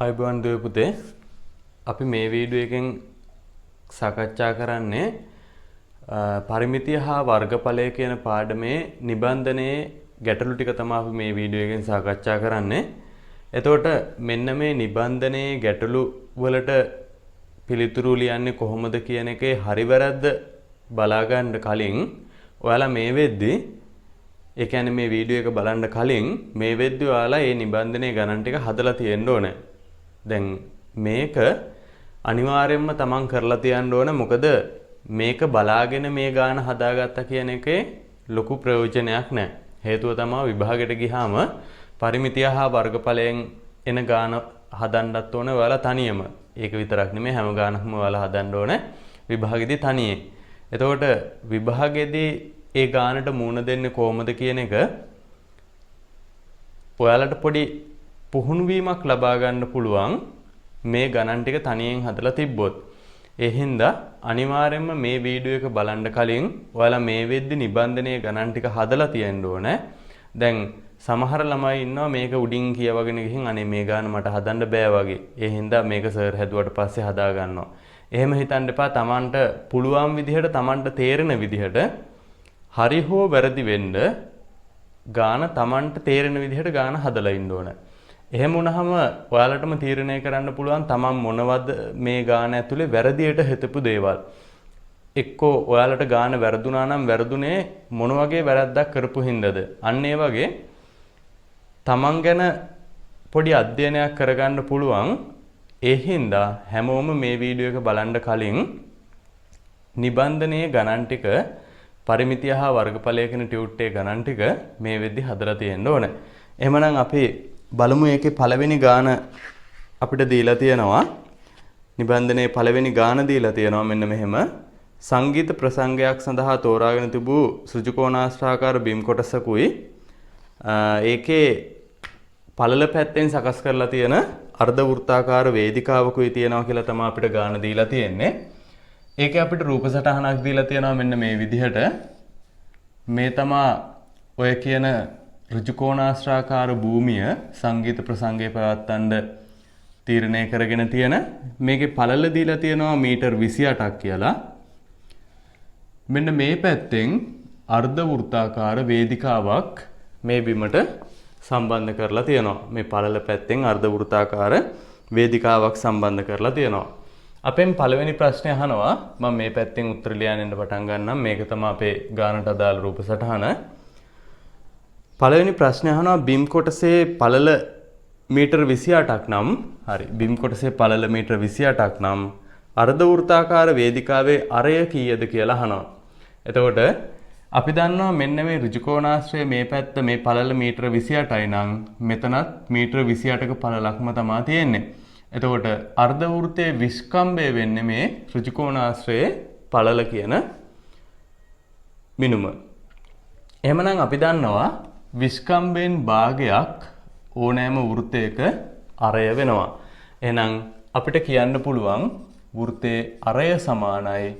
අයිබෝන් දුවේ පුතේ අපි මේ වීඩියෝ එකෙන් සාකච්ඡා කරන්නේ පරිමිතිය හා වර්ගඵලය කියන පාඩමේ නිබන්ධනයේ ගැටලු ටික තමයි අපි මේ වීඩියෝ එකෙන් සාකච්ඡා කරන්නේ. එතකොට මෙන්න මේ නිබන්ධනයේ ගැටලු වලට පිළිතුරු ලියන්නේ කොහොමද කියන එකේ හරි වැරද්ද බලා ගන්න කලින් ඔයාලා මේ වෙද්දී ඒ කියන්නේ මේ වීඩියෝ එක බලන්න කලින් මේ වෙද්දී ඔයාලා මේ නිබන්ධනයේ ගණන් ටික හදලා තියෙන්න ඕනේ. දැන් මේක අනිවාර්යයෙන්ම තමන් කරලා තියන්න ඕන. මොකද මේක බලාගෙන මේ ගාන හදාගත්තා කියන එකේ ලොකු ප්‍රයෝජනයක් නැහැ. හේතුව තමයි විභාගෙට ගියාම පරිමිතිය හා වර්ගඵලයෙන් එන ගාන හදන්නත් ඕනේ ඔයාලා තනියම. ඒක විතරක් නෙමෙයි හැම ගානක්ම ඔයාලා හදන්න ඕනේ විභාගෙදී තනියෙන්. එතකොට විභාගෙදී ඒ ගානට මූණ දෙන්නේ කොහොමද කියන එක ඔයාලට පොඩි පුහුණු වීමක් ලබා ගන්න පුළුවන් මේ ගණන් ටික තනියෙන් හදලා තිබ්බොත්. ඒ හින්දා අනිවාර්යයෙන්ම මේ වීඩියෝ එක බලන්න කලින් ඔයාලා මේ වෙද්දි නිබන්ධනයේ ගණන් ටික හදලා තියෙන්න ඕනේ. දැන් සමහර ළමයි ඉන්නවා මේක උඩින් කියවගෙන ගිහින් අනේ මේ ගාන මට හදන්න බෑ වගේ. ඒ හින්දා මේක සර් හැදුවට පස්සේ හදා ගන්නවා. එහෙම හිතන්න එපා. Tamanට පුළුවන් විදිහට Tamanට තේරෙන විදිහට හරි හෝ වැරදි වෙන්න ගාන Tamanට තේරෙන විදිහට ගාන හදලා ඉන්න ඕනේ. එහෙම වුණාම ඔයාලටම තීරණය කරන්න පුළුවන් තමන් මොනවද මේ ගාන ඇතුලේ වැරදියට හිතපු දේවල්. එක්කෝ ඔයාලට ගාන වැරදුනා නම් වැරදුනේ මොන වගේ වැරද්දක් කරපු හින්දාද? අන්න ඒ වගේ තමන් ගැන පොඩි අධ්‍යයනයක් කරගන්න පුළුවන්. ඒ හින්දා හැමෝම මේ වීඩියෝ එක බලන්න කලින් නිබන්ධනයේ ගණන් ටික පරිමිතිය හා වර්ගඵලය කියන ටියුට්ටේ ගණන් ටික මේ වෙද්දි හදලා තියෙන්න ඕනේ. එහෙමනම් අපි බලමු ඒකේ පළවෙනි ගාන අපිට දීලා තියෙනවා. නිබන්ධනයේ පළවෙනි ගාන දීලා තියෙනවා මෙන්න මෙහෙම. සංගීත ප්‍රසංගයක් සඳහා තෝරාගෙන තිබූ ඍජුකෝණාශ්‍රාකාර බිම් කොටසකුයි ඒකේ පළල පැත්තෙන් සකස් කරලා තියෙන අර්ධ වෘත්තාකාර වේදිකාවකුයි තියෙනවා කියලා තමයි අපිට ගාන දීලා තියෙන්නේ. ඒකේ අපිට රූප සටහනක් දීලා තියෙනවා මෙන්න මේ විදිහට. මේ තමයි ඔය කියන ඍජුකෝණාශ්‍රාකාර භූමිය සංගීත ප්‍රසංගය පවත්වන්න තීරණය කරගෙන තියෙන. මේකේ පළල දීලා තියෙනවා මීටර් 28ක් කියලා. මෙන්න මේ පැත්තෙන් අර්ධ වෘත්තාකාර වේදිකාවක් මේ බිමට සම්බන්ධ කරලා තියෙනවා. මේ පළල පැත්තෙන් අර්ධ වෘත්තාකාර වේදිකාවක් සම්බන්ධ කරලා තියෙනවා. අපෙන් පළවෙනි ප්‍රශ්නය අහනවා. මම මේ පැත්තෙන් උත්තර ලියන්න පටන් ගන්නම්. මේක තමයි අපේ ගානට අදාළ රූප සටහන. පළවෙනි ප්‍රශ්නය අහනවා බිම් කොටසේ පළල මීටර් 28ක් නම් හරි බිම් කොටසේ පළල මීටර් 28ක් නම් අර්ධ වෘත්තාකාර වේදිකාවේ අරය කීයද කියලා අහනවා. එතකොට අපි දන්නවා මෙන්න මේ ඍජුකෝණාශ්‍රය මේ පැත්ත මේ පළල මීටර් 28යි නම් මෙතනත් මීටර් 28ක පළලක්ම තමයි තියෙන්නේ. එතකොට අර්ධ වෘත්තයේ විස්කම්භය වෙන්නේ මේ ඍජුකෝණාශ්‍රයේ පළල කියන මිනුම. එහෙමනම් අපි දන්නවා විස්කම්භයෙන් භාගයක් ඕනෑම වෘත්තයක අරය වෙනවා. එහෙනම් අපිට කියන්න පුළුවන් වෘත්තයේ අරය සමානයි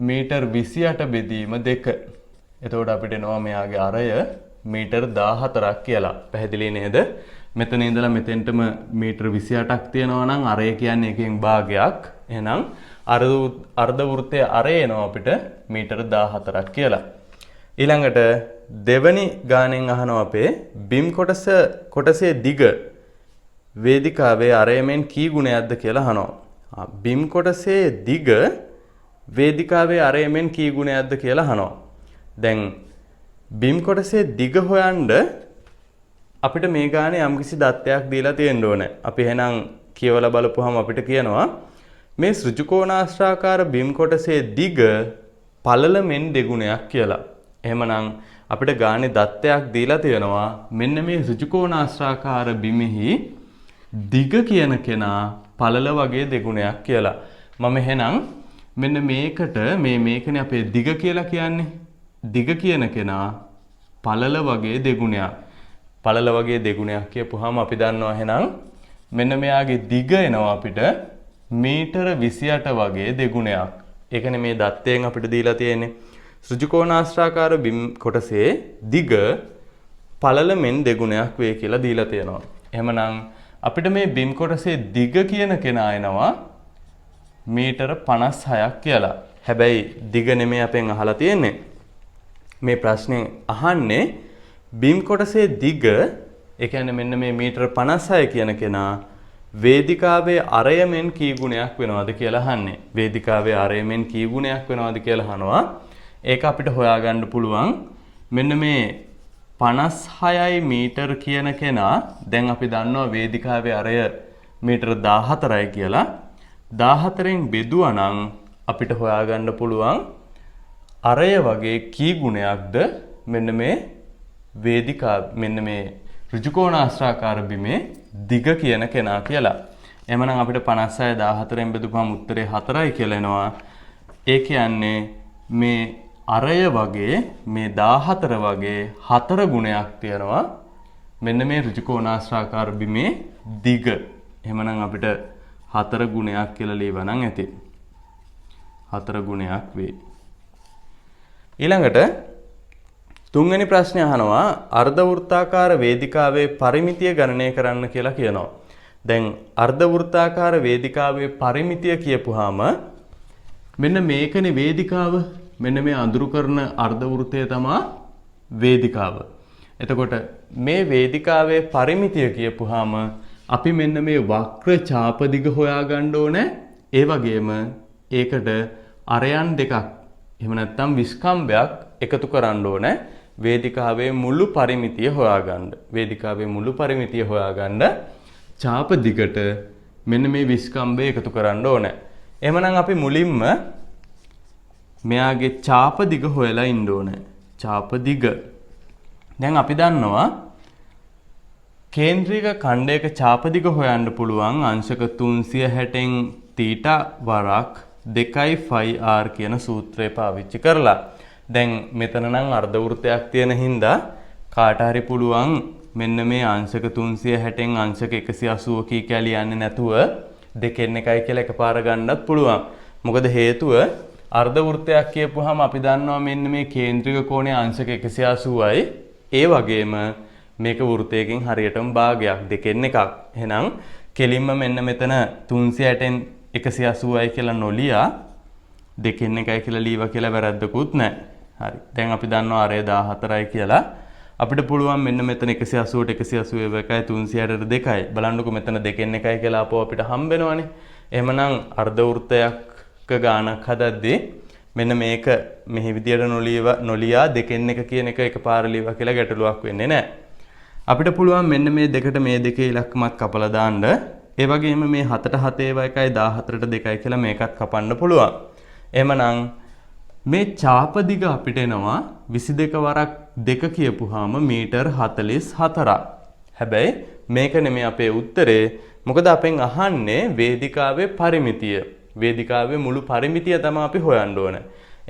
මීටර් 28 බෙදීම 2. එතකොට අපිට එනවා මෙයාගේ අරය මීටර් 14ක් කියලා. පැහැදිලි නේද? මෙතන ඉඳලා මෙතෙන්ටම මීටර් 28ක් තියෙනවා නම් අරය කියන්නේ එකෙන් භාගයක්. එහෙනම් අර්ධ වෘත්තයේ අරය එනවා අපිට මීටර් 14ක් කියලා. ඊළඟට දෙවනි ගානෙන් අහනවා අපේ බිම් කොටසේ දිග වේදිකාවේ අරයමෙන් කී ගුණයක්ද කියලා අහනවා. බිම් කොටසේ දිග වේදිකාවේ අරයමෙන් කී ගුණයක්ද කියලා අහනවා. දැන් බිම් කොටසේ දිග හොයන්න අපිට මේ ගානේ යම්කිසි දත්තයක් දීලා තියෙන්න ඕනේ. අපි එහෙනම් කියවලා බලපුවහම අපිට කියනවා මේ ඍජුකෝණාශ්‍රාකාර බිම් කොටසේ දිග පළල මෙන් දෙගුණයක් කියලා. එහෙමනම් අපිට ගානේ දත්තයක් දීලා තියෙනවා මෙන්න මේ ඍජුකෝණාශ්‍රාකාර බිමෙහි දිග කියන කෙනා පළල වගේ දෙගුණයක් කියලා. මම එහෙනම් මෙන්න මේකට මේකනේ අපේ දිග කියලා කියන්නේ. දිග කියන කෙනා පළල වගේ දෙගුණයක්. පළල වගේ දෙගුණයක් කියපුවාම අපි දන්නවා එහෙනම් මෙන්න මෙයාගේ දිග එනවා අපිට මීටර 28 වගේ දෙගුණයක්. ඒකනේ මේ දත්තයෙන් අපිට දීලා තියෙන්නේ. ඍජුකෝණාශ්‍රාකාර බිම් කොටසේ දිග පළල මෙන් දෙගුණයක් වේ කියලා දීලා තියෙනවා. එහෙමනම් අපිට මේ බිම් කොටසේ දිග කියන කෙනා එනවා මීටර 56ක් කියලා. හැබැයි දිග නෙමෙයි අපෙන් අහලා තියෙන්නේ. මේ ප්‍රශ්නේ අහන්නේ බිම් කොටසේ දිග, ඒ කියන්නේ මෙන්න මේ මීටර 56 කියන කෙනා වේදිකාවේ අරයමෙන් කී ගුණයක් වෙනවද කියලා අහන්නේ. වේදිකාවේ අරයමෙන් කී ගුණයක් වෙනවද කියලා අහනවා. ඒක අපිට හොයාගන්න පුළුවන්. මෙන්න මේ 56යි මීටර කියන කෙනා දැන් අපි දන්නවා වේදිකාවේ අරය මීටර 14යි කියලා. 14න් බෙදුවා නම් අපිට හොයාගන්න පුළුවන් අරය වගේ කී ගුණයක්ද මෙන්න මේ මෙන්න මේ ඍජුකෝණාශ්‍රාකාර බිමේ දිග කියන කෙනා කියලා. එහෙනම් අපිට 56 14න් බෙදුවම උත්තරේ 4යි කියලා එනවා. ඒ කියන්නේ මේ අරය වගේ මේ 14 වගේ 4 ගුණයක් තියෙනවා මෙන්න මේ ඍජුකෝණාශ්‍රාකාර බිමේ දිග. එහෙනම් අපිට 4 ගුණයක් කියලා ලියවනම් ඇති. 4 ගුණයක් වේ. ඊළඟට තුන්වෙනි ප්‍රශ්නේ අහනවා අර්ධ වෘත්තාකාර වේදිකාවේ පරිමිතිය ගණනය කරන්න කියලා කියනවා. දැන් අර්ධ වෘත්තාකාර වේදිකාවේ පරිමිතිය කියපුවාම මෙන්න මේකනේ වේදිකාව. මෙන්න මේ අඳුරු කරන අර්ධ වෘත්තය තමයි වේදිකාව. එතකොට මේ වේදිකාවේ පරිමිතිය කියපුවාම අපි මෙන්න මේ වක්‍ර ඡාප දිග හොයාගන්න ඕනේ. ඒ වගේම ඒකට අරයන් දෙකක් එහෙම නැත්නම් විස්කම්භයක් එකතු කරන්න ඕනේ. වේදිකාවේ මුළු පරිමිතිය හොයාගන්න. වේදිකාවේ මුළු පරිමිතිය හොයාගන්න ඡාප දිගට මෙන්න මේ විස්කම්භය එකතු කරන්න ඕනේ. එහෙමනම් අපි මුලින්ම මෙයාගේ ඡාප දිග හොයලා ඉන්න ඕනේ. ඡාප දිග. දැන් අපි දන්නවා කේන්ද්‍රික ඛණ්ඩයක ඡාප දිග හොයන්න පුළුවන් අංශක 360න් θ වරක් 2යි phi r කියන සූත්‍රය පාවිච්චි කරලා. දැන් මෙතන නම් අර්ධ වෘත්තයක් තියෙන හින්දා කාට හරි පුළුවන් මෙන්න මේ අංශක 360න් අංශක 180 කී කියලා යන්නේ නැතුව දෙකෙන් එකයි කියලා එකපාර ගන්නත් පුළුවන්. මොකද හේතුව අර්ධ වෘත්තයක් කියපුවාම අපි දන්නවා මෙන්න මේ කේන්ද්‍රික කෝණය අංශක 180යි. ඒ වගේම මේක වෘත්තයකින් හරියටම භාගයක් දෙකෙන් එකක්. එහෙනම් කෙලින්ම මෙන්න මෙතන 360න් 180යි කියලා නොලියා දෙකෙන් එකයි කියලා ලීවා කියලා වැරද්දකුත් නැහැ. හරි. දැන් අපි දන්නවා අරය 14යි කියලා. අපිට පුළුවන් මෙන්න මෙතන 180ට 181යි 360ට 2යි. බලන්නකො මෙතන දෙකෙන් එකයි කියලා අපෝ අපිට හම්බ වෙනවනේ. එහෙමනම් අර්ධ වෘත්තයක ගානක් හදද්දී මෙන්න මේක මෙහි විදියට නොලියා දෙකෙන් එක කියන එක එකපාර ලියවා කියලා ගැටලුවක් වෙන්නේ නැහැ. අපිට පුළුවන් මෙන්න මේ දෙකට මේ දෙකේ ඉලක්කමත් කපලා දාන්න. ඒ වගේම මේ 7ට 7 ඒවා එකයි 14ට 2යි කියලා මේකත් කපන්න පුළුවන්. එහෙමනම් මේ ඡාප දිග අපිට එනවා 22 වරක් 2 කියපුවාම මීටර් 44ක්. හැබැයි මේක නෙමෙයි අපේ උත්තරේ. මොකද අපෙන් අහන්නේ වේදිකාවේ පරිමිතිය. වේදිකාවේ මුළු පරිමිතිය තමයි අපි හොයන්න ඕන.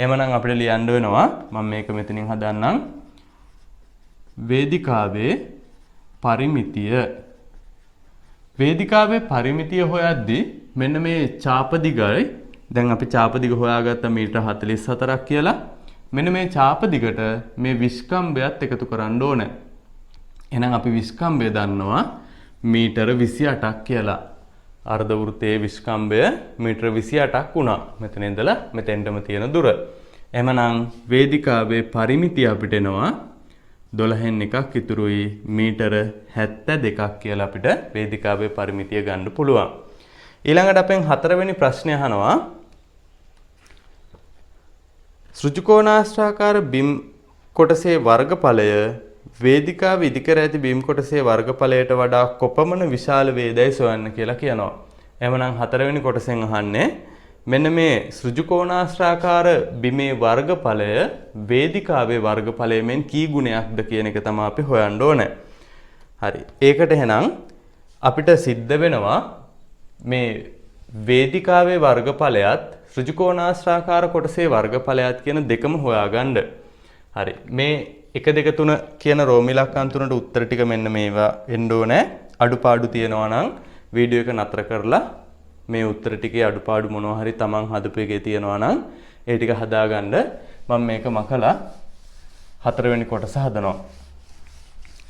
එහෙමනම් අපිට ලියන්න වෙනවා මම මේක මෙතනින් හදන්නම්. වේදිකාවේ පරිමිතිය. වේදිකාවේ පරිමිතිය හොයද්දී මෙන්න මේ ඡාප දිගයි. දැන් අපි ඡාප දිග හොයාගත්ත මීටර 44ක් කියලා. මෙන්න මේ ඡාප දිගට මේ විස්කම්භයත් එකතු කරන්න ඕන. එහෙනම් අපි විස්කම්භය දන්නවා මීටර 28ක් කියලා. අර්ධ වෘත්තයේ විස්කම්භය මීටර 28ක් වුණා. මෙතන ඉඳලා මෙතෙන්ටම තියෙන දුර. එහෙනම් වේදිකාවේ පරිමිතිය අපිට එනවා 12න් එකක් ඉතුරුයි මීටර 72ක් කියලා අපිට වේදිකාවේ පරිමිතිය ගන්න පුළුවන්. ඊළඟට අපෙන් 4 වෙනි ප්‍රශ්නය අහනවා ඍජුකෝණාශ්‍රාකාර බිම් කොටසේ වර්ගඵලය වේදිකාව ඉදිකර ඇති බිම් කොටසේ වර්ගඵලයට වඩා කොපමණ විශාල වේදයි සොයන්න කියලා කියනවා. එහෙනම් 4 වෙනි කොටසෙන් අහන්නේ මෙන්න මේ ඍජුකෝණාශ්‍රාකාර බිමේ වර්ගඵලය වේදිකාවේ වර්ගඵලයෙන් කී ගුණයක්ද කියන එක තමයි අපි හොයන්න ඕනේ. හරි. ඒකට එහෙනම් අපිට සිද්ධ වෙනවා මේ වේදිකාවේ වර්ගඵලයත් ඍජුකෝණාශ්‍රාකාර කොටසේ වර්ගඵලයත් කියන දෙකම හොයාගන්න. හරි. මේ 1 2 3 කියන රෝම ඉලක්කම් තුනට උත්තර ටික මෙන්න මේවා එන්න ඕනේ. අඩුපාඩු තියෙනවා නම් වීඩියෝ එක නතර කරලා මේ උත්තර ටිකේ අඩුපාඩු මොනවා හරි තමන් හදපු එකේ තියෙනවා නම් ඒ ටික හදාගන්න. මම මේක මකලා 4 වෙනි කොටස හදනවා.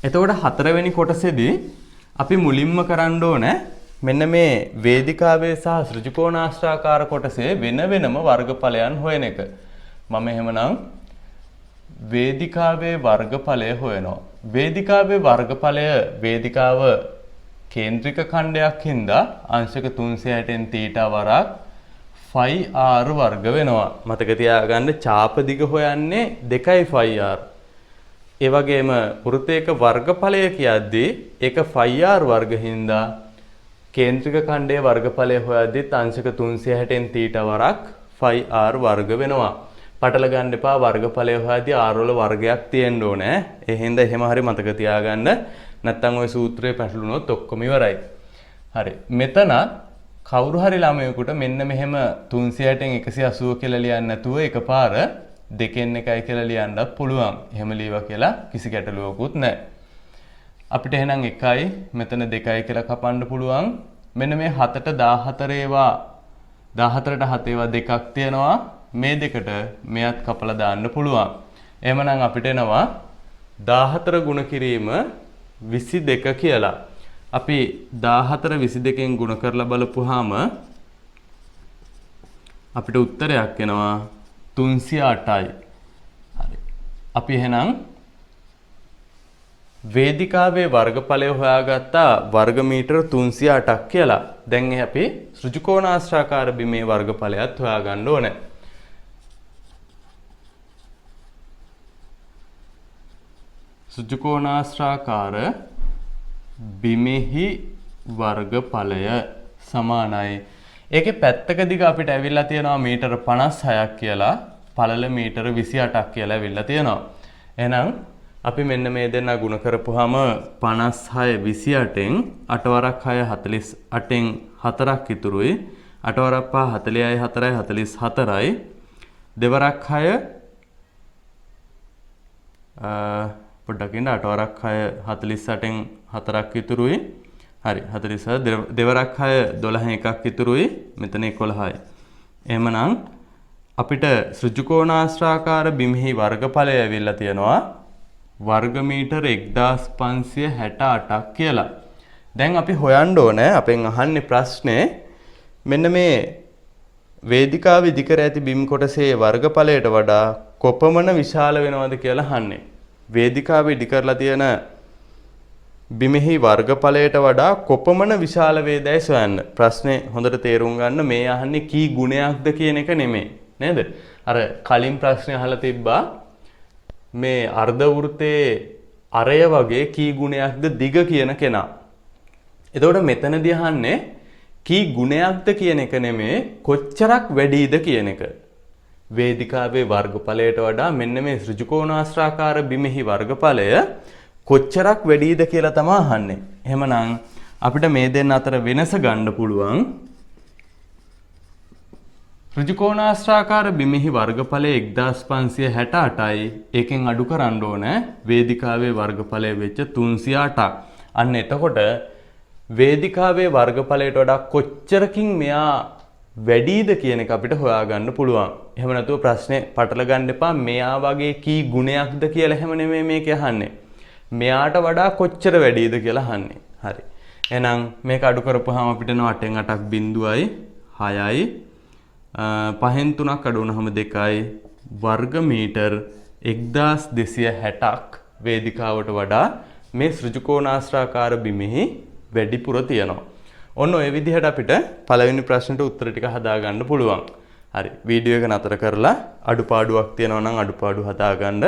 එතකොට 4 වෙනි කොටසේදී අපි මුලින්ම කරන්න ඕනේ මෙන්න මේ වේදිකාවේ සහ ඍජුකෝණාශ්‍රාකාර කොටසේ වෙන වෙනම වර්ගඵලයන් හොයන එක. මම එහෙමනම් වේදිකාවේ වර්ගඵලය හොයනවා. වේදිකාවේ වර්ගඵලය වේදිකාව කේන්ද්‍රික khණ්ඩයක් හින්දා අංශක 360න් θ වරක් phi r වර්ග වෙනවා. මතක තියාගන්න චාප දිග හොයන්නේ 2යි phi r. ඒ වගේම වෘත්තයක වර්ගඵලය කියද්දී ඒක phi r වර්ග හින්දා කේන්ද්‍රික ඛණ්ඩයේ වර්ගඵලය හොයද්දිත් අංශක 360න් θ වරක් phi r වර්ග වෙනවා. පටල ගන්න එපා වර්ගඵලය හොයද්දී r වල වර්ගයක් තියෙන්න ඕනේ. ඒ හින්දා එහෙම හරි මතක තියාගන්න. නැත්තම් ওই සූත්‍රය පැටළුනොත් ඔක්කොම ඉවරයි. හරි. මෙතන කවුරු හරි ළමයෙකුට මෙන්න මෙහෙම 360න් 180 කියලා ලියන්න නැතුව එකපාර 2න් 1යි කියලා ලියන්නත් පුළුවන්. එහෙම ලියවා කියලා කිසි ගැටලුවකුත් නැහැ. අපිට එහෙනම් 1යි මෙතන 2යි කියලා කපන්න පුළුවන්. මෙන්න මේ 7ට 14 ඒවා 14ට 7 ඒවා දෙකක් තියෙනවා. මේ දෙකට මෙයත් කපලා දාන්න පුළුවන්. එහෙමනම් අපිට එනවා 14 ගුණ කිරීම 22 කියලා. අපි 14 22න් ගුණ කරලා බලපුවාම අපිට උත්තරයක් එනවා 308යි. හරි. අපි එහෙනම් වේදිකාවේ වර්ගඵලය හොයාගත්තා වර්ග මීටර 308ක් කියලා. දැන් අපි ඍජුකෝණාශ්‍රාකාර බිමේ වර්ගඵලයත් හොයාගන්න ඕනේ. ඍජුකෝණාශ්‍රාකාර බිමෙහි වර්ගඵලය සමානයි. ඒකේ පැත්තක දිග අපිට ඇවිල්ලා තියෙනවා මීටර 56ක් කියලා, පළල මීටර 28ක් කියලා ඇවිල්ලා තියෙනවා. එහෙනම් අපි මෙන්න මේ දෙන්න ගුණ කරපුවාම 56 28න් 8 වරක් 6 48න් 4ක් ඉතුරුයි. 8 වරක් 5 40යි 4යි 44යි. දෙවරක් 6 පොඩ්ඩක් ඉන්න 8 වරක් 6 48න් 4ක් ඉතුරුයි. හරි 46 දෙවරක් 6 12න් එකක් ඉතුරුයි. මෙතන 11යි. එහෙමනම් අපිට ඍජුකෝණාශ්‍රාකාර බිමෙහි වර්ගඵලය ඇවිල්ලා තියෙනවා වර්ග මීටර 1568ක් කියලා. දැන් අපි හොයන්න ඕනේ අපෙන් අහන්නේ ප්‍රශ්නේ මෙන්න මේ වේදිකාව ඉදි කර ඇති බිම් කොටසේ වර්ගඵලයට වඩා කොපමණ විශාල වෙනවද කියලා අහන්නේ. වේදිකාව ඉදි කරලා තියෙන බිමෙහි වර්ගඵලයට වඩා කොපමණ විශාල වේදයි සොයන්න. ප්‍රශ්නේ හොඳට තේරුම් ගන්න මේ අහන්නේ කී ගුණයක්ද කියන එක නෙමෙයි. නේද? අර කලින් ප්‍රශ්නේ අහලා තිබ්බා මේ අර්ධ වෘත්තයේ අරය වගේ කී ගුණයක්ද දිග කියන කෙනා. එතකොට මෙතනදී අහන්නේ කී ගුණයක්ද කියන එක නෙමෙයි කොච්චරක් වැඩිද කියන එක. වේදිකාවේ වර්ගඵලයට වඩා මෙන්න මේ ඍජුකෝණාශ්‍රාකාර බිමෙහි වර්ගඵලය කොච්චරක් වැඩිද කියලා තමයි අහන්නේ. එහෙමනම් අපිට මේ දෙන්න අතර වෙනස ගන්න පුළුවන්. ඍජුකෝණාශ්‍රාකාර බිමෙහි වර්ගඵලය 1568යි. ඒකෙන් අඩු කරන්න ඕන වේදිකාවේ වර්ගඵලය වෙච්ච 308ක්. අන්න එතකොට වේදිකාවේ වර්ගඵලයට වඩා කොච්චරකින් මෙයා වැඩිද කියන එක අපිට හොයාගන්න පුළුවන්. එහෙම නැතුව ප්‍රශ්නේ පටල ගන්න එපා. මෙයා වගේ කී ගුණයක්ද කියලා එහෙම නෙමෙයි මේක අහන්නේ. මෙයාට වඩා කොච්චර වැඩිද කියලා අහන්නේ. හරි. එහෙනම් මේක අඩු කරපුවාම අපිට එනවා 8න් 8ක් බිඳුවයි 6යි 5න් 3ක් අඩු වුණාම 2යි වර්ග මීටර 1260ක් වේදිකාවට වඩා මේ ඍජුකෝණාශ්‍රාකාර බිමෙහි වැඩිපුර තියෙනවා. ඔන්න ඔය විදිහට අපිට පළවෙනි ප්‍රශ්නෙට උත්තර ටික හදාගන්න පුළුවන්. හරි. වීඩියෝ එක නතර කරලා අඩුපාඩුවක් තියෙනවා නම් අඩුපාඩු හදාගන්න.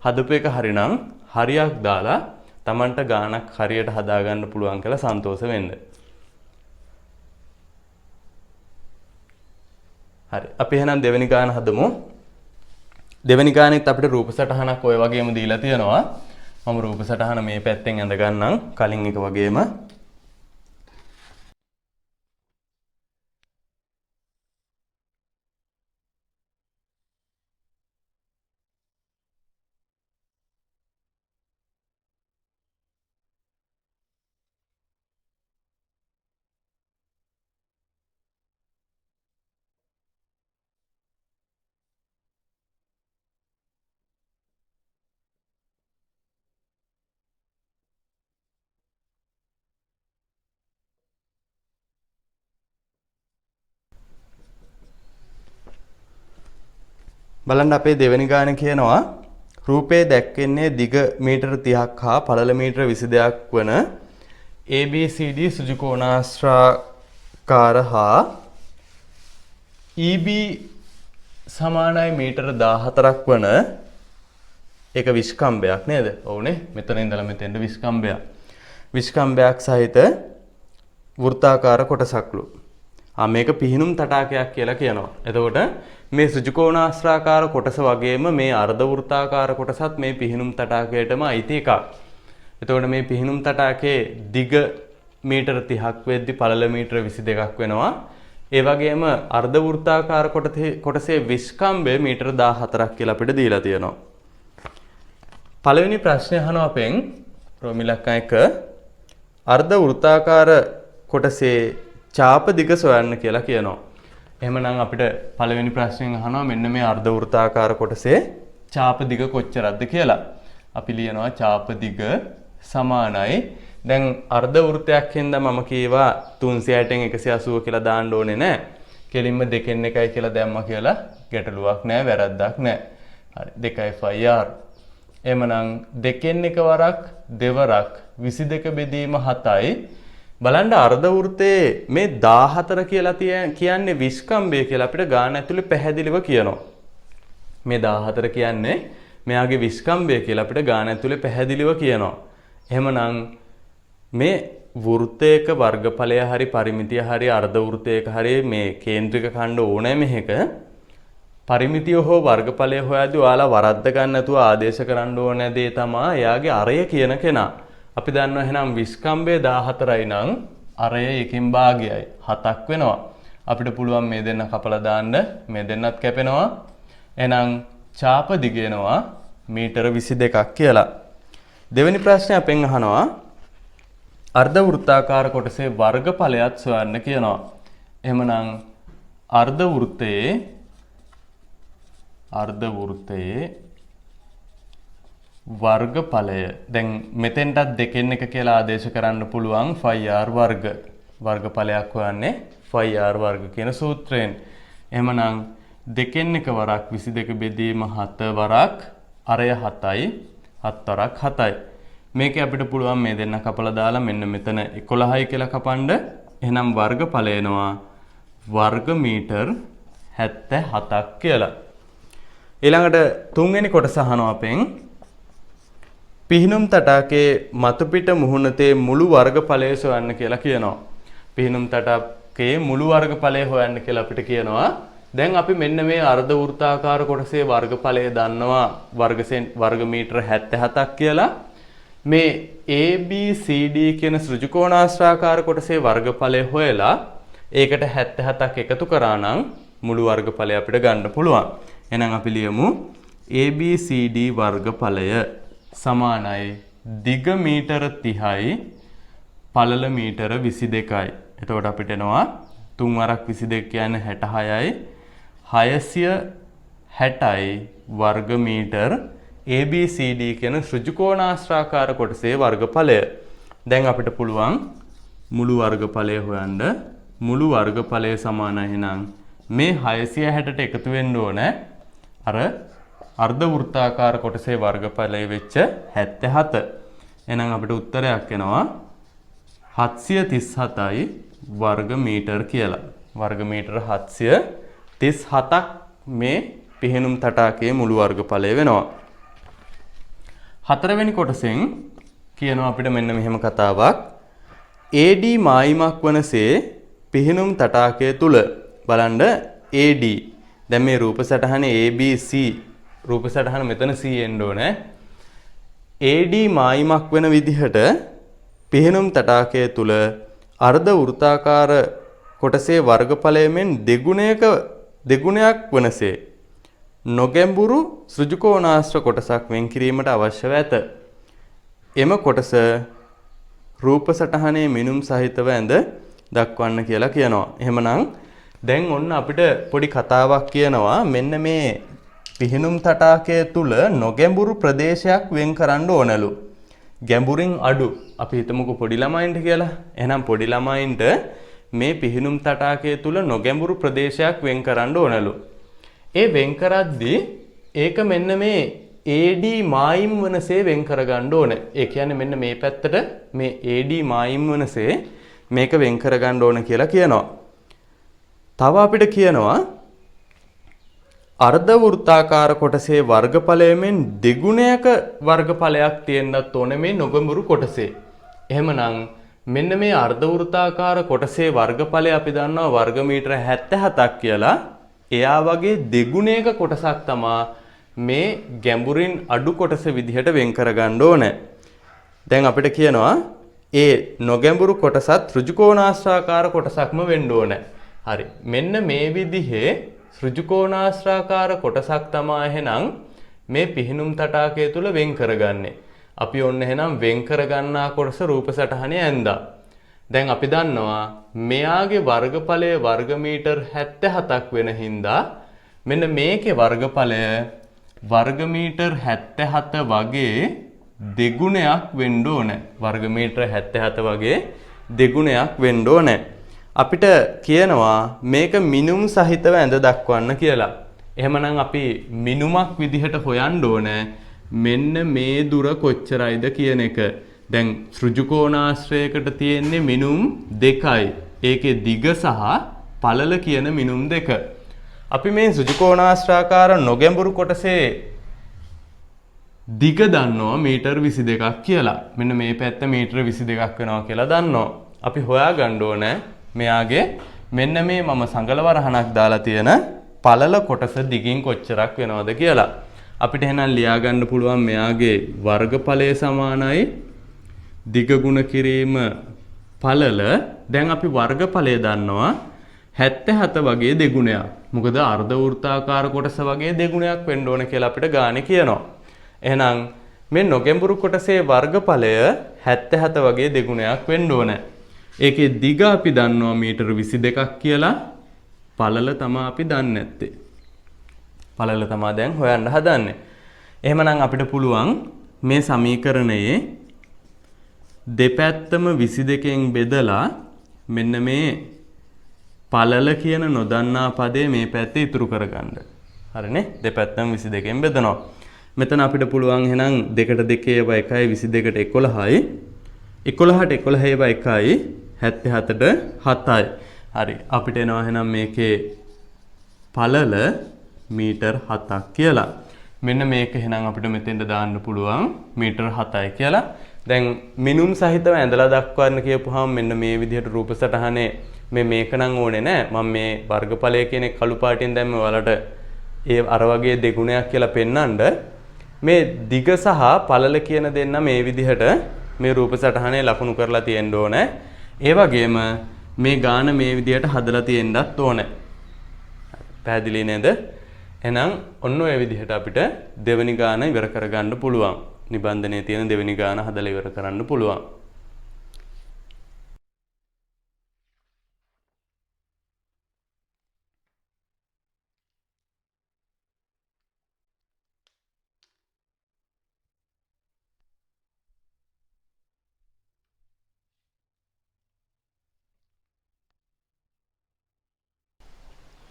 හදපු එක හරිනම් හරියක් දාලා Tamanට ගානක් හරියට හදාගන්න පුළුවන් කියලා සන්තෝෂ වෙන්න. හරි. අපි එහෙනම් දෙවෙනි ගාන හදමු. දෙවෙනි ගානෙත් අපිට රූප සටහනක් ඔය වගේම දීලා තියෙනවා. මම රූප සටහන මේ පැත්තෙන් ඇඳ ගන්නම් කලින් එක වගේම. බලන්න අපේ දෙවෙනි ගාන කියනවා රූපේ දැක්වෙන්නේ දිග මීටර 30ක් හා පළල මීටර 22ක් වන ABCD සුජුකෝණාශ්‍රාකාර හා EB සමානයි මීටර 14ක් වන එක විස්කම්බයක් නේද? ඔව්නේ. මෙතන ඉඳලා මෙතෙන්ට විස්කම්බයක්. විස්කම්බයක් සහිත වෘත්තාකාර කොටසක්ලු. මේක පිහිනුම් තටාකයක් කියලා කියනවා. එතකොට මේ සුජුකෝණාශ්‍රාකාර කොටස වගේම මේ අර්ධ වෘත්තාකාර කොටසත් මේ පිහිනුම් තටාකයටම අයිති එකක්. එතකොට මේ පිහිනුම් තටාකයේ දිග මීටර 30ක් වෙද්දි පළල මීටර 22ක් වෙනවා. ඒ වගේම අර්ධ වෘත්තාකාර කොටසේ විස්කම්බය මීටර 14ක් කියලා අපිට දීලා තියෙනවා. පළවෙනි ප්‍රශ්නය අහනවා අපෙන් රෝමිලක්කන් 1 අර්ධ වෘත්තාකාර කොටසේ ඡාප දිග සොයන්න කියලා කියනවා. එහෙමනම් අපිට පළවෙනි ප්‍රශ්නෙන් අහනවා මෙන්න මේ අර්ධ වෘත්තාකාර කොටසේ ඡාප දිග කොච්චරද කියලා. අපි ලියනවා ඡාප දිග සමානයි. දැන් අර්ධ වෘත්තයක් හින්දා මම කීවා 360න් 180 කියලා දාන්න ඕනේ නැහැ. කෙලින්ම දෙකෙන් එකයි කියලා දැම්මා කියලා ගැටලුවක් නැහැ, වැරද්දක් නැහැ. හරි 2πr. එහෙමනම් දෙකෙන් එක වරක් දෙවරක් 22 බෙදීම 7යි. බලන්න අර්ධ වෘත්තයේ මේ 14 කියලා කියන්නේ විස්කම්බය කියලා අපිට ගාන ඇතුලේ පැහැදිලිව කියනවා. මේ 14 කියන්නේ මෙයාගේ විස්කම්බය කියලා අපිට ගාන ඇතුලේ පැහැදිලිව කියනවා. එහෙමනම් මේ වෘත්තයක වර්ගඵලය හරි පරිමිතිය හරි අර්ධ වෘත්තයක හරි මේ කේන්ද්‍රික ඛණ්ඩ ඕනෑ මෙහෙක පරිමිතිය හෝ වර්ගඵලය හොයද්දී ඔයාලා වරද්ද ගන්න නැතුව ආදේශ කරන්න ඕන දේ තමයි එයාගේ අරය කියන කෙනා. අපි දන්නවා එහෙනම් විස්කම්බය 14යි නම් අරය එකකින් භාගයයි 7ක් වෙනවා. අපිට පුළුවන් මේ දෙන්න කපලා දාන්න මේ දෙන්නත් කැපෙනවා. එහෙනම් ඡාප දිග එනවා මීටර 22ක් කියලා. දෙවෙනි ප්‍රශ්නේ අපෙන් අහනවා අර්ධ වෘත්තාකාර කොටසේ වර්ගඵලයත් සොයන්න කියනවා. එහෙමනම් අර්ධ වෘත්තයේ වර්ගඵලය දැන් මෙතෙන්ටත් දෙකෙන් එක කියලා ආදේශ කරන්න පුළුවන් πr වර්ග. වර්ගඵලයක් හොයන්නේ πr වර්ග කියන සූත්‍රයෙන්. එහෙමනම් දෙකෙන් එක වරක් 22 බෙදීම 7 වරක් අරය 7යි 7 වරක් 7යි. මේකේ අපිට පුළුවන් මේ දෙන්න කපලා දාලා මෙන්න මෙතන 11යි කියලා කපන්න. එහෙනම් වර්ගඵලය එනවා වර්ග මීටර් 77ක් කියලා. ඊළඟට තුන්වෙනි කොටස අහනවා අපෙන් පිහිනුම් තටාකයේ මතු පිට මුහුණතේ මුළු වර්ගඵලය සොයන්න කියලා කියනවා. පිහිනුම් තටාකයේ මුළු වර්ගඵලය හොයන්න කියලා අපිට කියනවා. දැන් අපි මෙන්න මේ අර්ධ වෘත්තාකාර කොටසේ වර්ගඵලය දන්නවා වර්ග මීටර 77ක් කියලා. මේ ABCD කියන ඍජුකෝණාශ්‍රාකාර කොටසේ වර්ගඵලය හොයලා ඒකට 77ක් එකතු කරා නම් මුළු වර්ගඵලය අපිට ගන්න පුළුවන්. එහෙනම් අපි ලියමු ABCD වර්ගඵලය සමානයි දිග මීටර 30යි පළල මීටර 22යි. එතකොට අපිට එනවා 3 වරක් 22 කියන්නේ 66යි 660යි වර්ග මීටර ABCD කියන ඍජුකෝණාශ්‍රාකාර කොටසේ වර්ගඵලය. දැන් අපිට පුළුවන් මුළු වර්ගඵලය හොයන්න. මුළු වර්ගඵලය සමාන එහෙනම් මේ 660ට එකතු වෙන්න ඕනේ අර අර්ධ වෘත්තාකාර කොටසේ වර්ගඵලය වෙච්ච 77. එහෙනම් අපිට උත්තරයක් එනවා 737යි වර්ග මීටර කියලා. වර්ග මීටර 737ක් මේ පිහිනුම් තටාකයේ මුළු වර්ගඵලය වෙනවා. හතරවෙනි කොටසෙන් කියනවා අපිට මෙන්න මෙහෙම කතාවක්. AD මායිමක් වනසේ පිහිනුම් තටාකය තුල බලන්න AD දැන් මේ රූප සටහනේ ABC රූප සටහන මෙතන C එන්න ඕනේ. AD මායිමක් වෙන විදිහට පිහිනුම් තටාකය තුල අර්ධ වෘත්තාකාර කොටසේ වර්ගඵලයෙන් දෙගුණයක් වනසේ නොගැඹුරු ඍජුකෝණාශ්‍ර කොටසක් වෙන් කිරීමට අවශ්‍යව ඇත. එම කොටස රූප සටහනේ මිනුම් සහිතව ඇඳ දක්වන්න කියලා කියනවා. එහෙමනම් දැන් ඔන්න අපිට පොඩි කතාවක් කියනවා මෙන්න මේ පිහිනුම් තටාකය තුල නොගැඹුරු ප්‍රදේශයක් වෙන් කරන්න ඕනලු. ගැඹුරින් අඩු. අපි හිතමුකෝ පොඩි ළමයින්ට කියලා. එහෙනම් පොඩි ළමයින්ට මේ පිහිනුම් තටාකය තුල නොගැඹුරු ප්‍රදේශයක් වෙන් කරන්න ඕනලු. ඒ වෙන් කරද්දී ඒක මෙන්න මේ AD මායිම් වනසේ වෙන් කරගන්න ඕන. ඒ කියන්නේ මෙන්න මේ පැත්තට මේ AD මායිම් වනසේ මේක වෙන් කරගන්න ඕන කියලා කියනවා. තව අපිට කියනවා අර්ධ වෘත්තාකාර කොටසේ වර්ගඵලයෙන් දෙගුණයක වර්ගඵලයක් තියෙන්නත් ඕනේ මේ නොගඹුරු කොටසේ. එහෙමනම් මෙන්න මේ අර්ධ වෘත්තාකාර කොටසේ වර්ගඵලය අපි දන්නවා වර්ග මීටර 77ක් කියලා. එයා වගේ දෙගුණයක කොටසක් තමයි මේ ගැඹුරින් අඩු කොටස විදිහට වෙන් කරගන්න ඕනේ. දැන් අපිට කියනවා ඒ නොගැඹුරු කොටසත් ඍජුකෝණාශ්‍රාකාර කොටසක්ම වෙන්න ඕනේ. හරි. මෙන්න මේ විදිහේ ඍජුකෝණාශ්‍රාකාර කොටසක් තමයි එහෙනම් මේ පිහිනුම් තටාකය තුල වෙන් කරගන්නේ. අපි ඔන්න එහෙනම් වෙන් කරගන්නා කොටස රූප සටහනේ ඇඳා. දැන් අපි දන්නවා මෙයාගේ වර්ගඵලය වර්ග මීටර් 77ක් වෙන හින්දා මෙන්න මේකේ වර්ගඵලය වර්ග මීටර් 77 වගේ දෙගුණයක් වෙන්න ඕනේ. වර්ග මීටර 77 වගේ දෙගුණයක් වෙන්න ඕනේ. අපිට කියනවා මේක මිනුම් සහිතව ඇඳ දක්වන්න කියලා. එහෙමනම් අපි මිනුමක් විදිහට හොයන්න ඕනේ. මෙන්න මේ දුර කොච්චරයිද කියන එක. දැන් ඍජුකෝණාශ්‍රයකට තියෙන්නේ මිනුම් දෙකයි. ඒකේ දිග සහ පළල කියන මිනුම් දෙක. අපි මේ ඍජුකෝණාශ්‍රාකාර නොගැඹුරු කොටසේ දිග දන්නවා මීටර් 22ක් කියලා. මෙන්න මේ පැත්ත මීටර් 22ක් වෙනවා කියලා දන්නවා. අපි හොයාගන්න ඕනේ මෙයාගේ මෙන්න මේ මම සංගල වරහණක් දාලා තියෙන පළල කොටස දිගින් කොච්චරක් වෙනවද කියලා. අපිට එහෙනම් ලියා ගන්න පුළුවන් මෙයාගේ වර්ගඵලය සමානයි දිග ගුණ කිරීම පළල. දැන් අපි වර්ගඵලය දන්නවා 77 වගේ දෙගුණයක්. මොකද අර්ධ වෘත්තාකාර කොටස වගේ දෙගුණයක් වෙන්න ඕන කියලා අපිට ගානේ කියනවා. එහෙනම් මේ නොගැඹුරු කොටසේ වර්ගඵලය 77 වගේ දෙගුණයක් වෙන්න ඕන. ඒකේ දිග අපි දන්නවා මීටර 22ක් කියලා. පළල තමයි අපි දන්නේ නැත්තේ. පළල තමයි දැන් හොයන්න හදන්නේ. එහෙමනම් අපිට පුළුවන් මේ සමීකරණයේ දෙපැත්තම 22කින් බෙදලා මෙන්න මේ පළල කියන නොදන්නා පදේ මේ පැත්තේ ඉතුරු කරගන්න. හරිනේ? දෙපැත්තම 22කින් බෙදනවා. මෙතන අපිට පුළුවන් එහෙනම් 2ට 2 ඒවා 1යි 22ට 11යි 11ට 11 ඒවා 1යි 77ට 7යි. හරි. අපිට එනවා එහෙනම් මේකේ පළල මීටර් 7ක් කියලා. මෙන්න මේක එහෙනම් අපිට මෙතෙන්ට දාන්න පුළුවන් මීටර් 7යි කියලා. දැන් මිනුම් සහිතව ඇඳලා දක්වන්න කියපුවාම මෙන්න මේ විදිහට රූප සටහනේ මේක නම් ඕනේ නෑ. මම මේ වර්ගඵලය කියන කළු පාටින් දැම්ම ඔයාලට ඒ අර වගේ දෙගුණයක් කියලා පෙන්නන්න. මේ දිග සහ පළල කියන දෙන්න මේ විදිහට මේ රූප සටහනේ ලකුණු කරලා තියෙන්න ඕනේ. ඒ වගේම මේ ගාන මේ විදිහට හදලා තියෙන්නත් ඕනේ. පැහැදිලි නේද? එහෙනම් ඔන්න ඔය විදිහට අපිට දෙවෙනි ගාන ඉවර කරගන්න පුළුවන්. නිබන්ධනයේ තියෙන දෙවෙනි ගාන හදලා ඉවර කරන්න පුළුවන්.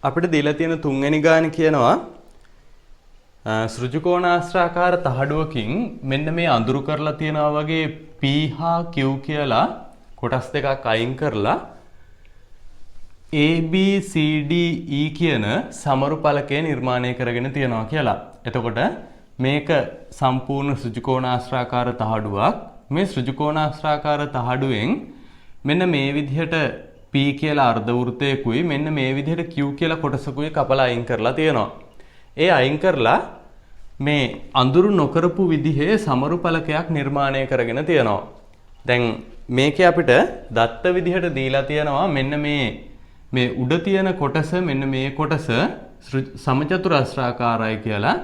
අපිට දීලා තියෙන තුන්වෙනි ගාන කියනවා ඍජුකෝණාශ්‍රාකාර තහඩුවකින් මෙන්න මේ අඳුරු කරලා තියනවා වගේ P හා Q කියලා කොටස් දෙකක් අයින් කරලා ABCDE කියන සමරු පලකය නිර්මාණය කරගෙන තියනවා කියලා. එතකොට මේක සම්පූර්ණ ඍජුකෝණාශ්‍රාකාර තහඩුවක්. මේ ඍජුකෝණාශ්‍රාකාර තහඩුවෙන් මෙන්න මේ විදිහට P කියලා අර්ධ වෘත්තයකුයි මෙන්න මේ විදිහට Q කියලා කොටසකුයි කපලා අයින් කරලා තියෙනවා. ඒ අයින් කරලා මේ අඳුරු නොකරපු විදිහේ සමරු පලකයක් නිර්මාණය කරගෙන තියෙනවා. දැන් මේකේ අපිට දත්ත විදිහට දීලා තියෙනවා මෙන්න මේ උඩ තියෙන කොටස මෙන්න මේ කොටස සමචතුරස්‍රාකාරයි කියලා.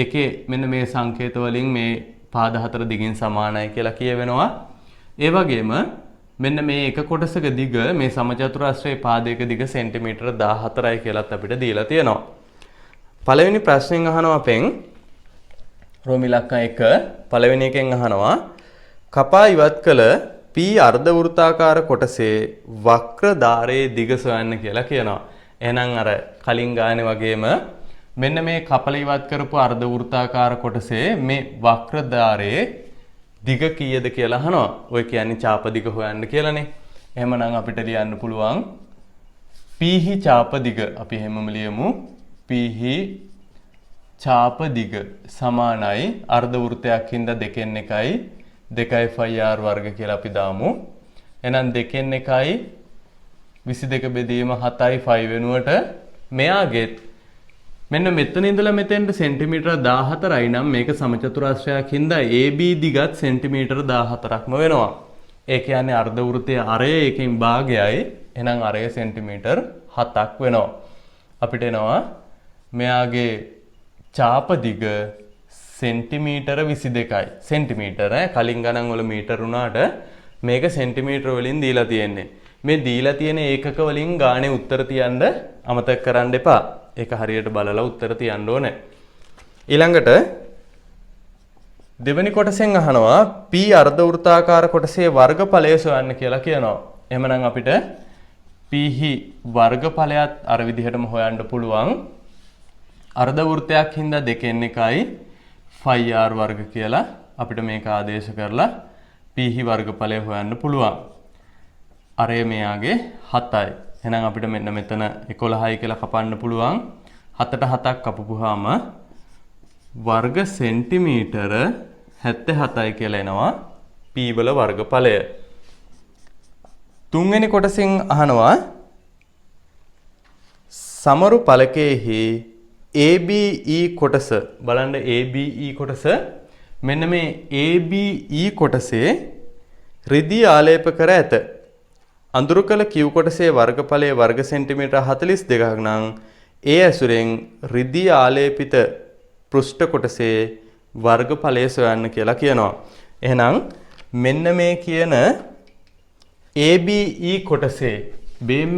ඒකේ මෙන්න මේ සංකේත වලින් මේ පාද හතර දිගින් සමානයි කියලා කියවෙනවා. ඒ වගේම මෙන්න මේ එක කොටසක දිග මේ සමචතුරාශ්‍රයේ පාදයක දිග සෙන්ටිමීටර 14යි කියලාත් අපිට දීලා තියෙනවා. පළවෙනි ප්‍රශ්නෙන් අහනවා අපෙන් රෝම ඉලක්කම් 1 පළවෙනි එකෙන් අහනවා කපා ඉවත් කළ P අර්ධ වෘත්තාකාර කොටසේ වක්‍ර ධාරයේ දිග සොයන්න කියලා කියනවා. එහෙනම් අර කලින් ගානේ වගේම මෙන්න මේ කපල ඉවත් කරපු අර්ධ වෘත්තාකාර කොටසේ මේ වක්‍රධාරයේ දිග කීයද කියලා අහනවා. ඔය කියන්නේ චාප දිග හොයන්න කියලානේ. එහෙමනම් අපිට ලියන්න පුළුවන් PH චාප දිග. අපි හැමම ලියමු PH චාප දිග සමානයි අර්ධ වෘත්තයක් හින්දා 2න් 1යි 2යි phi r වර්ග කියලා අපි දාමු. එහෙනම් 2න් 1යි 22 බෙදීම 7යි phi වෙනුවට මෙයාගේ මෙන්න මෙතන ඉඳලා මෙතෙන්ට සෙන්ටිමීටර 14යි නම් මේක සමචතුරාශ්‍රයක් හින්දා AB දිගත් සෙන්ටිමීටර 14ක්ම වෙනවා. ඒ කියන්නේ අර්ධ වෘත්තයේ අරය එකකින් භාගයයි. එහෙනම් අරය සෙන්ටිමීටර 7ක් වෙනවා. අපිට එනවා මෙයාගේ චාප දිග සෙන්ටිමීටර 22යි. සෙන්ටිමීටර කලින් ගණන් වල මීටර උනාට මේක සෙන්ටිමීටර වලින් දීලා තියෙන්නේ. මේ දීලා තියෙන ඒකක වලින් ගානේ උත්තර තියන්න අමතක කරන්න එපා. ඒක හරියට බලලා උත්තර තියන්න ඕනේ. ඊළඟට දෙවෙනි කොටසෙන් අහනවා P අර්ධ වෘත්තාකාර කොටසේ වර්ගඵලය සොයන්න කියලා කියනවා. එහෙමනම් අපිට PH වර්ගඵලයත් අර විදිහටම හොයන්න පුළුවන්. අර්ධ වෘත්තයක් හින්දා 2න් 1යි phi r වර්ග කියලා අපිට මේක ආදේශ කරලා PH වර්ගඵලය හොයන්න පුළුවන්. අරය මෙයාගේ 7යි. එහෙනම් අපිට මෙන්න මෙතන 11යි කියලා කපන්න පුළුවන්. 7ට 7ක් කපපුවාම වර්ග සෙන්ටිමීටර 77යි කියලා එනවා P වල වර්ගඵලය. තුන්වෙනි කොටසින් අහනවා සමරු ඵලකයේහි ABE කොටස බලන්න ABE කොටස මෙන්න මේ ABE කොටසේ රිදී ආලේප කර ඇත. අඳුරු කළ Q කොටසේ වර්ගඵලයේ වර්ග සෙන්ටිමීටර 42ක් නම් ඒ ඇසුරෙන් රිදී ආලේපිත පෘෂ්ඨ කොටසේ වර්ගඵලය සොයන්න කියලා කියනවා. එහෙනම් මෙන්න මේ කියන ABE කොටසේ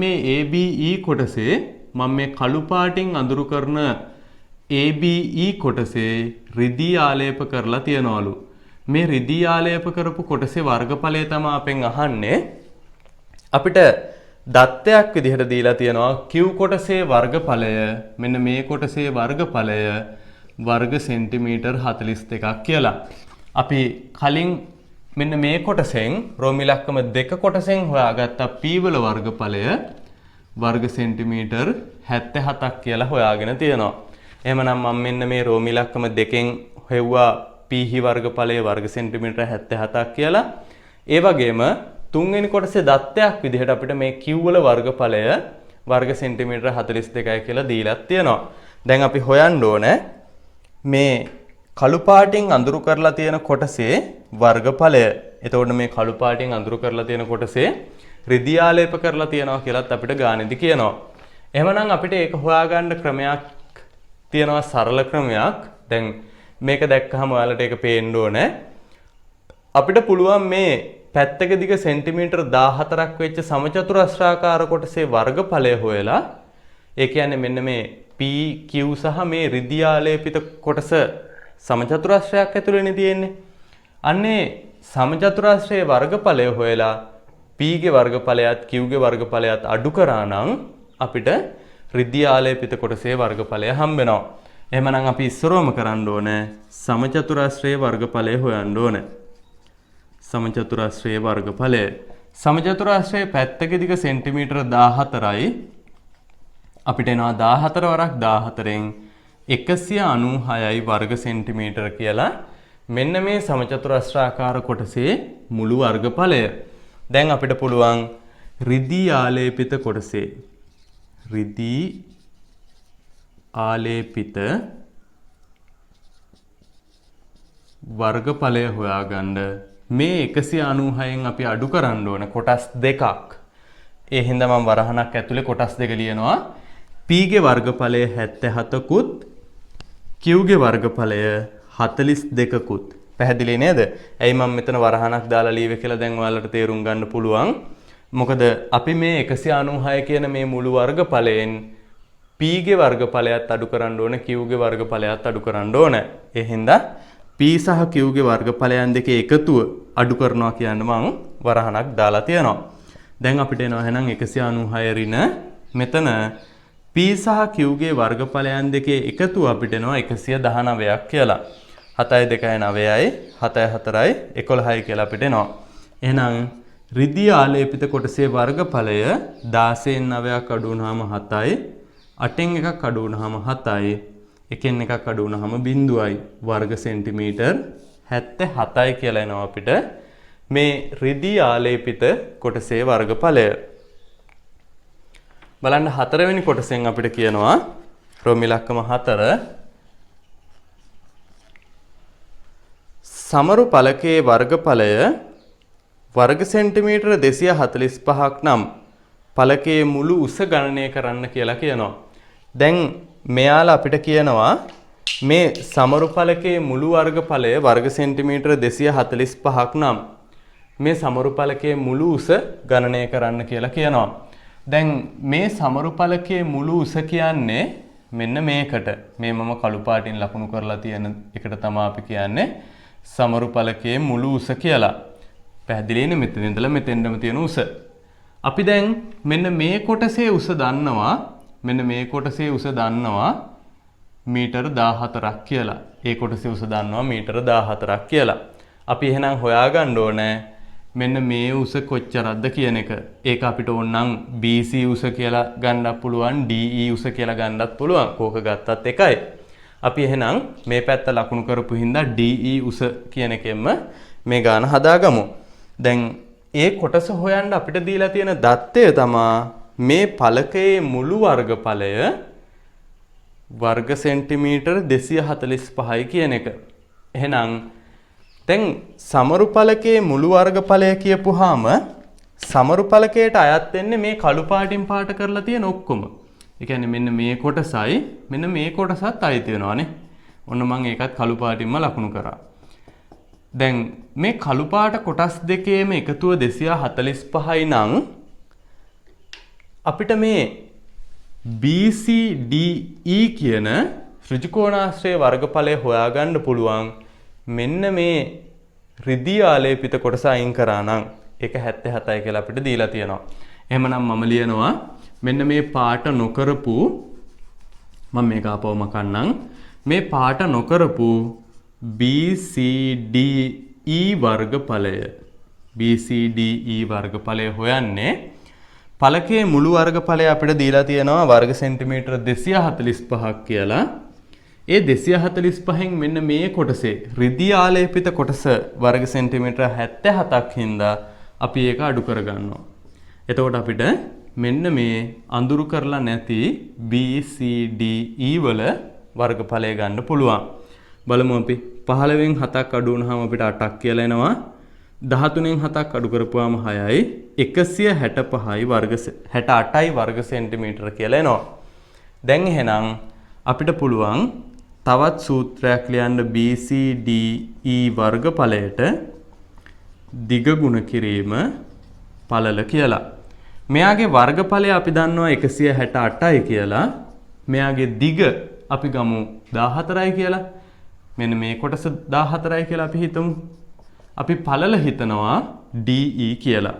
මේ ABE කොටසේ මම මේ කළු පාටින් අඳුරු කරන ABE කොටසේ රිදී ආලේප කරලා තියනවලු. මේ රිදී ආලේප කරපු කොටසේ වර්ගඵලය තමයි අපෙන් අහන්නේ. අපිට දත්තයක් විදිහට දීලා තියෙනවා Q කොටසේ වර්ගඵලය මෙන්න මේ කොටසේ වර්ගඵලය වර්ග සෙන්ටිමීටර් 42ක් කියලා. අපි කලින් මෙන්න මේ කොටසෙන් රෝම ඉලක්කම 2 කොටසෙන් හොයාගත්ත P වල වර්ගඵලය වර්ග සෙන්ටිමීටර් 77ක් කියලා හොයාගෙන තියෙනවා. එහෙමනම් මම මෙන්න මේ රෝම ඉලක්කම 2කින් හෙව්වා PH වර්ගඵලය වර්ග සෙන්ටිමීටර් 77ක් කියලා. ඒ වගේම තුන්වෙනි කොටසේ දත්තයක් විදිහට අපිට මේ Q වල වර්ගඵලය වර්ග සෙන්ටිමීටර 42යි කියලා දීලා තියෙනවා. දැන් අපි හොයන්න ඕනේ මේ කළු පාටින් අඳුරු කරලා තියෙන කොටසේ වර්ගඵලය. එතකොට මේ කළු පාටින් අඳුරු කරලා තියෙන කොටසේ රිදී ආලේප කරලා තියෙනවා කියලාත් අපිට ගානෙදි කියනවා. එහෙමනම් අපිට ඒක හොයාගන්න ක්‍රමයක් තියෙනවා සරල ක්‍රමයක්. දැන් මේක දැක්කහම ඔයාලට ඒක පේන්න ඕනේ. අපිට පුළුවන් මේ පැත්තක දිග සෙන්ටිමීටර 14ක් වෙච්ච සමචතුරස්‍රාකාර කොටසේ වර්ගඵලය හොයලා ඒ කියන්නේ මෙන්න මේ PQ සහ මේ රිදී ආලේපිත කොටස සමචතුරස්‍රයක් ඇතුළේනේ තියෙන්නේ. අන්නේ සමචතුරස්‍රයේ වර්ගඵලය හොයලා P ගේ වර්ගඵලයත් Q ගේ වර්ගඵලයත් අඩු කරා නම් අපිට රිදී ආලේපිත කොටසේ වර්ගඵලය හම්බ වෙනවා. එහෙමනම් අපි ඉස්සරවම කරන්න ඕනේ සමචතුරස්‍රයේ වර්ගඵලය හොයන්න ඕනේ. සමචතුරස්‍රයේ වර්ගඵලය. සමචතුරස්‍රයේ පැත්තක දිග සෙන්ටිමීටර 14යි. අපිට එනවා 14 වරක් 14න් 196යි වර්ග සෙන්ටිමීටර කියලා. මෙන්න මේ සමචතුරස්‍රාකාර කොටසේ මුළු වර්ගඵලය. දැන් අපිට පුළුවන් රිදී ආලේපිත කොටසේ රිදී ආලේපිත වර්ගඵලය හොයාගන්න මේ 196න් අපි අඩු කරන්න ඕන කොටස් දෙකක්. ඒ හින්දා මම වරහණක් ඇතුලේ කොටස් දෙක ලියනවා. P ගේ වර්ගඵලය 77කුත් Q ගේ වර්ගඵලය 42කුත්. පැහැදිලි නේද? ඇයි මම මෙතන වරහණක් දාලා ලියුවේ කියලා දැන් ඔයාලට තේරුම් ගන්න පුළුවන්. මොකද අපි මේ 196 කියන මේ මුළු වර්ගඵලයෙන් P ගේ වර්ගඵලයත් අඩු කරන්න ඕනේ Q ගේ වර්ගඵලයත් අඩු කරන්න ඕනේ. ඒ හින්දා P සහ Q ගේ වර්ගඵලයන් දෙකේ එකතුව අඩු කරනවා කියන්න මම වරහණක් දාලා තියෙනවා. දැන් අපිට එනවා එහෙනම් 196 ඍණ මෙතන P සහ Q ගේ වර්ගඵලයන් දෙකේ එකතුව අපිට එනවා 119ක් කියලා. 7යි 2යි 9යි 7යි 4යි 11යි කියලා අපිට එනවා. එහෙනම් රිදී ආලේපිත කොටසේ වර්ගඵලය 16න් 9ක් අඩු වුනහම 7යි 8න් එකක් අඩු වුනහම 7යි 1න් එකක් අඩු වුනහම 0යි වර්ග සෙන්ටිමීටර් 77යි කියලා එනවා අපිට මේ රිදී ආලේපිත කොටසේ වර්ගඵලය. බලන්න හතරවෙනි කොටසෙන් අපිට කියනවා රෝමි ඉලක්කම 4 සමරු පළකයේ වර්ගඵලය වර්ග සෙන්ටිමීටර 245ක් නම් පළකයේ මුළු උස ගණනය කරන්න කියලා කියනවා. දැන් මෙයාලා අපිට කියනවා මේ සමරු පළකයේ මුළු වර්ගඵලය වර්ග සෙන්ටිමීටර 245ක් නම් මේ සමරු පළකයේ මුළු උස ගණනය කරන්න කියලා කියනවා. දැන් මේ සමරු පළකයේ මුළු උස කියන්නේ මෙන්න මේකට. මේ මම කළු පාටින් ලකුණු කරලා තියෙන එකට තමයි අපි කියන්නේ සමරු පළකයේ මුළු උස කියලා. පැහැදිලිනේ මෙතන ඉඳලා මෙතෙන්ටම තියෙන උස. අපි දැන් මෙන්න මේ කොටසේ උස දන්නවා. මෙන්න මේ කොටසේ උස දන්නවා මීටර 14ක් කියලා. ඒ කොටසේ උස දන්නවා මීටර 14ක් කියලා. අපි එහෙනම් හොයාගන්න ඕනේ මෙන්න මේ උස කොච්චරක්ද කියන එක. ඒක අපිට ඕනනම් BC උස කියලා ගන්නත් පුළුවන්, DE උස කියලා ගන්නත් පුළුවන්. කෝක ගත්තත් එකයි. අපි එහෙනම් මේ පැත්ත ලකුණු කරපු හින්දා DE උස කියන එකෙන්ම මේ ගාන හදාගමු. දැන් ඒ කොටස හොයන්න අපිට දීලා තියෙන දත්තය තමයි මේ පළකයේ මුළු වර්ගඵලය වර්ග සෙන්ටිමීටර 245යි කියන එක. එහෙනම් දැන් සමරු පළකයේ මුළු වර්ගඵලය කියපුවාම සමරු පළකයට අයත් වෙන්නේ මේ කළු පාටින් පාට කරලා තියෙන ඔක්කොම. ඒ කියන්නේ මෙන්න මේ කොටසයි මෙන්න මේ කොටසත් අයිති වෙනවානේ. ඔන්න මම ඒකත් කළු පාටින්ම ලකුණු කරා. දැන් මේ කළු පාට කොටස් දෙකේම එකතුව 245යි නම් අපිට මේ BCDE කියන ත්‍රිකෝණාශ්‍රයේ වර්ගඵලය හොයාගන්න පුළුවන් මෙන්න මේ රිදී ආලේපිත කොටස අයින් කරා නම් ඒක 77යි කියලා අපිට දීලා තියෙනවා. එහෙමනම් මම ලියනවා මෙන්න මේ පාට නොකරපු මම මේක ආපුවම කන්නම් මේ පාට නොකරපු BCDE වර්ගඵලය BCDE වර්ගඵලය හොයන්නේ පළකයේ මුළු වර්ගඵලය අපිට දීලා තියෙනවා වර්ග සෙන්ටිමීටර 245ක් කියලා. ඒ 245න් මෙන්න මේ කොටසේ රිදී ආලේපිත කොටස වර්ග සෙන්ටිමීටර 77ක් හින්දා අපි ඒක අඩු කරගන්නවා. එතකොට අපිට මෙන්න මේ අඳුරු කරලා නැති BCDE වල වර්ගඵලය ගන්න පුළුවන්. බලමු අපි 15න් 7ක් අඩු වුණාම අපිට 8ක් කියලා එනවා. 13න් 7ක් අඩු කරපුවාම 6යි 165යි වර්ග 68යි වර්ග සෙන්ටිමීටර කියලා එනවා. දැන් එහෙනම් අපිට පුළුවන් තවත් සූත්‍රයක් ලියන්න BCDE වර්ගඵලයට දිග ගුණ කිරීම පළල කියලා. මෙයාගේ වර්ගඵලය අපි දන්නවා 168යි කියලා. මෙයාගේ දිග අපි ගමු 14යි කියලා. මෙන්න මේ කොටස 14යි කියලා අපි හිතමු. අපි පළල හිතනවා DE කියලා.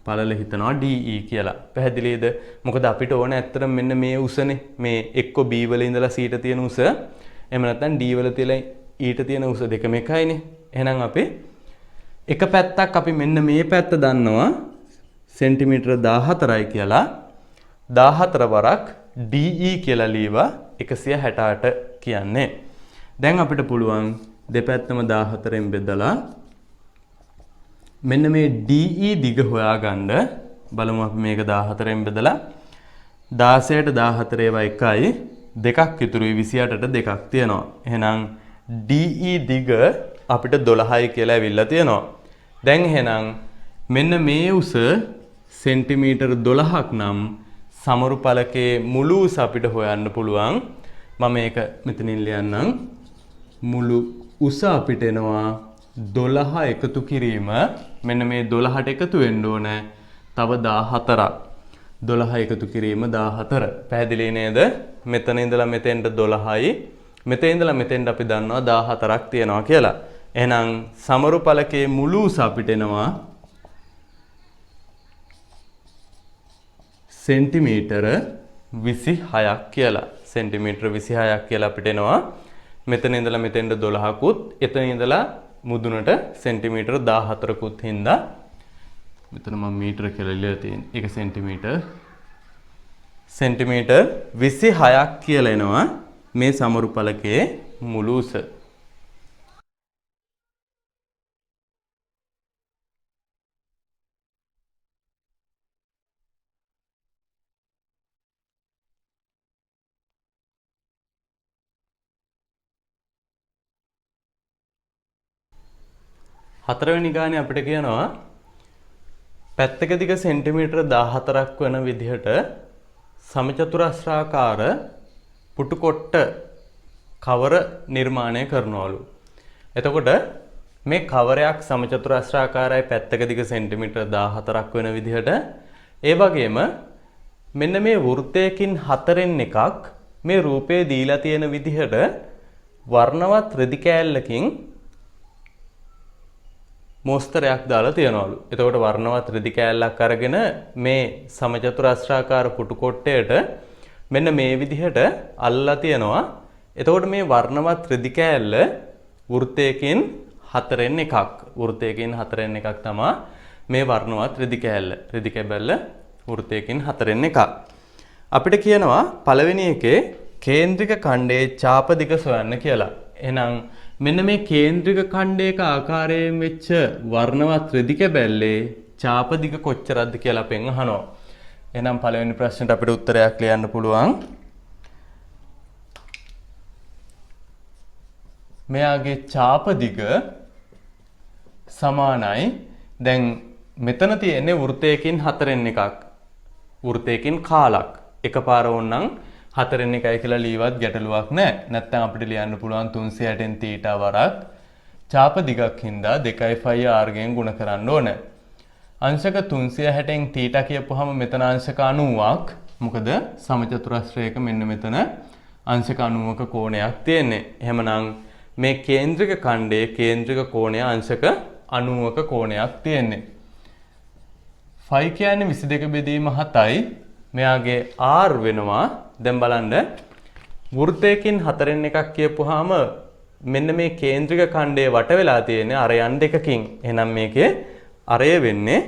පළල හිතනවා DE කියලා. පැහැදිලිද? මොකද අපිට ඕන ඇත්තටම මෙන්න මේ උසනේ. මේ එක්ක B වල ඉඳලා C ට තියෙන උස. එහෙම නැත්නම් D වල තියලා E ට තියෙන උස දෙකම එකයිනේ. එහෙනම් අපි එක පැත්තක් අපි මෙන්න මේ පැත්ත දන්නවා සෙන්ටිමීටර 14යි කියලා. 14 වරක් DE කියලා ලියවා 168 කියන්නේ. දැන් අපිට පුළුවන් දෙපැත්තම 14න් බෙදලා මෙන්න මේ DE දිග හොයාගන්න. බලමු අපි මේක 14න් බෙදලා 16ට 14 ඒවා එකයි දෙකක් ඉතුරුයි 28ට දෙකක් තියෙනවා. එහෙනම් DE දිග අපිට 12යි කියලා ඇවිල්ලා තියෙනවා. දැන් එහෙනම් මෙන්න මේ උස සෙන්ටිමීටර 12ක් නම් සමරු පළකයේ මුළු උස අපිට හොයන්න පුළුවන්. මම මේක මෙතනින් ලියන්නම්. මුළු උස අපිට එනවා 12 එකතු කිරීම මෙන්න මේ 12ට එකතු වෙන්න ඕන තව 14ක් 12 එකතු කිරීම 14 පැහැදිලි නේද? මෙතන ඉඳලා මෙතෙන්ට 12යි මෙතෙන් ඉඳලා මෙතෙන්ට අපි දන්නවා 14ක් තියෙනවා කියලා. එහෙනම් සමරු පළකයේ මුළු උස අපිට එනවා සෙන්ටිමීටර 26ක් කියලා. සෙන්ටිමීටර 26ක් කියලා අපිට එනවා. මෙතන ඉඳලා මෙතෙන්ට 12කුත්, එතන ඉඳලා මුදුනට සෙන්ටිමීටර 14කුත් හින්දා මෙතන මම මීටර කියලා ලියලා තියෙන්නේ. ඒක සෙන්ටිමීටර 26ක් කියලා එනවා මේ සමරු පළකයේ මුළු උස. හතරවෙනි ගානේ අපිට කියනවා පැත්තක දිග සෙන්ටිමීටර 14ක් වෙන විදිහට සමචතුරස්‍රාකාර පුටු කොට්ට කවර නිර්මාණය කරනවලු. එතකොට මේ කවරයක් සමචතුරස්‍රාකාරයි පැත්තක දිග සෙන්ටිමීටර 14ක් වෙන විදිහට ඒ වගේම මෙන්න මේ වෘත්තයකින් හතරෙන් එකක් මේ රූපේ දීලා තියෙන විදිහට වර්ණවත් රෙදි කෑල්ලකින් මෝස්තරයක් දාලා තියනවලු. එතකොට වර්ණවත් රෙදි කෑල්ලක් අරගෙන මේ සමචතුරස්‍රාකාර පුටු කොට්ටයට මෙන්න මේ විදිහට අල්ලලා තියනවා. එතකොට මේ වර්ණවත් රෙදි කෑල්ල වෘත්තයකින් හතරෙන් එකක්. වෘත්තයකින් හතරෙන් එකක් තමයි මේ වර්ණවත් රෙදි කෑල්ල. රෙදි කැබැල්ල වෘත්තයකින් හතරෙන් එකක්. අපිට කියනවා පළවෙනි එකේ කේන්ද්‍රික ඛණ්ඩයේ ඡාප දිග සොයන්න කියලා. එහෙනම් මෙන්න මේ කේන්ද්‍රික ඛණ්ඩයක ආකාරයෙන් වෙච්ච වර්ණවත් රෙදි කැබැල්ලේ ඡාප දිග කොච්චරද කියලා අපෙන් අහනවා. එහෙනම් පළවෙනි ප්‍රශ්නෙට අපිට උත්තරයක් ලියන්න පුළුවන්. මෙයාගේ ඡාප දිග සමානයි. දැන් මෙතන තියෙන්නේ වෘත්තයකින් හතරෙන් එකක්. වෘත්තයකින් කාලක්. එකපාර වොන්නම් හතරෙන් එකයි කියලා ලීවත් ගැටලුවක් නැහැ. නැත්නම් අපිට ලියන්න පුළුවන් 360න් θ වරක් ඡාප දිගක් හින්දා 2π r ගෙන් ගුණ කරන්න ඕන. අංශක 360න් θ කියපුවාම මෙතන අංශක 90ක්. මොකද සමචතුරස්‍රයක මෙන්න මෙතන අංශක 90ක කෝණයක් තියෙන්නේ. එහෙමනම් මේ කේන්ද්‍රික ඛණ්ඩයේ කේන්ද්‍රික කෝණය අංශක 90ක කෝණයක් තියෙන්නේ. φ කියන්නේ 22 බෙදීම 7යි. මෙයාගේ r වෙනවා. දැන් බලන්න වෘත්තයකින් හතරෙන් එකක් කියපුවාම මෙන්න මේ කේන්ද්‍රික ඛණ්ඩයේ වට වෙලා තියෙන්නේ අරයන් දෙකකින්. එහෙනම් මේකේ අරය වෙන්නේ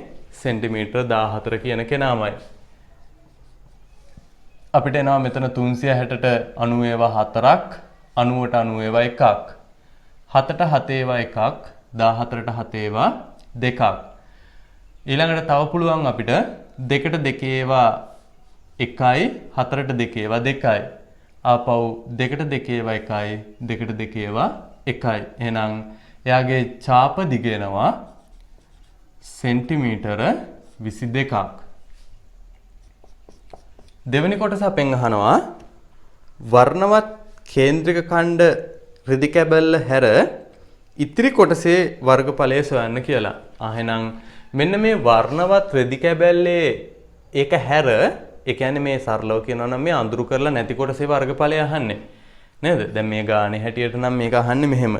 සෙන්ටිමීටර 14 කියන කෙනාමයි. අපිට එනවා මෙතන 360ට 90 ඒවා 4ක්, 90ට 90 ඒවා 1ක්, 7ට 7 ඒවා 1ක්, 14ට 7 ඒවා 2ක්. ඊළඟට තව පුළුවන් අපිට 2ට 2 ඒවා 1යි, 4ට 2 ඒවා 2යි. ආපහු 2ට 2 ඒවා 1යි, 2ට 2 ඒවා 1යි. එහෙනම් එයාගේ ඡාප දිග එනවා සෙන්ටිමීටර 22ක්. දෙවෙනි කොටස අපෙන් අහනවා වර්ණවත් කේන්ද්‍රික ඛණ්ඩ රෙදි කැබැල්ල හැර ඉතිරි කොටසේ වර්ගඵලය සොයන්න කියලා. එහෙනම් මෙන්න මේ වර්ණවත් රෙදි කැබැල්ලේ ඒක හැර ඒ කියන්නේ මේ සරලව කියනවා නම් මේ අඳුරු කරලා නැති කොටසේ වර්ගඵලය අහන්නේ. නේද? දැන් මේ ගානේ හැටියට නම් මේක අහන්නේ මෙහෙම.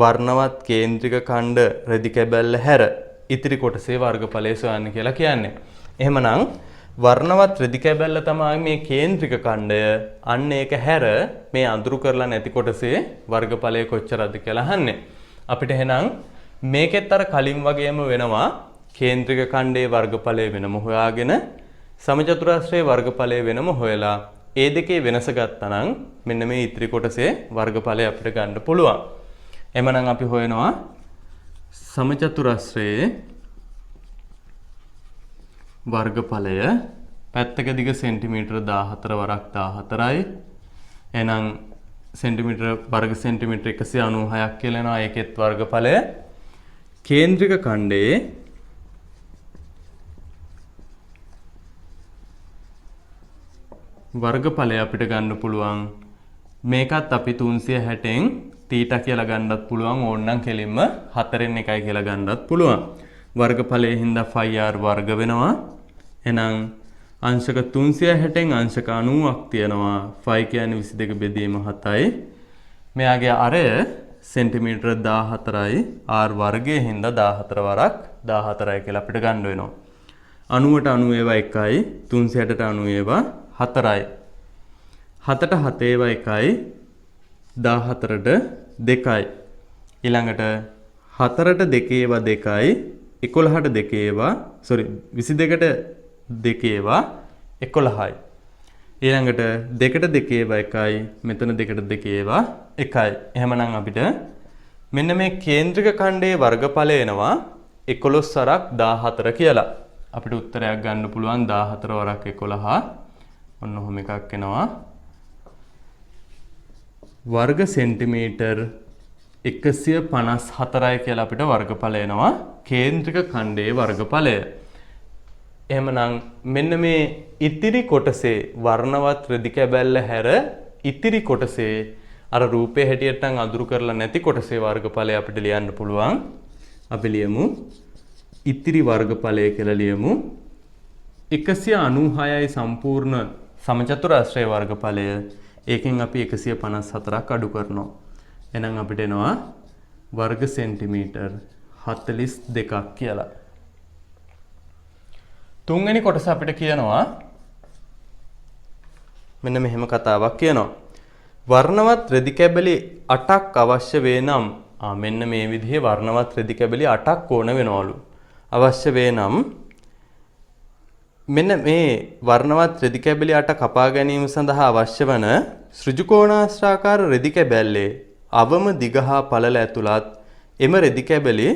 වර්ණවත් කේන්ද්‍රික ඛණ්ඩ රෙදි කැබැල්ල හැර ඉතිරි කොටසේ වර්ගඵලය සොයන්න කියලා කියන්නේ. එහෙමනම් වර්ණවත් රෙදි කැබැල්ල තමයි මේ කේන්ද්‍රික ඛණ්ඩය. අන්න ඒක හැර මේ අඳුරු කරලා නැති කොටසේ වර්ගඵලය කොච්චරද කියලා අහන්නේ. අපිට එහෙනම් මේකෙත් අර කලින් වගේම වෙනවා කේන්ද්‍රික ඛණ්ඩයේ වර්ගඵලය වෙනම හොයාගෙන සමචතුරස්‍රයේ වර්ගඵලය වෙනම හොයලා ඒ දෙකේ වෙනස ගත්තා නම් මෙන්න මේ ඉතිරි කොටසේ වර්ගඵලය අපිට ගන්න පුළුවන්. එhmenan අපි හොයනවා සමචතුරස්‍රයේ වර්ගඵලය පැත්තක දිග සෙන්ටිමීටර 14 වරක් 14යි. එහෙනම් සෙන්ටිමීටර වර්ග සෙන්ටිමීටර 196ක් කියලා එනවා. ඒකෙත් වර්ගඵලය කේන්ද්‍රික ඛණ්ඩයේ වර්ගඵලය අපිට ගන්න පුළුවන්. මේකත් අපි 360න් θ කියලා ගන්නත් පුළුවන්. ඕනනම් කෙලින්ම 4න් 1යි කියලා ගන්නත් පුළුවන්. වර්ගඵලයේ හින්දා πr වර්ග වෙනවා. එහෙනම් අංශක 360න් අංශක 90ක් තියෙනවා. φ කියන්නේ 22 බෙදීම 7යි. මෙයාගේ අරය සෙන්ටිමීටර 14යි. r වර්ගයේ හින්දා 14 වරක් 14යි කියලා අපිට ගන්න වෙනවා. 90ට 90 ඒවා 1යි, 360ට 90 ඒවා 4යි. 7ට 7 ඒවා 1යි 14ට 2යි. ඊළඟට 4ට 2 ඒවා 2යි 11ට 2 ඒවා 22ට 2 ඒවා 11යි. ඊළඟට 2ට 2 ඒවා 1යි මෙතන 2ට 2 ඒවා 1යි. එහෙමනම් අපිට මෙන්න මේ කේන්ද්‍රික ඛණ්ඩයේ වර්ගඵලය එනවා 11 වරක් 14 කියලා. අපිට උත්තරයක් ගන්න පුළුවන් 14 වරක් 11. ඔන්න ඔහොම එකක් එනවා. වර්ග සෙන්ටිමීටර් 154යි කියලා අපිට වර්ගඵලය එනවා කේන්ද්‍රික ඛණ්ඩයේ වර්ගඵලය. එහෙමනම් මෙන්න මේ ඉතිරි කොටසේ වර්ණවත් රෙදි කැබැල්ල හැර ඉතිරි කොටසේ අර රූපේ හැටියට නම් අඳුරු කරලා නැති කොටසේ වර්ගඵලය අපිට ලියන්න පුළුවන්. අපි ලියමු ඉතිරි වර්ගඵලය කියලා ලියමු. 196යි සම්පූර්ණ සමචතුරාශ්‍රයේ වර්ගඵලය. ඒකෙන් අපි 154ක් අඩු කරනවා. එහෙනම් අපිට එනවා වර්ග සෙන්ටිමීටර් 42ක් කියලා. තුන්වෙනි කොටස අපිට කියනවා මෙන්න මෙහෙම කතාවක් කියනවා. වර්ණවත් රෙදි කැබලි 8ක් අවශ්‍ය වේ නම් මෙන්න මේ විදිහේ වර්ණවත් රෙදි කැබලි 8ක් ඕන වෙනවලු. අවශ්‍ය වේ නම් මෙන්න මේ වර්ණවත් රෙදි කැබලි 8 කපා ගැනීම සඳහා අවශ්‍ය වන ශ්‍රීජුකෝණාශ්‍රාකාර රෙදි කැබැල්ලේ අවම දිග හා පළල ඇතුළත් එම රෙදි කැබලි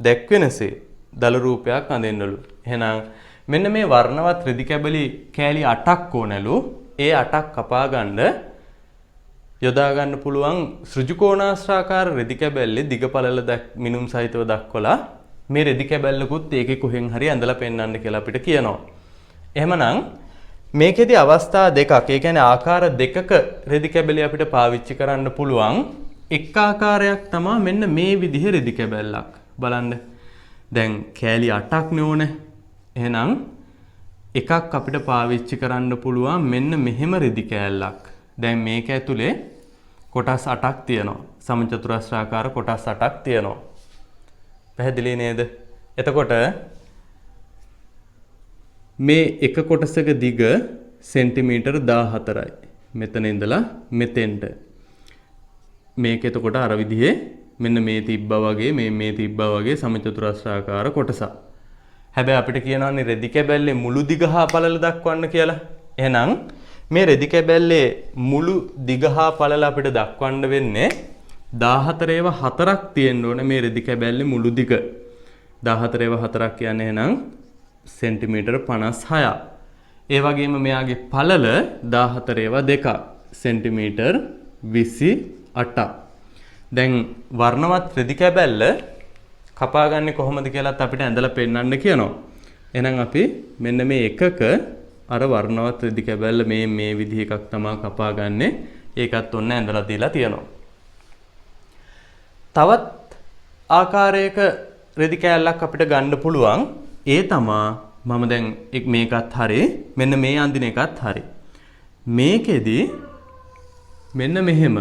දැක්වෙනසේ දල රූපයක් අඳින්නලු. එහෙනම් මෙන්න මේ වර්ණවත් රෙදි කැබලි කෑලි 8ක් ඕනලු. ඒ 8ක් කපා ගන්න යොදා ගන්න පුළුවන් ශ්‍රීජුකෝණාශ්‍රාකාර රෙදි කැබැල්ලේ දිග පළල මිනුම් සහිතව දක්වලා මේ රෙදි කැබැල්ලකුත් ඒකේ කොහෙන් හරි ඇඳලා පෙන්වන්න කියලා අපිට කියනවා. එහෙමනම් මේකෙදි අවස්ථා දෙකක්, ඒ කියන්නේ ආකාර දෙකක රෙදි කැබැලි අපිට පාවිච්චි කරන්න පුළුවන්. එක් ආකාරයක් තමයි මෙන්න මේ විදිහේ රෙදි කැබැල්ලක්. බලන්න. දැන් කෑලි 8ක් නේ. එහෙනම් එකක් අපිට පාවිච්චි කරන්න පුළුවන් මෙන්න මෙහෙම රෙදි කෑල්ලක්. දැන් මේක ඇතුලේ කොටස් 8ක් තියෙනවා. සමචතුරාශ්‍රාකාර කොටස් 8ක් තියෙනවා. පැහැදිලි නේද? එතකොට මේ එක කොටසක දිග සෙන්ටිමීටර් 14යි. මෙතන ඉඳලා මෙතෙන්ට. මේක එතකොට අර විදිහේ මෙන්න මේ තිබ්බා වගේ මේ තිබ්බා වගේ සමචතුරාශ්‍රාකාර කොටසක්. හැබැයි අපිට කියනවානේ රෙදි කැබැල්ලේ මුළු දිග හා පළල දක්වන්න කියලා. එහෙනම් මේ රෙදි කැබැල්ලේ මුළු දිග හා පළල අපිට දක්වන්න වෙන්නේ 14 ඒවා 4ක් තියෙන්න ඕනේ මේ රෙදි කැබැල්ලේ මුළු දිග. 14 ඒවා 4ක් කියන්නේ එහෙනම් සෙන්ටිමීටර් 56ක්. ඒ වගේම මෙයාගේ පළල 14 ඒවා 2ක් සෙන්ටිමීටර් 28ක්. දැන් වර්ණවත් රෙදි කැබැල්ල කපාගන්නේ කොහොමද කියලාත් අපිට ඇඳලා පෙන්නන්න කියනවා. එහෙනම් අපි මෙන්න මේ එකක අර වර්ණවත් රෙදි කැබැල්ල මේ විදිහ එකක් තමයි කපාගන්නේ. ඒකත් ඔන්න ඇඳලා දීලා තියෙනවා. තවත් ආකාරයක රෙදි කෑල්ලක් අපිට ගන්න පුළුවන්. ඒ තමා මම දැන් මේකත් හරි මෙන්න මේ අඳින එකත් හරි. මේකෙදි මෙන්න මෙහෙම.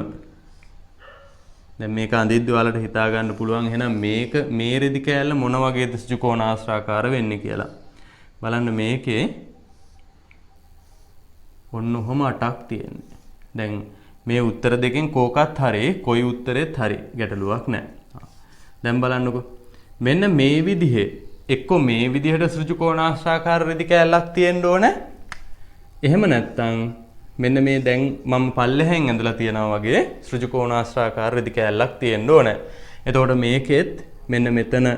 දැන් මේක අඳිද්දි ඔයාලට හිතා ගන්න පුළුවන් එහෙනම් මේක මේ රෙදි කෑල්ල මොන වගේද ත්‍රිකෝණාශ්‍රාකාර වෙන්නේ කියලා. බලන්න මේකේ ඔන්න ඔහම 8ක් තියෙන්නේ. දැන් මේ උත්තර දෙකෙන් කෝකත් හරි කොයි උත්තරෙත් හරි ගැටලුවක් නැහැ. දැන් බලන්නකෝ. මෙන්න මේ විදිහේ එක්ක මේ විදිහට ත්‍රිකෝණාශ්‍රාකාර රෙදි කෑල්ලක් තියෙන්න ඕනේ. එහෙම නැත්නම් මෙන්න මේ දැන් මම පල්ලෙහෙන් ඇඳලා තියනවා වගේ ත්‍රිකෝණාශ්‍රාකාර රෙදි කෑල්ලක් තියෙන්න ඕනේ. එතකොට මේකෙත් මෙන්න මෙතන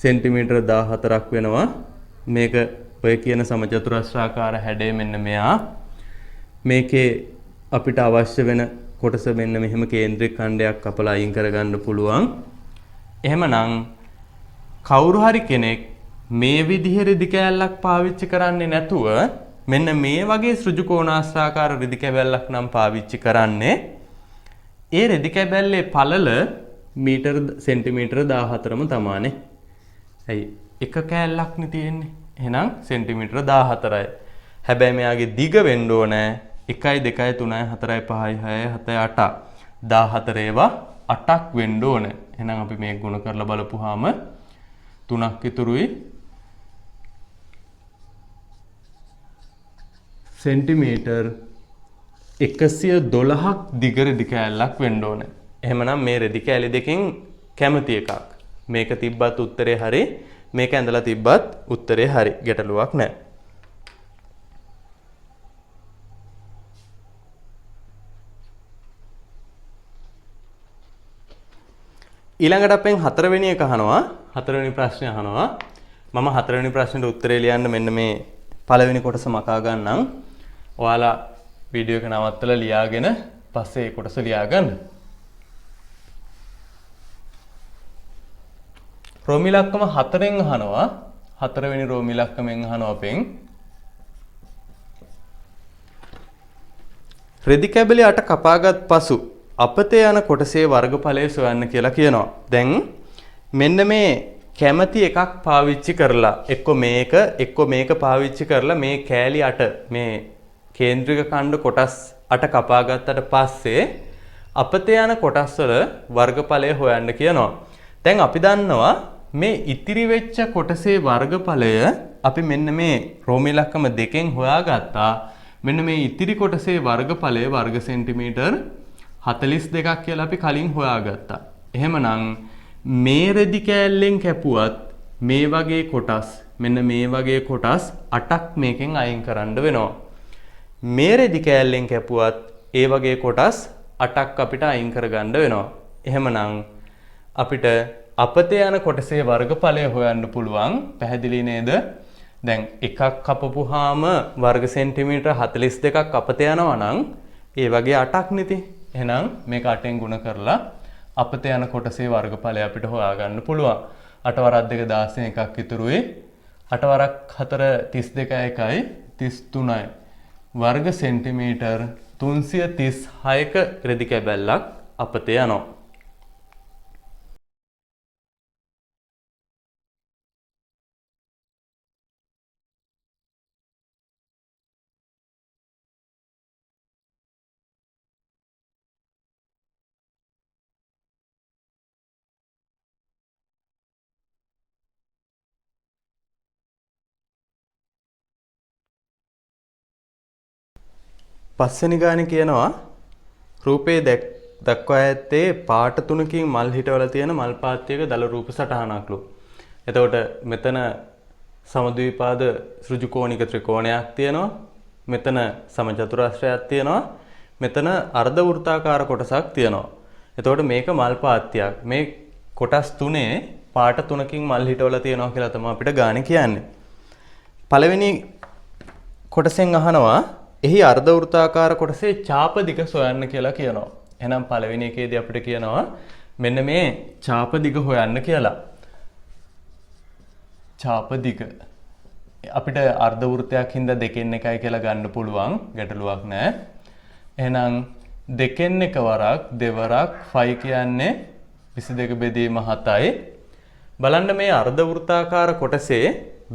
සෙන්ටිමීටර 14ක් වෙනවා. මේක ඔය කියන සමචතුරාශ්‍රාකාර හැඩය මෙන්න මෙයා. මේකේ අපිට අවශ්‍ය වෙන කොටස මෙන්න මෙහෙම කේන්ද්‍රික ඛණ්ඩයක් කපලා අයින් කරගන්න පුළුවන්. එහෙමනම් කවුරු හරි කෙනෙක් මේ විදිහේ රෙදි කෑල්ලක් පාවිච්චි කරන්නේ නැතුව මෙන්න මේ වගේ ත්‍රිකෝණාශ්‍රාකාර රෙදි කැබැල්ලක් නම් පාවිච්චි කරන්නේ. ඒ රෙදි කැබැල්ලේ පළල සෙන්ටිමීටර 14ම තමානේ. ඇයි එක කෑල්ලක් නේ තියෙන්නේ. එහෙනම් සෙන්ටිමීටර 14යි. හැබැයි මෙයාගේ දිග වෙන්න ඕනේ 1යි 2යි 3යි 4යි 5යි 6යි 7යි 8යි 14 ඒවා 8ක් වෙන්න ඕනේ. එහෙනම් අපි මේක ගුණ කරලා බලපුවාම 3ක් ඉතුරුයි. සෙන්ටිමීටර් 112ක් දිග රෙදි කෑල්ලක් වෙන්න ඕනේ. එහෙමනම් මේ රෙදි කෑලි දෙකෙන් කැමති එකක්. මේක තිබ්බත් උත්තරේ හරි, මේක ඇඳලා තිබ්බත් උත්තරේ හරි. ගැටලුවක් නැහැ. ඊළඟට අපෙන් හතරවෙනි එක අහනවා. හතරවෙනි ප්‍රශ්නේ අහනවා. මම හතරවෙනි ප්‍රශ්නෙට උත්තරේ ලියන්න මෙන්න මේ පළවෙනි කොටස මකා ගන්නම්. ඔයාලා වීඩියෝ එක නවත්තලා ලියාගෙන පස්සේ කොටස ලියා ගන්න. රෝම ඉලක්කම 4න් අහනවා. හතරවෙනි රෝම ඉලක්කමෙන් අහනවා අපෙන්. රෙදි කැබලි 8 කපාගත් පසු අපතේ යන කොටසේ වර්ගඵලය සොයන්න කියලා කියනවා. දැන් මෙන්න මේ කැමති එකක් පාවිච්චි කරලා එක්ක මේක පාවිච්චි කරලා මේ කෑලි 8 මේ කේන්ද්‍රික ඛණ්ඩ කොටස් 8 කපා ගත්තට පස්සේ අපතේ යන කොටස් වල වර්ගඵලය හොයන්න කියනවා. දැන් අපි දන්නවා මේ ඉතිරි වෙච්ච කොටසේ වර්ගඵලය අපි මෙන්න මේ රෝම ඉලක්කම 2න් හොයාගත්තා. මෙන්න මේ ඉතිරි කොටසේ වර්ගඵලය වර්ග සෙන්ටිමීටර් 42ක් කියලා අපි කලින් හොයාගත්තා. එහෙමනම් මේ රෙදි කෑල්ලෙන් කැපුවත් මේ වගේ කොටස් මෙන්න මේ වගේ කොටස් 8ක් මේකෙන් අයින් කරන්න වෙනවා. මේ රෙදි කෑල්ලෙන් කැපුවත් ඒ වගේ කොටස් 8ක් අපිට අයින් කරගන්න වෙනවා. එහෙමනම් අපිට අපතේ යන කොටසේ වර්ගඵලය හොයන්න පුළුවන්. පැහැදිලි නේද? දැන් එකක් කපපුවාම වර්ග සෙන්ටිමීටර් 42ක් අපතේ යනවා නම් ඒ වගේ 8ක් නෙති. එහෙනම් මේක 8ෙන් ගුණ කරලා අපතේ යන කොටසේ වර්ගඵලය අපිට හොයාගන්න පුළුවන්. 8 වරක් 2 16 එකක් ඉතුරුයි. 8 වරක් 4 32යි 33යි. වර්ග සෙන්ටිමීටර් 336ක රෙදි කැබැල්ලක් අපතේ යනවා. පස්වෙනි ගානේ කියනවා රූපේ දක්වා ඇත්තේ පාට තුනකින් මල් හිටවල තියෙන මල් පාත්‍යයක දල රූප සටහනක්ලු. එතකොට මෙතන සමද්විපාද ඍජුකෝණික ත්‍රිකෝණයක් තියෙනවා. මෙතන සමචතුරස්‍රයක් තියෙනවා. මෙතන අර්ධ වෘත්තාකාර කොටසක් තියෙනවා. එතකොට මේක මල් පාත්‍යයක්. මේ කොටස් තුනේ පාට තුනකින් මල් හිටවල තියෙනවා කියලා තමයි අපිට ගානේ කියන්නේ. පළවෙනි කොටසෙන් අහනවා එහි අර්ධ වෘත්තාකාර කොටසේ ඡාප දිග සොයන්න කියලා කියනවා. එහෙනම් පළවෙනි එකේදී අපිට කියනවා මෙන්න මේ ඡාප දිග හොයන්න කියලා. ඡාප දිග අපිට අර්ධ වෘත්තයක් හින්දා දෙකෙන් එකයි කියලා ගන්න පුළුවන්. ගැටලුවක් නැහැ. එහෙනම් දෙකෙන් එක වරක් දෙවරක් 5 කියන්නේ 22 බෙදීම 7යි. බලන්න මේ අර්ධ වෘත්තාකාර කොටසේ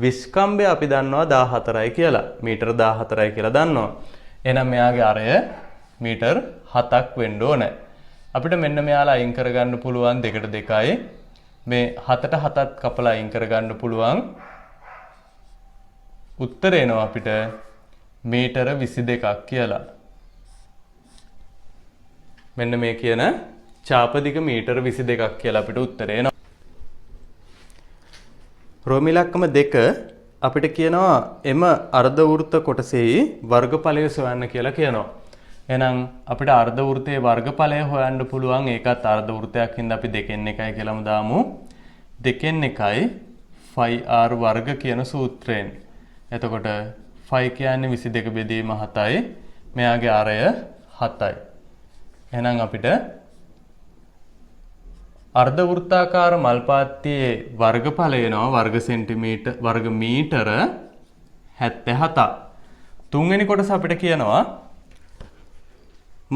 විස්කම්භය අපි දන්නවා 14යි කියලා. මීටර 14යි කියලා දන්නවා. එහෙනම් මෙයාගේ අරය මීටර 7ක් වෙන්න ඕනේ. අපිට මෙන්න මෙයාලා අයින් කරගන්න පුළුවන් 2ට 2යි. මේ 7ට 7ක් කපලා අයින් කරගන්න පුළුවන්. උත්තරේ එනවා අපිට මීටර 22ක් කියලා. මෙන්න මේ කියන ඡාප දිග මීටර 22ක් කියලා අපිට උත්තරේ එනවා. රෝම ඉලක්කම 2 අපිට කියනවා එම අර්ධ වෘත්ත කොටසේ වර්ගඵලය සොයන්න කියලා කියනවා. එහෙනම් අපිට අර්ධ වෘත්තයේ වර්ගඵලය හොයන්න පුළුවන්. ඒකත් අර්ධ වෘත්තයක් හින්දා අපි දෙකෙන් එකයි කියලාම දාමු. දෙකෙන් එකයි 5r වර්ග කියන සූත්‍රයෙන්. එතකොට 5 කියන්නේ 22 බෙදීම 7යි. මෙයාගේ අරය 7යි. එහෙනම් අපිට අර්ධ වෘත්තාකාර මල් පාත්‍යයේ වර්ගඵලය එනවා වර්ග සෙන්ටිමීටර් වර්ග මීටර 77ක්. තුන්වෙනි කොටස අපිට කියනවා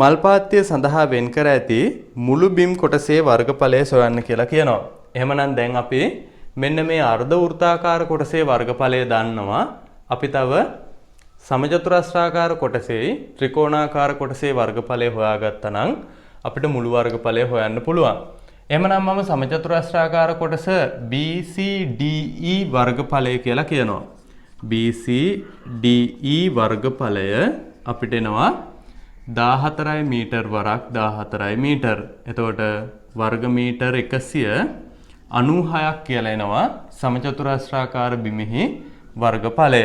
මල් පාත්‍ය සඳහා වෙන් කර ඇති මුළු බිම් කොටසේ වර්ගඵලය සොයන්න කියලා කියනවා. එහෙමනම් දැන් අපි මෙන්න මේ අර්ධ වෘත්තාකාර කොටසේ වර්ගඵලය දන්නවා. අපි තව සමචතුරස්‍රාකාර කොටසේ ත්‍රිකෝණාකාර කොටසේ වර්ගඵලය හොයාගත්තා නම් අපිට මුළු වර්ගඵලය හොයන්න පුළුවන්. එහෙමනම් මම සමචතුරස්‍රාකාර කොටස BCDE වර්ගඵලය කියලා කියනවා. BCDE වර්ගඵලය අපිට එනවා 14යි මීටර් වරක් 14යි මීටර්. එතකොට වර්ග මීටර් 196ක් කියලා එනවා සමචතුරස්‍රාකාර බිමෙහි වර්ගඵලය.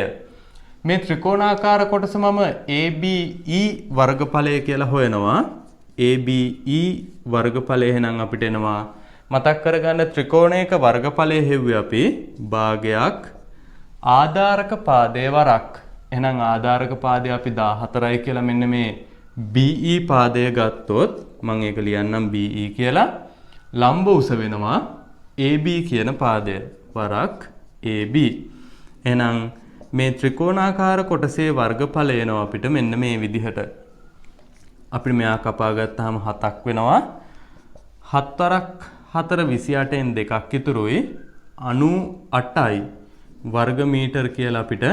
මේ ත්‍රිකෝණාකාර කොටස මම ABE වර්ගඵලය කියලා හොයනවා. ABE වර්ගඵලය එහෙනම් අපිට එනවා මතක් කරගන්න ත්‍රිකෝණයක වර්ගඵලය හෙව්වේ අපි භාගයක් ආධාරක පාදයේ වරක්. එහෙනම් ආධාරක පාදය අපි 14යි කියලා මෙන්න මේ BE පාදය ගත්තොත් මම ඒක ලියන්නම් BE කියලා. ලම්බ උස වෙනවා AB කියන පාදය වරක් AB. එහෙනම් මේ ත්‍රිකෝණාකාර කොටසේ වර්ගඵලය එනවා අපිට මෙන්න මේ විදිහට. අපිට මෙයා කපා ගත්තාම 7ක් වෙනවා. 7 වරක් 4 28න් 2ක් ඉතුරුයි 98යි වර්ග මීටර් කියලා අපිට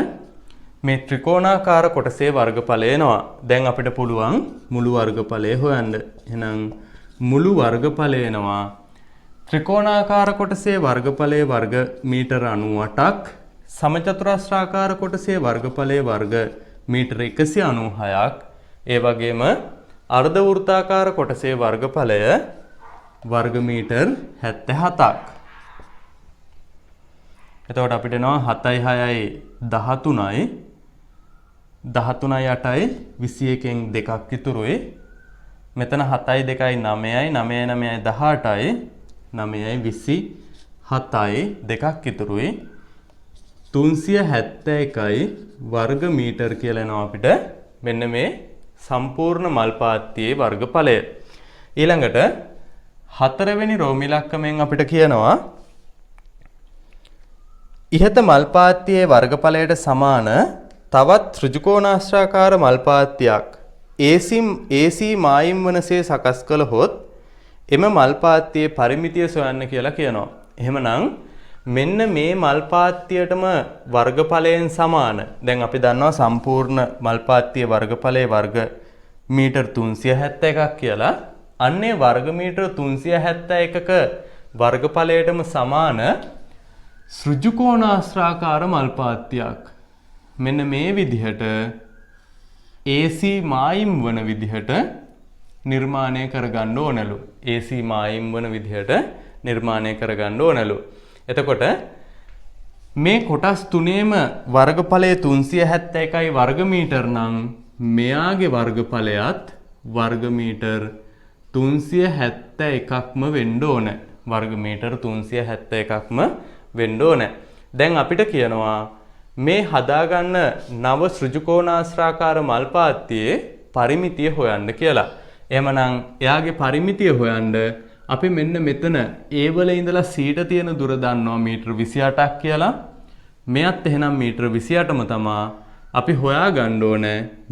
මේ ත්‍රිකෝණාකාර කොටසේ වර්ගඵලය එනවා. දැන් අපිට පුළුවන් මුළු වර්ගඵලය හොයන්න. එහෙනම් මුළු වර්ගඵලය එනවා ත්‍රිකෝණාකාර කොටසේ වර්ගඵලයේ වර්ග මීටර 98ක් සමචතුරස්‍රාකාර කොටසේ වර්ගඵලයේ වර්ග මීටර 196ක් ඒ වගේම අර්ධ වෘත්තාකාර කොටසේ වර්ගඵලය වර්ග මීටර් 77ක්. එතකොට අපිට එනවා 7යි 6යි 13යි 13යි 8යි 21න් 2ක් ඉතුරුයි. මෙතන 7යි 2යි 9යි 9යි 9යි 18යි 9යි 27යි 2ක් ඉතුරුයි. 371යි වර්ග මීටර් කියලා එනවා අපිට මෙන්න මේ සම්පූර්ණ මල් පාත්තියේ වර්ගඵලය. ඊළඟට 4 වෙනි රෝම ඉලක්කමෙන් අපිට කියනවා ඉහත මල් පාත්තියේ වර්ගඵලයට සමාන තවත් ත්‍රිකෝණාශ්‍රාකාර මල් පාත්තියක් AC මායිම් වනසේ සකස් කළහොත් එම මල් පාත්තියේ පරිමිතිය සොයන්න කියලා කියනවා. එහෙමනම් මෙන්න මේ මල් පාත්තියටම වර්ගඵලයෙන් සමාන. දැන් අපි දන්නවා සම්පූර්ණ මල් පාත්තියේ වර්ගඵලයේ වර්ග මීටර් 371ක් කියලා. අන්නේ වර්ග මීටර 371ක වර්ගඵලයටම සමාන ත්‍රිකෝණාශ්‍රාකාර මල් පාත්තියක් මෙන්න මේ විදිහට AC මායිම් වන විදිහට නිර්මාණය කරගන්න ඕනලු. AC මායිම් වන විදිහට නිර්මාණය කරගන්න ඕනලු. එතකොට මේ කොටස් තුනේම වර්ගඵලය 371යි වර්ග මීටර නම් මෙයාගේ වර්ගඵලයත් වර්ග මීටර 371ක්ම වෙන්න ඕන. වර්ග මීටර 371ක්ම වෙන්න ඕන. දැන් අපිට කියනවා මේ හදාගන්න නව ත්‍රිකෝණාශ්‍රාකාර මල් පාත්තියේ පරිමිතිය හොයන්න කියලා. එහෙමනම් එයාගේ පරිමිතිය හොයන්න අපි මෙන්න මෙතන A වල ඉඳලා C ට තියෙන දුර දන්නවා මීටර 28ක් කියලා. මෙයත් එහෙනම් මීටර 28ම තමයි අපි හොයාගන්න ඕන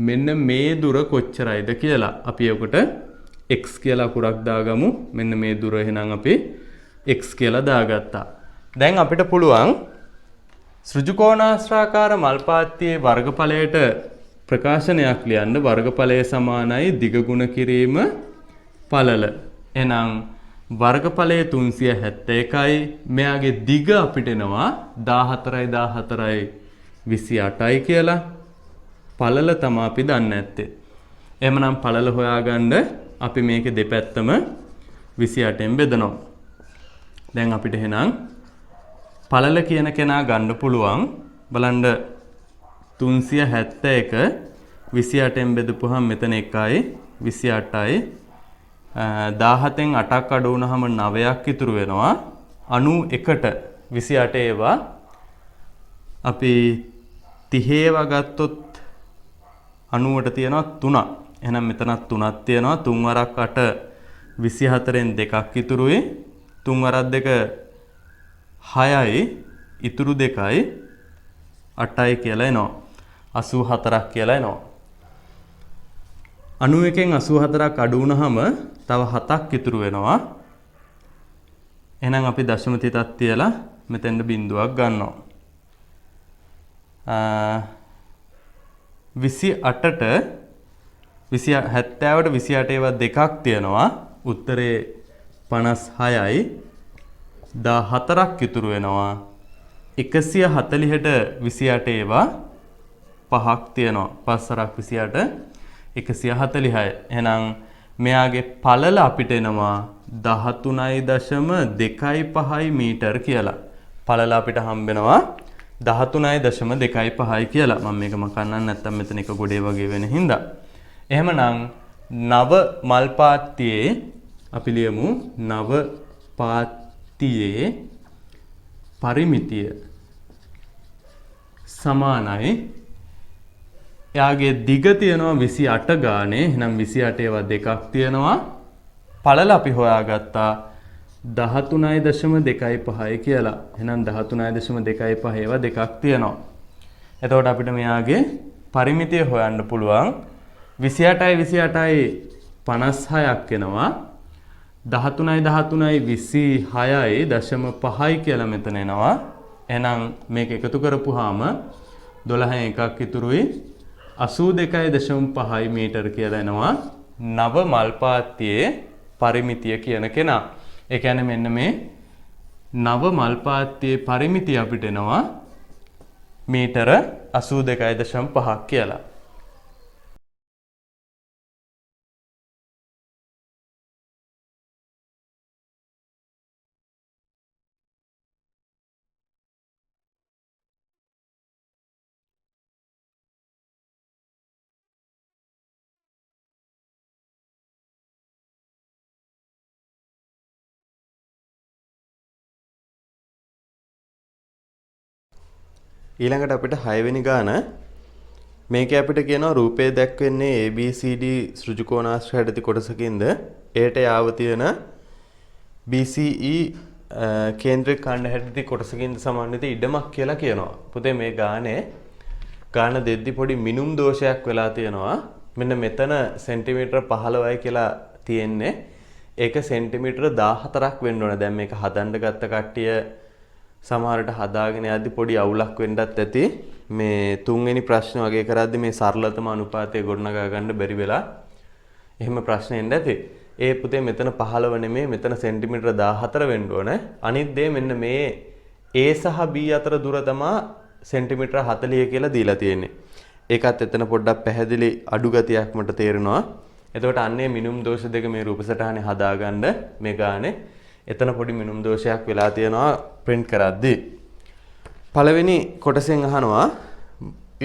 මෙන්න මේ දුර කොච්චරයිද කියලා. අපි ඒකට x කියලා අකුරක් දාගමු. මෙන්න මේ දුර එහෙනම් අපි x කියලා දාගත්තා. දැන් අපිට පුළුවන් ත්‍රිකෝණාශ්‍රාකාර මල් පාත්තියේ වර්ගඵලයට ප්‍රකාශනයක් ලියන්න. වර්ගඵලය සමානයි දිග ගුණ කිරීම පළල. එහෙනම් වර්ගඵලය 371යි මෙයාගේ දිග අපිට එනවා 14යි 14යි 28යි කියලා. පළල තමයි අපි දන්නේ නැත්තේ. එහෙමනම් පළල හොයාගන්න අපි මේකේ දෙපැත්තම 28න් බෙදනවා. දැන් අපිට එහෙනම් පළල කියන කෙනා ගන්න පුළුවන්. බලන්න 371 28න් බෙදපුවහම මෙතන 1යි 28යි 17න් 8ක් අඩු වුණාම 9ක් ඉතුරු වෙනවා. 91ට 28 ඒවා අපි 30 ඒවා ගත්තොත් 90ට තියෙනවා 3ක්. එහෙනම් මෙතනත් 3ක් තියෙනවා. 3 වරක් 8 24න් 2ක් ඉතුරුයි. 3 වරක් 2 6යි ඉතුරු 2යි 8යි කියලා එනවා. 84ක් කියලා එනවා. 91න් 84ක් අඩු වුණාම තව 7ක් ඉතුරු වෙනවා. එහෙනම් අපි දශම තිතක් තියලා මෙතෙන්ද බිඳුවක් ගන්නවා. 28ට 70ට 28 ඒවා දෙකක් තියෙනවා. උත්තරේ 56යි 14ක් ඉතුරු වෙනවා. 140ට 28 ඒවා පහක් තියෙනවා. 5 28 146යි. එහෙනම් මෙයාගේ පළල අපිට එනවා 13.25 මීටර කියලා. පළල අපිට හම්බෙනවා 13.25යි කියලා. මම මේක මකන්නන්න නැත්තම් මෙතන එක ගොඩේ වගේ වෙන හින්දා. එහෙමනම් නව මල් පාත්තියේ අපි ලියමු නව පාත්තියේ පරිමිතිය සමානයි එයාගේ දිග තියෙනවා 28 ගානේ. එහෙනම් 28 ඒවා දෙකක් තියෙනවා. පළල අපි හොයාගත්තා 13.25යි කියලා. එහෙනම් 13.25 ඒවා දෙකක් තියෙනවා. එතකොට අපිට මෙයාගේ පරිමිතිය හොයන්න පුළුවන් 28යි 28යි 56ක් එනවා. 13යි 13යි 26යි 0.5යි කියලා මෙතන එනවා. එහෙනම් මේක එකතු කරපුවාම 12 එකක් ඉතුරුයි 82.5 මීටර කියලා එනවා. නව මල් පාත්තියේ පරිමිතිය කියන කෙනා. ඒ කියන්නේ මෙන්න මේ නව මල් පාත්තියේ පරිමිතිය අපිට එනවා මීටර 82.5ක් කියලා. ඊළඟට අපිට 6 වෙනි ගාන මේකේ අපිට කියනවා රූපය දැක්වෙන්නේ ABCD ඍජුකෝණාශ්‍ර හැඩති කොටසකින්ද ඒට යාව තියෙන BCE කේන්ද්‍රික ඛණ්ඩ හැඩති කොටසකින්ද සමන්විත ඉඩමක් කියලා කියනවා. පුතේ මේ ගානේ ගාන දෙද්දි පොඩි මිනුම් දෝෂයක් වෙලා තියෙනවා. මෙන්න මෙතන සෙන්ටිමීටර 15යි කියලා තියෙන්නේ. ඒක සෙන්ටිමීටර 14ක් වෙන්න ඕන. දැන් මේක හදන්න ගත්ත කට්ටිය සමහරට හදාගෙන යද්දි පොඩි අවුලක් වෙන්නත් ඇති. මේ තුන්වෙනි ප්‍රශ්න වගේ කරද්දි මේ සරලතම අනුපාතය ගොඩනගා ගන්න බැරි වෙලා එහෙම ප්‍රශ්න එන්න ඇති. ඒ පුතේ මෙතන 15 නෙමෙයි මෙතන සෙන්ටිමීටර 14 වෙන්න ඕන. අනිත් දේ මෙන්න මේ A සහ B අතර දුර තමයි සෙන්ටිමීටර 40 කියලා දීලා තියෙන්නේ. ඒකත් එතන පොඩ්ඩක් පැහැදිලි අඩු ගතියක් මට තේරෙනවා. එතකොට අන්නේ මිනුම් දෝෂ දෙක මේ රූප සටහනේ හදාගන්න මේ ගානේ එතන පොඩි මිනුම් දෝෂයක් වෙලා තියෙනවා print කරද්දී. පළවෙනි කොටසෙන් අහනවා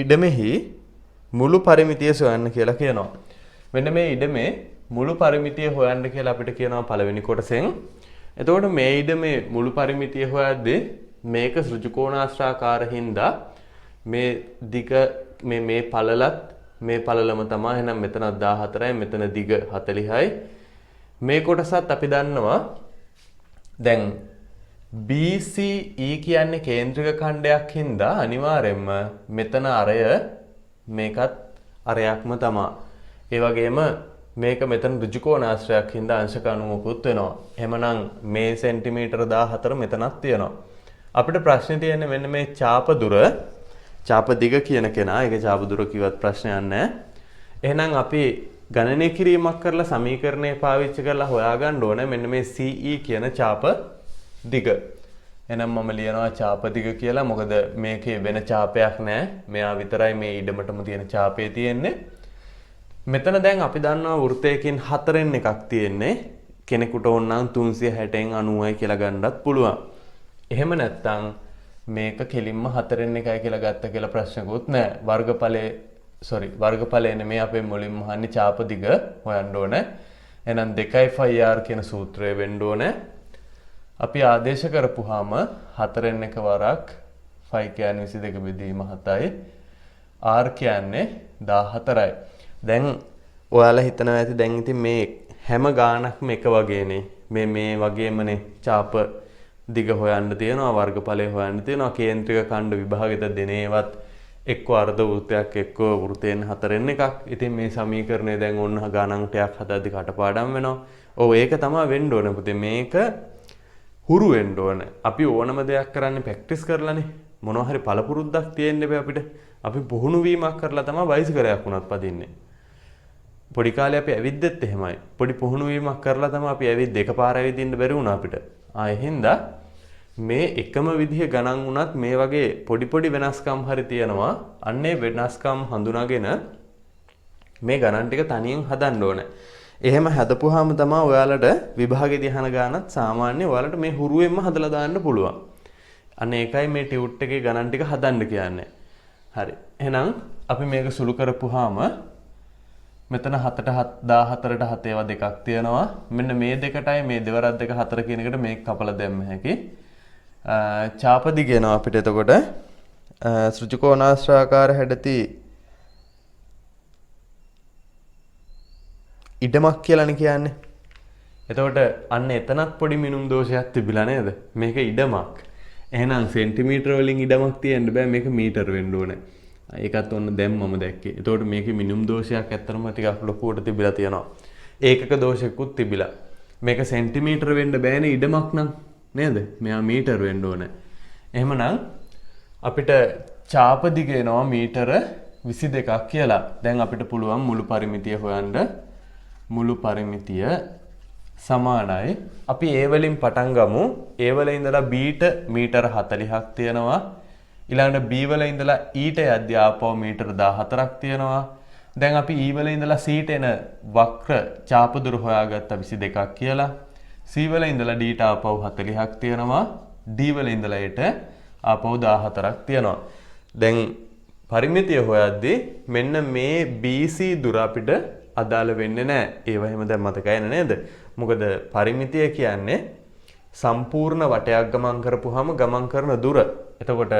ඉඩමෙහි මුළු පරිමිතිය සොයන්න කියලා කියනවා. මෙන්න මේ ඉඩමේ මුළු පරිමිතිය හොයන්න කියලා අපිට කියනවා පළවෙනි කොටසෙන්. එතකොට මේ ඉඩමේ මුළු පරිමිතිය හොයද්දී මේක ඍජුකෝණාශ්‍රාකාර හින්දා මේ දිග මේ පළලත් මේ පළලම තමයි. එහෙනම් මෙතන 14යි මෙතන දිග 40යි. මේ කොටසත් අපි දන්නවා දැන් BCE කියන්නේ කේන්ද්‍රික ඛණ්ඩයක් හින්දා අනිවාර්යයෙන්ම මෙතන අරය මේකත් අරයක්ම තමයි. ඒ වගේම මේක මෙතන ඍජුකෝණාශ්‍රයක් හින්දා අංශක 90කුත් වෙනවා. එහෙමනම් මේ සෙන්ටිමීටර 14 මෙතනක් තියෙනවා. අපිට ප්‍රශ්නේ තියෙන්නේ මෙන්න මේ ඡාප දුර ඡාප දිග කියන කෙනා. ඒක ඡාප දුර කිව්වත් ප්‍රශ්නයක් නැහැ. එහෙනම් අපි ගණනය කිරීමක් කරලා සමීකරණය පාවිච්චි කරලා හොයාගන්න ඕනේ මෙන්න මේ CE කියන ඡාප දිග. එහෙනම් මම ලියනවා ඡාප දිග කියලා. මොකද මේකේ වෙන ඡාපයක් නැහැ. මෙයා විතරයි මේ ඉඩමටම තියෙන ඡාපය තියෙන්නේ. මෙතන දැන් අපි දන්නවා වෘත්තයකින් 4න් එකක් තියෙන්නේ. කෙනෙකුට ඕනනම් 360න් 90යි කියලා ගන්නත් පුළුවන්. එහෙම නැත්නම් මේක කෙලින්ම 4න් එකයි කියලා ගත්ත කියලා ප්‍රශ්නකුත් නැහැ. වර්ගඵලය නෙමෙයි අපේ මුලින්ම අහන්නේ ඡාප දිග හොයන්න ඕනේ. එහෙනම් 2πr කියන සූත්‍රය වෙන්න ඕනේ. අපි ආදේශ කරපුවාම 4න් එක වරක් 5 කියන්නේ 22 බෙදීම 7යි. r කියන්නේ 14යි. දැන් ඔයාලා හිතනවා ඇති දැන් ඉතින් මේ හැම ගානක්ම එක වගේනේ. මේ වගේමනේ ඡාප දිග හොයන්න තියෙනවා, වර්ගඵලය හොයන්න තියෙනවා, කේන්ද්‍රික ඛණ්ඩ විභාගිත දෙනේවත් එක්ක අර්ධ වෘත්තයක් එක්ක වෘතයෙන් 4න් එකක්. ඉතින් මේ සමීකරණය දැන් ඔන්න ගණන් ටයක් හදද්දි කටපාඩම් වෙනවා. ඔව් ඒක තමයි වෙන්න ඕනේ පුතේ. මේක හුරු වෙන්න ඕනේ. අපි ඕනම දෙයක් කරන්නේ ප්‍රැක්ටිස් කරලානේ. මොනවා හරි පළපුරුද්දක් තියෙන්න බෑ අපිට. අපි පුහුණු වීමක් කරලා තමයි බයිසිකලයක් වුණත් පදින්නේ. පොඩි කාලේ අපි ඇවිද්දෙත් එහෙමයි. පොඩි පුහුණු වීමක් කරලා තමයි අපි ඇවිත් දෙකපාර ඇවිදින්න බැරි වුණා අපිට. එහෙනම් මේ එකම විදිහ ගණන් වුණත් මේ වගේ පොඩි පොඩි වෙනස්කම් හරි තියෙනවා. අන්නේ වෙනස්කම් හඳුනාගෙන මේ ගණන් ටික තනියෙන් හදන්න ඕනේ. එහෙම හදපුවාම තමයි ඔයාලට විභාගෙදී අහන ගානත් සාමාන්‍ය ඔයාලට මේ හුරුවෙන්ම හදලා දාන්න පුළුවන්. අන්න ඒකයි මේ ටියුට් එකේ ගණන් ටික හදන්න කියන්නේ. හරි. එහෙනම් අපි මේක සුළු කරපුවාම මෙතන 7ට 14ට 7 ඒවා දෙකක් තියෙනවා. මෙන්න මේ දෙකටයි මේ දෙවරක් දෙක 4 කියන එකට මේක කපලා දැම්ම හැකි. ඡාපදි කියනවා අපිට එතකොට ශ්‍රුතිකෝණාශ්‍රාකාර හැඩති ඉඩමක් කියලානේ කියන්නේ. එතකොට අන්න එතනත් පොඩි මිනුම් දෝෂයක් තිබිලා නේද? මේක ඉඩමක්. එහෙනම් සෙන්ටිමීටර වලින් ඉඩමක් තියෙන්න බෑ මේක මීටර වෙන්න ඕනේ. ඒකත් ඔන්න දැන් මම දැක්කේ. එතකොට මේකේ මිනුම් දෝෂයක් ඇත්තටම ටිකක් ලොකුවට තිබිලා තියෙනවා. ඒකක දෝෂයක්කුත් තිබිලා. මේක සෙන්ටිමීටර වෙන්න බෑනේ ඉඩමක් නම් නේද? මෙයා මීටර වෙන්න ඕනේ. එහෙමනම් අපිට ඡාපදි කියනවා මීටර 22ක් කියලා. දැන් අපිට පුළුවන් මුළු පරිමිතිය හොයන්න. මුළු පරිමිතිය සමානයි. අපි A වලින් පටන් ගමු. A වල ඉඳලා B ට මීටර 40ක් තියෙනවා. ඊළඟට B වල ඉඳලා E ට යද්දී ආපහු මීටර 14ක් තියෙනවා. දැන් අපි E වල ඉඳලා C ට එන වක්‍ර ඡාපදුර හොයාගත්තා 22ක් කියලා. C වල ඉඳලා D ට ආපහු 40ක් තියෙනවා. D වල ඉඳලා E ට ආපහු 14ක් තියෙනවා. දැන් පරිමිතිය හොයද්දී මෙන්න මේ BC දුර අපිට අදාළ වෙන්නේ නැහැ. ඒව එහෙම දැන් මතකයි නේද? මොකද පරිමිතිය කියන්නේ සම්පූර්ණ වටයක් ගමන් කරපුවාම ගමන් කරන දුර. එතකොට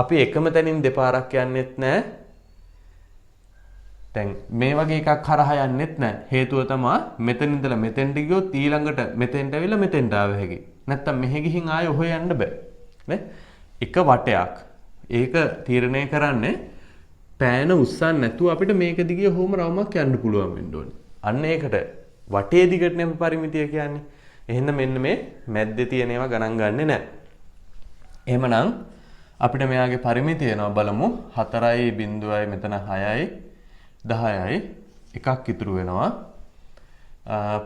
අපි එකම තැනින් දෙපාරක් යන්නෙත් නැහැ. දැන් මේ වගේ එකක් හරහා යන්නෙත් නැහැ. හේතුව තමයි මෙතන ඉඳලා මෙතෙන්ට ගියොත් ඊළඟට මෙතෙන්ට ඇවිල්ලා මෙතෙන්ට ආව හැකි. නැත්තම් මෙහෙ ගිහින් ආයෙ ඔහෙ යන්න බෑ. නේ? එක වටයක්. ඒක තීරණය කරන්නේ පෑන උස්සන්න නැතුව අපිට මේක දිගේ හොම රවුමක් යන්න පුළුවන් වෙන්න ඕනේ. අන්න ඒකට වටේ දිගට නෙම පරිමිතිය කියන්නේ. එහෙනම් මෙන්න මේ මැද්දේ තියෙන ඒවා ගණන් ගන්නෙ නැහැ. එහෙමනම් අපිට මෙයාගේ පරිමිතිය එනවා බලමු. 4යි බිංදුවයි මෙතන 6යි 10යි එකක් ඉතුරු වෙනවා.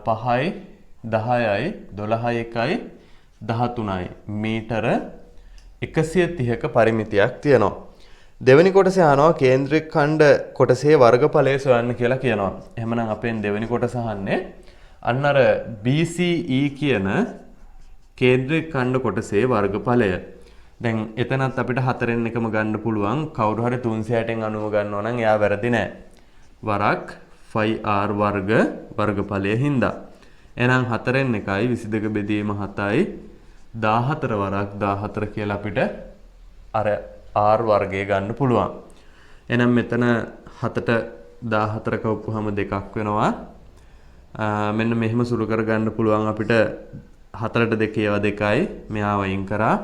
5යි 10යි 12යි 1යි 13යි මීටර 130ක පරිමිතියක් තියෙනවා. දෙවෙනි කොටසේ අහනවා කේන්ද්‍රික ඛණ්ඩ කොටසේ වර්ගඵලය සොයන්න කියලා කියනවා. එහෙමනම් අපෙන් දෙවෙනි කොටස අහන්නේ අන්න අර BCE කියන කේන්ද්‍රික ඛණ්ඩ කොටසේ වර්ගඵලය. දැන් එතනත් අපිට 4න් එකම ගන්න පුළුවන්. කවුරු හරි 360න් 90 ගන්නවා නම් එයා වැරදි නෑ. වරක් 5r වර්ග වර්ගඵලය හින්දා. එහෙනම් 4න් 1යි 22 බෙදීම 7යි 14 වරක් 14 කියලා අපිට අර r වර්ගය ගන්න පුළුවන්. එහෙනම් මෙතන 7ට 14 කවපුවාම දෙකක් වෙනවා. මෙන්න මෙහෙම සුළු කර ගන්න පුළුවන් අපිට 4ට 2 ඒවා 2යි මෙයාව අයින් කරා.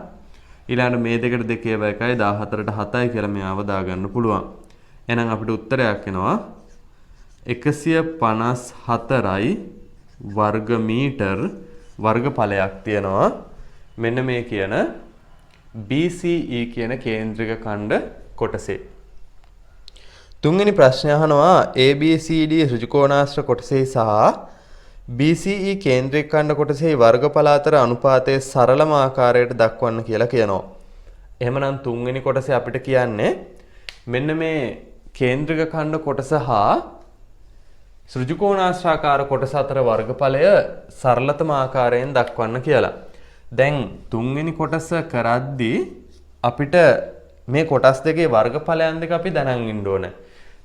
ඊළඟට මේ දෙකට 2 ඒවා 1යි 14ට 7යි කියලා මෙයාව දාගන්න පුළුවන්. එහෙනම් අපිට උත්තරයක් එනවා 154යි වර්ග මීටර් වර්ගඵලයක් තියෙනවා. මෙන්න මේ කියන BCE කියන කේන්ද්‍රික ඛණ්ඩ කොටසේ. තුන්වෙනි ප්‍රශ්නය අහනවා ABCD ඍජුකෝණාශ්‍ර කොටසේ සහ BCE කේන්ද්‍රික ඛණ්ඩ කොටසේ වර්ගඵල අතර අනුපාතයේ සරලම ආකාරයට දක්වන්න කියලා කියනවා. එහෙමනම් තුන්වෙනි කොටසේ අපිට කියන්නේ මෙන්න මේ කේන්ද්‍රික ඛණ්ඩ කොටස හා ඍජුකෝණාශ්‍රාකාර කොටස අතර වර්ගඵලය සරලතම ආකාරයෙන් දක්වන්න කියලා. දැන් තුන්වෙනි කොටස කරද්දී අපිට මේ කොටස් දෙකේ වර්ගඵලයන් දෙක අපි දැනන් ඉන්න ඕනේ.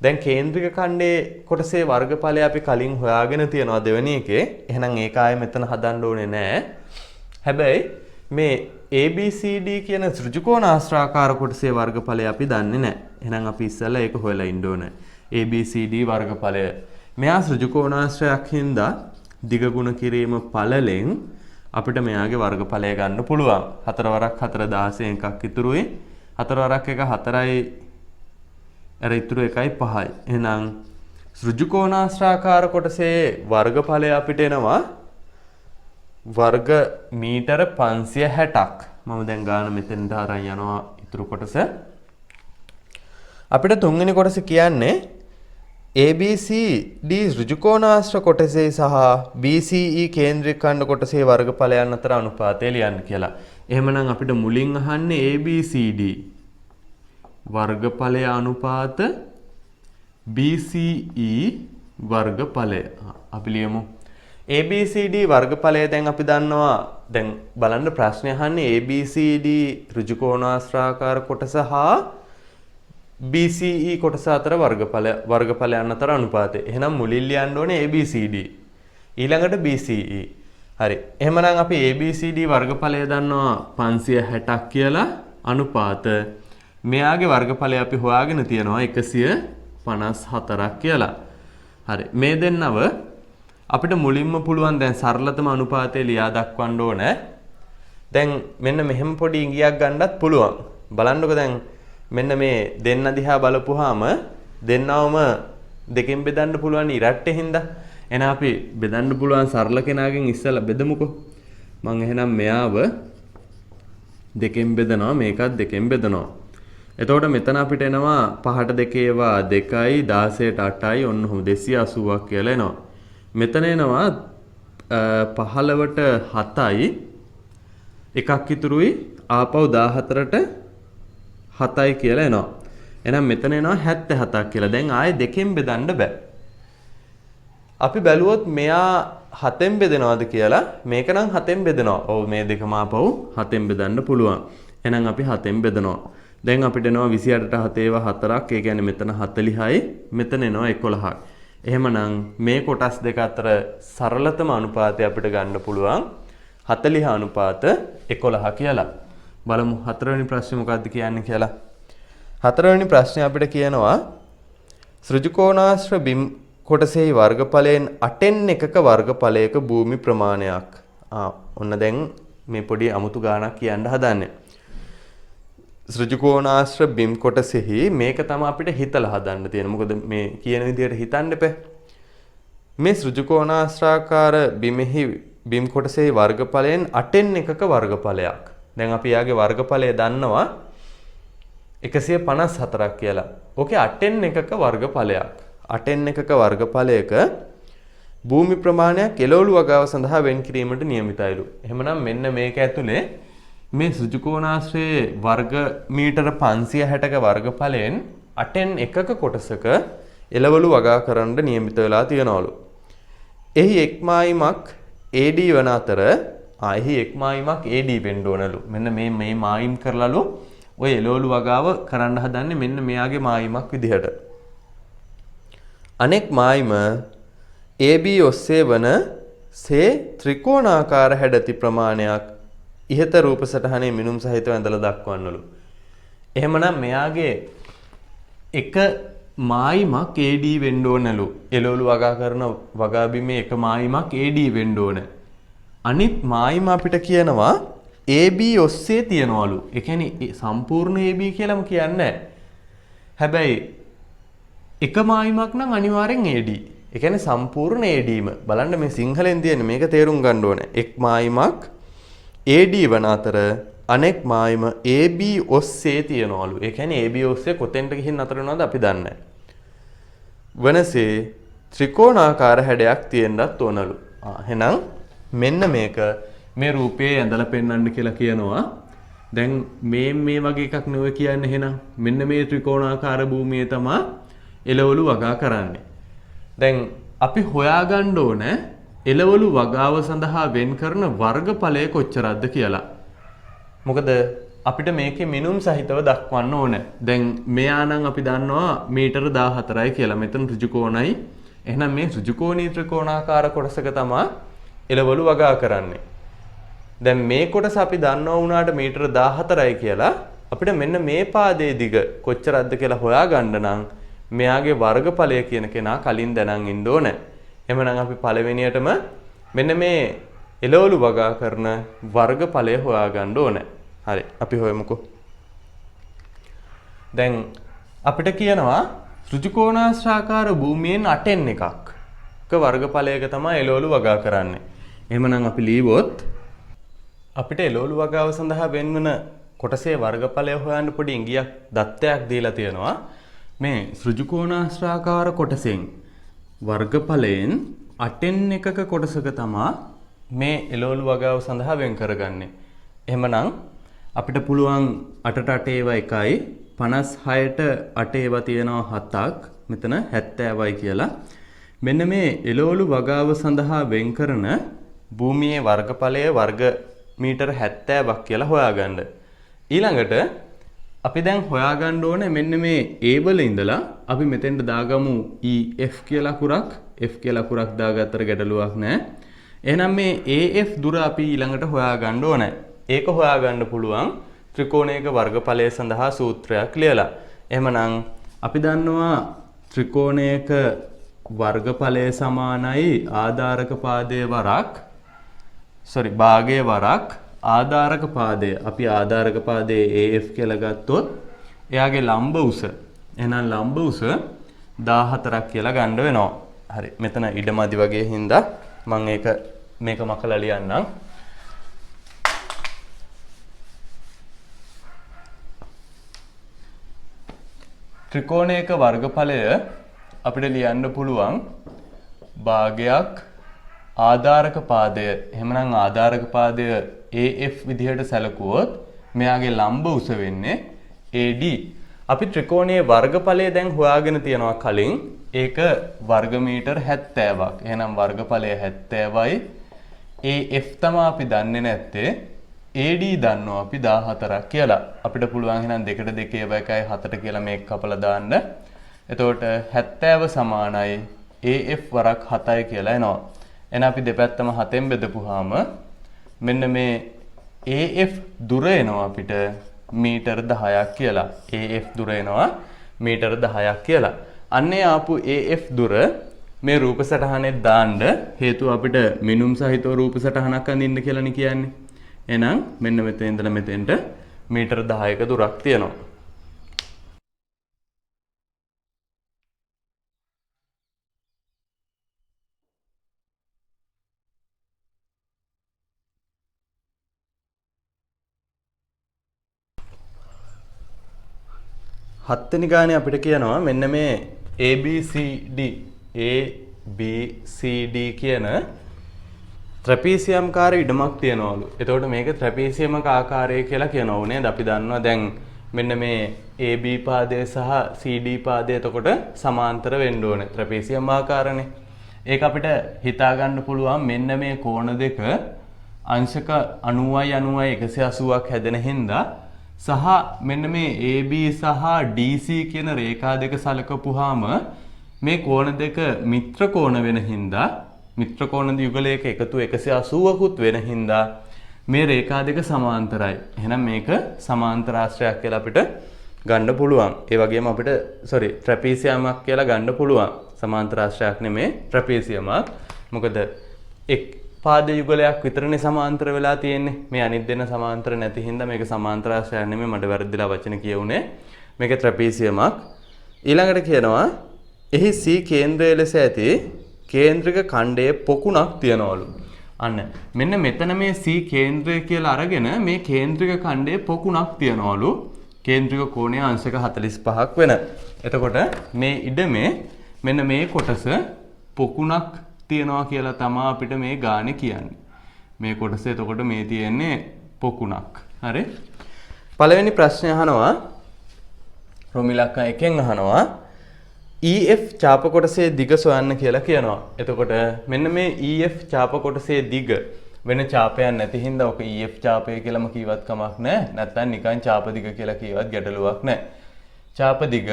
දැන් කේන්ද්‍රික ඛණ්ඩයේ කොටසේ වර්ගඵලය අපි කලින් හොයාගෙන තියනවා දෙවෙනි එකේ. එහෙනම් ඒක ආයෙ මෙතන හදන්න ඕනේ නැහැ. හැබැයි මේ ABCD කියන ඍජුකෝණාශ්‍රාකාර කොටසේ වර්ගඵලය අපි දන්නේ නැහැ. එහෙනම් අපි ඉස්සෙල්ලා ඒක හොයලා ඉන්න ඕනේ. ABCD වර්ගඵලය. මෙයා ඍජුකෝණාශ්‍රයක් හින්දා දිග ගුණ කිරීම පළලෙන් අපිට මෙයාගේ වර්ගඵලය ගන්න පුළුවන්. 4 වරක් 4 16 එකක් ඉතුරුයි. 4 වරක් 1 4යි අර ඉතුරු 1යි 5යි. එහෙනම් ඍජුකෝණාශ්‍රාකාර කොටසේ වර්ගඵලය අපිට එනවා වර්ග මීටර 560ක්. මම දැන් ගාන මෙතෙන්ට අරන් යනවා ඉතුරු කොටස. අපිට තුන්වෙනි කොටස කියන්නේ ABCD ඍජුකෝණාශ්‍ර කොටසේ සහ BCE කේන්ද්‍රික ඛණ්ඩ කොටසේ වර්ගඵලයන් අතර අනුපාතය ලියන්න කියලා. එහෙමනම් අපිට මුලින් අහන්නේ ABCD වර්ගඵලය අනුපාත BCE වර්ගඵලය. අපි ලියමු. ABCD වර්ගඵලය දැන් අපි දන්නවා. දැන් බලන්න ප්‍රශ්නේ අහන්නේ ABCD ඍජුකෝණාශ්‍රාකාර කොටස හා BCE කොටස අතර වර්ගඵලයන් අතර අනුපාතය. එහෙනම් මුලින් ලියන්න ඕනේ ABCD. ඊළඟට BCE. හරි. එහෙමනම් අපි ABCD වර්ගඵලය දන්නවා 560ක් කියලා අනුපාත. මෙයාගේ වර්ගඵලය අපි හොයාගෙන තියෙනවා 154ක් කියලා. හරි. මේ දෙන්නව අපිට මුලින්ම පුළුවන් දැන් සරලතම අනුපාතය ලියා දක්වන්න ඕනේ. දැන් මෙන්න මෙහෙම පොඩි ඉඟියක් ගන්නත් පුළුවන්. බලන්නකො දැන් මෙන්න මේ දෙන්න දිහා බලපුවාම දෙන්නවම දෙකෙන් බෙදන්න පුළුවන් ඉරට්ටේ හින්දා. එහෙනම් අපි බෙදන්න පුළුවන් සරල කෙනාගෙන් ඉස්සලා බෙදමුකෝ. මම එහෙනම් මෙයාව දෙකෙන් බෙදනවා මේකත් දෙකෙන් බෙදනවා. එතකොට මෙතන අපිට එනවා 5ට 2 ඒවා 2යි 16ට 8යි ඔන්න ඔහොම 280ක් කියලා එනවා. මෙතන එනවා 15ට 7යි එකක් ඉතුරුයි ආපහු 14ට 7යි කියලා එනවා. එහෙනම් මෙතන එනවා 77ක් කියලා. දැන් ආයේ දෙකෙන් බෙදන්න බෑ. අපි බැලුවොත් මෙයා 7ෙන් බෙදනවද කියලා මේක නම් 7ෙන් බෙදනවා. ඔව් මේ දෙකම ආපහු 7ෙන් බෙදන්න පුළුවන්. එහෙනම් අපි 7ෙන් බෙදනවා. දැන් අපිට එනවා 28ට 7 ඒවා 4ක්. ඒ කියන්නේ මෙතන 40යි මෙතන එනවා 11ක්. එහෙමනම් මේ කොටස් දෙක අතර සරලතම අනුපාතය අපිට ගන්න පුළුවන් 40 අනුපාත 11 කියලා. බලමු හතරවෙනි ප්‍රශ්නේ මොකක්ද කියන්නේ කියලා. හතරවෙනි ප්‍රශ්නේ අපිට කියනවා ඍජුකෝණාශ්‍ර බිම් කොටසේ වර්ගඵලයෙන් 8න් එකක වර්ගඵලයක භූමි ප්‍රමාණයක්. ඔන්න දැන් මේ පොඩි අමුතු ගාණක් කියන්න හදන්නේ. ඍජුකෝණාශ්‍ර බිම් කොටසෙහි මේක තමයි අපිට හිතලා හදන්න තියෙන්නේ. මොකද මේ කියන විදිහට හිතන්න එපා. මේ ඍජුකෝණාශ්‍රාකාර බිමෙහි බිම් කොටසේ වර්ගඵලයෙන් 8න් එකක වර්ගඵලයක්. දැන් අපි යාගේ වර්ගඵලය දන්නවා 154ක් කියලා. ඕකේ 8න් එකක වර්ගඵලයක්. 8න් එකක වර්ගඵලයක භූමි ප්‍රමාණයක් එළවලු වගාව සඳහා වෙන් කිරීමට නියමිතයිලු. එහෙමනම් මෙන්න මේක ඇතුලේ මේ ඍජුකෝණාශ්‍රයේ වර්ග මීටර 560ක වර්ගඵලයෙන් 8න් එකක කොටසක එළවලු වගා කරන්න නියමිත වෙලා තියනවලු. එහි එක් මායිමක් AD වන අතර එහි එක් මායිමක් AD වෙන්න ඕනලු. මෙන්න මේ මායිම් කරලාලු ඔය එළවලු වගාව කරන්න හදන්නේ මෙන්න මෙයාගේ මායිමක් විදිහට. අනෙක් මායිම AB ඔස්සේ වන සේ ත්‍රිකෝණාකාර හැඩති ප්‍රමාණයක් ඉහත රූප සටහනේ මිනුම් සහිතව ඇඳලා දක්වන්නලු. එහෙමනම් මෙයාගේ එක මායිමක් AD වෙන්න ඕනලු. එළවලු වගා කරන වගා බිමේ එක මායිමක් AD වෙන්න ඕන. අනිත් මායිම අපිට කියනවා AB ඔස්සේ තියනවලු. ඒ කියන්නේ සම්පූර්ණ AB කියලාම කියන්නේ නැහැ. හැබැයි එක මායිමක් නම් අනිවාර්යෙන් AD. ඒ කියන්නේ සම්පූර්ණ ADම. බලන්න මේ සිංහලෙන් තියෙන මේක තේරුම් ගන්න ඕනේ. එක් මායිමක් AD වන අතර අනෙක් මායිම AB ඔස්සේ තියනවලු. ඒ කියන්නේ AB ඔස්සේ කොතෙන්ට ගිහින් අතර වෙනවද අපි දන්නේ නැහැ. වනසේ ත්‍රිකෝණාකාර හැඩයක් තියෙන්නත් ඕනලු. එහෙනම් මෙන්න මේක මේ රූපයේ ඇඳලා පෙන්වන්න කියලා කියනවා. දැන් මේ වගේ එකක් නෙවෙයි කියන්නේ එහෙනම් මෙන්න මේ ත්‍රිකෝණාකාර භූමියේ තමයි එළවලු වගා කරන්නේ. දැන් අපි හොයාගන්න ඕන එළවලු වගාව සඳහා වෙන් කරන වර්ගඵලය කොච්චරක්ද කියලා. මොකද අපිට මේකේ මිනුම් සහිතව දක්වන්න ඕන. දැන් මෙයා නම් අපි දන්නවා මීටර 14යි කියලා. මෙතන ඍජුකෝණයි. එහෙනම් මේ ඍජුකෝණී ත්‍රිකෝණාකාර කොටසක තමයි එළවලු වගා කරන්නේ. දැන් මේ කොටස අපි දන්නවා වුණාට මීටර 14යි කියලා අපිට මෙන්න මේ පාදයේ දිග කොච්චරක්ද කියලා හොයාගන්න නම් මෙයාගේ වර්ගඵලය කියන කෙනා කලින් දැනන් ඉන්න ඕනේ. එහෙමනම් අපි පළවෙනියටම මෙන්න මේ එළවලු වගා කරන වර්ගඵලය හොයාගන්න ඕනේ. හරි අපි හොයමුකෝ. දැන් අපිට කියනවා ඍජුකෝණාශ්‍රාකාර භූමියෙන් 8න් එකක වර්ගඵලයක තමයි එළවලු වගා කරන්නේ. එහෙමනම් අපි ලියවොත් අපිට එළවලු වගාව සඳහා වෙන්වන කොටසේ වර්ගඵලය හොයන්න පොඩි ඉඟියක් දත්තයක් දීලා තියෙනවා. මේ ඍජුකෝණාශ්‍රාකාර කොටසෙන් වර්ගඵලයෙන් 8න් එකක කොටසක තමා මේ එළවලු වගාව සඳහා වෙන් කරගන්නේ. එහෙමනම් අපිට පුළුවන් 8ට 8 ඒවා 1යි 56ට 8 ඒවා තියෙනවා 7ක් මෙතන 70යි කියලා. මෙන්න මේ එළවලු වගාව සඳහා වෙන් කරන භූමියේ වර්ගඵලය වර්ග මීටර 70ක් කියලා හොයාගන්න. ඊළඟට අපි දැන් හොයාගන්න ඕනේ මෙන්න මේ A වල ඉඳලා අපි මෙතෙන්ට දාගමු EF කියලා අකුරක්. F කියලා අකුරක් දාගත්තට ගැටලුවක් නැහැ. එහෙනම් මේ AF දුර අපි ඊළඟට හොයාගන්න ඕනේ. ඒක හොයාගන්න පුළුවන් ත්‍රිකෝණයක වර්ගඵලය සඳහා සූත්‍රයක් ලියලා. එහෙමනම් අපි දන්නවා ත්‍රිකෝණයක වර්ගඵලය සමානයි ආධාරක පාදයේ වරක් භාගයේ වරක් ආධාරක පාදය. අපි ආධාරක පාදයේ AF කියලා ගත්තොත් එයාගේ ලම්බ උස එහෙනම් ලම්බ උස 14ක් කියලා ගන්න වෙනවා. හරි. මෙතන ඉඩමදි වගේ හින්දා මම මේක මකලා ලියන්නම්. ත්‍රිකෝණයක වර්ගඵලය අපිට ලියන්න පුළුවන් භාගයක් ආධාරක පාදය. එහෙමනම් ආධාරක පාදය AF විදිහට සැලකුවොත් මෙයාගේ ලම්බ උස වෙන්නේ AD. අපි ත්‍රිකෝණයේ වර්ගඵලය දැන් හොයාගෙන තියනවා කලින්. ඒක වර්ග මීටර 70ක්. එහෙනම් වර්ගඵලය 70යි. AF තමයි අපි දන්නේ නැත්තේ. AD දන්නවා අපි 14ක් කියලා. අපිට පුළුවන් එහෙනම් 2ට 2 ඒවා 1යි 7ට කියලා මේක කපලා දාන්න. එතකොට 70 සමානයි AF වරක් 7යි කියලා එනවා. එහෙනම් අපි දෙපැත්තම 7ෙන් බෙදපුවාම මෙන්න මේ AF දුර එනවා අපිට මීටර 10ක් කියලා. AF දුර එනවා මීටර 10ක් කියලා. අන්නේ ආපු AF දුර මේ රූප සටහනේ දාන්න හේතුව අපිට මිනුම් සහිතව රූප සටහනක් අඳින්න කියලානේ කියන්නේ. එහෙනම් මෙන්න මෙතෙන් ඉඳලා මෙතෙන්ට මීටර 10ක දුරක් තියෙනවා. හත්වෙනි ගානේ අපිට කියනවා මෙන්න මේ ABCD කියන ත්‍රැපීසියම්කාර ඉඩමක් තියනවලු. එතකොට මේක ත්‍රැපීසියමක ආකාරය කියලා කියනවා නේද? අපි දන්නවා දැන් මෙන්න මේ AB පාදය සහ CD පාදය එතකොට සමාන්තර වෙන්න ඕනේ. ත්‍රැපීසියම් ආකාරනේ. ඒක අපිට හිතා ගන්න පුළුවන් මෙන්න මේ කෝණ දෙක අංශක 90යි 90යි 180ක් හැදෙන හින්දා සහ මෙන්න මේ AB සහ DC කියන රේඛා දෙක සලකපුවාම මේ කෝණ දෙක මිත්‍ර කෝණ වෙන හින්දා මිත්‍ර කෝණ යුගලයක එකතු 180කුත් වෙන හින්දා මේ රේඛා දෙක සමාන්තරයි. එහෙනම් මේක සමාන්තරාශ්‍රයක් කියලා අපිට ගන්න පුළුවන්. ඒ වගේම අපිට ට්‍රැපීසියමක් කියලා ගන්න පුළුවන්. සමාන්තරාශ්‍රයක් නෙමේ ට්‍රැපීසියමක්. මොකද එක් පාද යුගලයක් විතරනේ සමාන්තර වෙලා තියෙන්නේ. මේ අනිත් දෙන සමාන්තර නැති හින්දා මේක සමාන්තරාශ්‍රයක් නෙමෙයි. මට වැරදිලා වචන කියුනේ. මේක ට්‍රැපීසියමක්. ඊළඟට කියනවා එහි C කේන්ද්‍රය ලෙස ඇති කේන්ද්‍රික ඛණ්ඩයේ පොකුණක් තියනවලු. අන්න මෙන්න මෙතන මේ C කේන්ද්‍රය කියලා අරගෙන මේ කේන්ද්‍රික ඛණ්ඩයේ පොකුණක් තියනවලු. කේන්ද්‍රික කෝණය අංශක 45ක් වෙන. එතකොට මේ ඉඩමේ මෙන්න මේ කොටස පොකුණක් තියනවා කියලා තමයි අපිට මේ ගානේ කියන්නේ. මේ කොටස එතකොට මේ තියෙන්නේ පොකුණක්. හරි. පළවෙනි ප්‍රශ්නය අහනවා රොමිලක්කන් එකෙන් අහනවා EF ඡාප කොටසේ දිග සොයන්න කියලා කියනවා. එතකොට මෙන්න මේ EF ඡාප කොටසේ දිග වෙන ඡාපයක් නැති හින්දා ඔක EF ඡාපය කියලාම කීවත් කමක් නැහැ. නැත්නම් නිකන් ඡාප දිග කියලා කීවත් ගැටලුවක් නැහැ. ඡාප දිග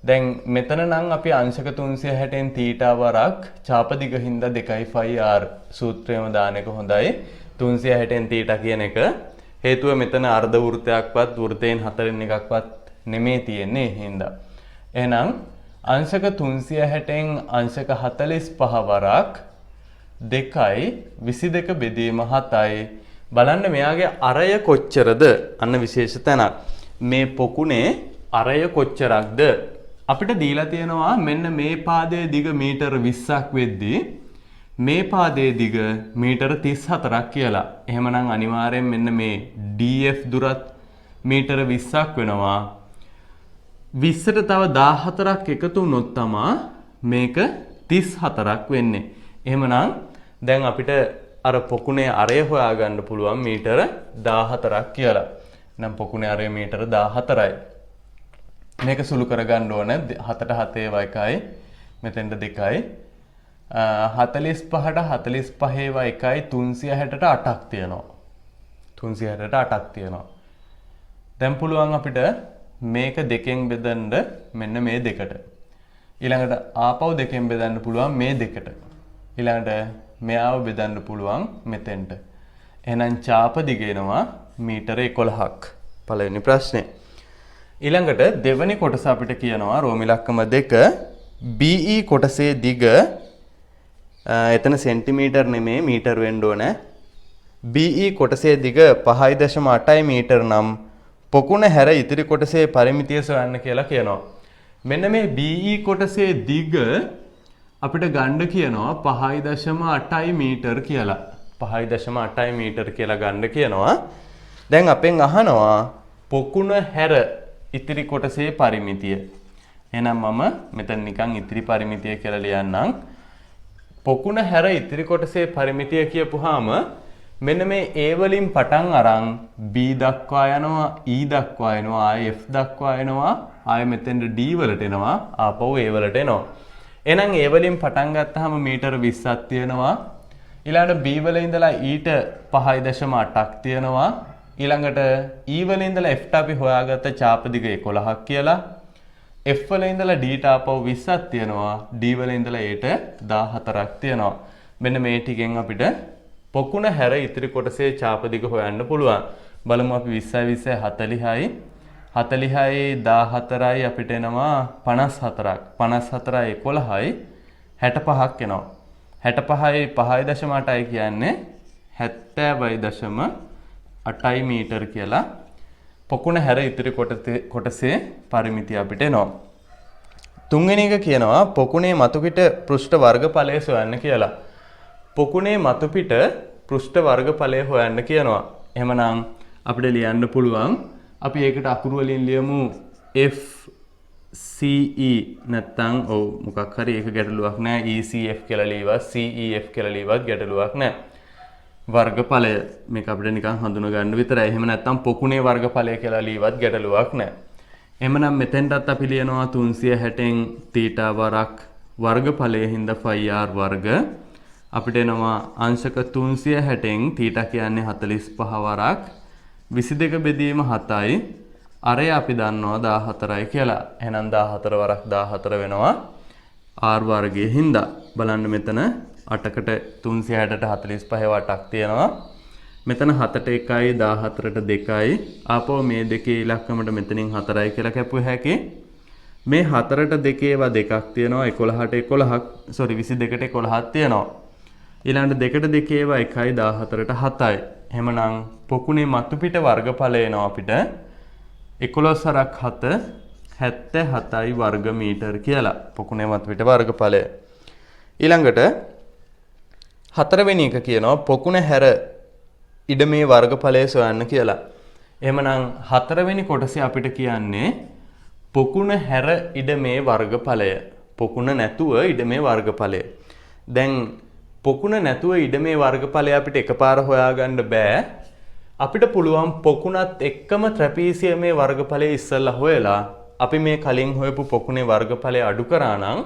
දැන් මෙතන නම් අපි අංශක 360න් θ වරක් ඡාප දිග හින්දා 2πr සූත්‍රයම දාන එක හොඳයි. 360න් θ කියන එක හේතුව මෙතන අර්ධ වෘත්තයක්වත් වෘතයෙන් 4න් එකක්වත් නෙමේ තියෙන්නේ හින්දා. එහෙනම් අංශක 360න් අංශක 45 වරක් 2.22 බෙදීම 7යි. බලන්න මෙයාගේ අරය කොච්චරද? අන්න විශේෂ තැනක්. මේ පොකුණේ අරය කොච්චරක්ද? අපිට දීලා තියෙනවා මෙන්න මේ පාදයේ දිග මීටර 20ක් වෙද්දී මේ පාදයේ දිග මීටර 34ක් කියලා. එහෙමනම් අනිවාර්යෙන් මෙන්න මේ DF දුරත් මීටර 20ක් වෙනවා. 20ට තව 14ක් එකතු වුණොත් තමයි මේක 34ක් වෙන්නේ. එහෙමනම් දැන් අපිට අර පොකුණේ අරය හොයාගන්න පුළුවන් මීටර 14ක් කියලා. නම් පොකුණේ අරය මීටර 14යි. මේක සුළු කරගන්න ඕන 7ට 7 ඒවා 1යි මෙතෙන්ට 2යි 45ට 45 ඒවා 1යි 360ට 8ක් තියෙනවා. 360ට 8ක් තියෙනවා. දැන් පුළුවන් අපිට මේක දෙකෙන් බෙදන්න මෙන්න මේ දෙකට. ඊළඟට ආපහු දෙකෙන් බෙදන්න පුළුවන් මේ දෙකට. ඊළඟට මෙයාව බෙදන්න පුළුවන් මෙතෙන්ට. එහෙනම් ඡාප දිග එනවා මීටර 11ක්. පළවෙනි ප්‍රශ්නේ. ඊළඟට දෙවෙනි කොටස අපිට කියනවා රෝම ඉලක්කම 2 BE කොටසේ දිග එතන සෙන්ටිමීටර් නෙමෙයි මීටර වෙන්න ඕන. BE කොටසේ දිග 5.8 මීටර නම් පොකුණ හැර ඉතිරි කොටසේ පරිමිතිය සොයන්න කියලා කියනවා. මෙන්න මේ BE කොටසේ දිග අපිට ගන්න කියනවා 5.8 මීටර කියලා. 5.8 මීටර කියලා ගන්න කියනවා. දැන් අපෙන් අහනවා පොකුණ හැර ඉතිරි කොටසේ පරිමිතිය. එහෙනම් මම මෙතන නිකන් ඉතිරි පරිමිතිය කියලා ලියන්නම්. පොකුණ හැර ඉතිරි කොටසේ පරිමිතිය කියපුවාම මෙන්න මේ A වලින් පටන් අරන් B දක්වා යනවා E දක්වා එනවා ආයෙ F දක්වා එනවා ආයෙ මෙතෙන්ට D වලට එනවා ආපහු A වලට එනවා. එහෙනම් A වලින් පටන් ගත්තාම මීටර 20ක් තියෙනවා. ඊළඟට B වල ඉඳලා E ට 5.8ක් තියෙනවා. ඊළඟට E වල ඉඳලා F ට අපි හොයාගත්ත ඡාප දිග 11ක් කියලා. F වල ඉඳලා D ට ආපහු 20ක් තියෙනවා. D වල ඉඳලා A ට 14ක් තියෙනවා. මෙන්න මේ ටිකෙන් අපිට පොකුණ හැර ඉතිරි කොටසේ ඡාප දිග හොයන්න පුළුවන්. බලමු අපි 20යි 40යි 40යි 14යි අපිට එනවා 54ක්. 54යි 11යි 65ක් එනවා. 65යි 5.8යි කියන්නේ 70.8 මීටර කියලා පොකුණ හැර ඉතිරි කොටසේ පරිමිතිය අපිට එනවා. තුන්වෙනි එක කියනවා පොකුණේ මතුපිට පෘෂ්ඨ වර්ගඵලය සොයන්න කියලා. පොකුණේ මතුපිට පෘෂ්ඨ වර්ගඵලය හොයන්න කියනවා. එහෙමනම් අපිට ලියන්න පුළුවන් අපි ඒකට අකුරු වලින් ලියමු FCE නැත්නම් ඔව් මොකක් හරි ඒක ගැටලුවක් නෑ ECF කියලා ලියවත් CEF කියලා ලියවත් ගැටලුවක් නෑ. වර්ගඵලය මේක අපිට නිකන් හඳුනා ගන්න විතරයි. එහෙම නැත්නම් පොකුණේ වර්ගඵලය කියලා ලියවත් ගැටලුවක් නෑ. එහෙමනම් මෙතෙන්ටත් අපි ලියනවා 360න් θ වරක් වර්ගඵලයේ හින්දා πr වර්ග අපිට එනවා අංශක 360න් θ කියන්නේ 45 වරක් 22 බෙදීම 7යි අරය අපි දන්නවා 14යි කියලා. එහෙනම් 14 වරක් 14 වෙනවා r වර්ගයේ හින්දා. බලන්න මෙතන 8කට 360ට 45 වටක් තියෙනවා. මෙතන 7ට 1යි 14ට 2යි ආපහු මේ දෙකේ ඉලක්කමට මෙතනින් 4යි කියලා කැපුව හැකි. මේ 4ට 2 ඒවා දෙකක් තියෙනවා 11ට 11ක් 22ට 11ක් තියෙනවා. ඊළඟට 2ට 2 ඒවා 1යි 14ට 7යි. එහෙමනම් පොකුණේ මතුපිට වර්ගඵලය එනවා අපිට 11 වරක් 7 77යි වර්ග මීටර කියලා. පොකුණේ මතුපිට වර්ගඵලය. ඊළඟට හතරවෙනි එක කියනවා පොකුණ හැර ඉඩමේ වර්ගඵලය සොයන්න කියලා. එහෙමනම් හතරවෙනි කොටසේ අපිට කියන්නේ පොකුණ හැර ඉඩමේ වර්ගඵලය. පොකුණ නැතුව ඉඩමේ වර්ගඵලය. දැන් පොකුණ නැතුව ඉඩමේ වර්ගඵලය අපිට එකපාර හොයාගන්න බෑ. අපිට පුළුවන් පොකුණත් එක්කම ත්‍රැපීසියමේ වර්ගඵලය ඉස්සෙල්ලා හොයලා අපි මේ කලින් හොයපු පොකුණේ වර්ගඵලය අඩු කරා නම්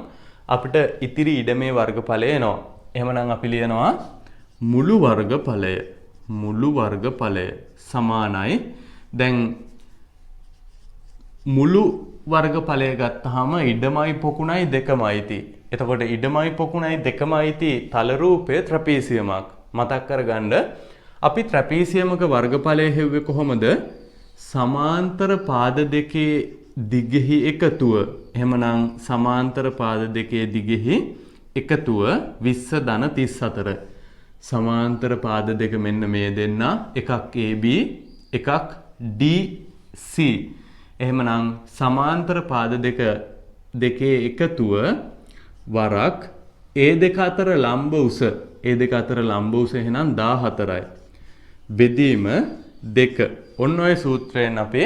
අපිට ඉතිරි ඉඩමේ වර්ගඵලය එනවා. එහෙමනම් අපි ලියනවා මුළු වර්ගඵලය සමානයි. දැන් මුළු වර්ගඵලය ගත්තාම ඉඩමයි පොකුණයි දෙකමයි තියෙන්නේ. එතකොට ඉඩමයි පොකුණයි දෙකමයි තියෙන්නේ තල රූපයේ ත්‍රැපීසියමක්. මතක් කරගන්න අපි ත්‍රැපීසියමක වර්ගඵලය හෙව්වේ කොහොමද? සමාන්තර පාද දෙකේ දිගෙහි එකතුව. එහෙමනම් සමාන්තර පාද දෙකේ දිගෙහි එකතුව 20 ධන 34. සමාන්තර පාද දෙක මෙන්න මේ දෙන්න. එකක් AB එකක් DC. එහෙමනම් සමාන්තර පාද දෙකේ එකතුව වරක් ඒ දෙක අතර ලම්බ උස. ඒ දෙක අතර ලම්බ උස එහෙනම් 14යි. බෙදීම 2. ඔන්න ඔය සූත්‍රයෙන් අපි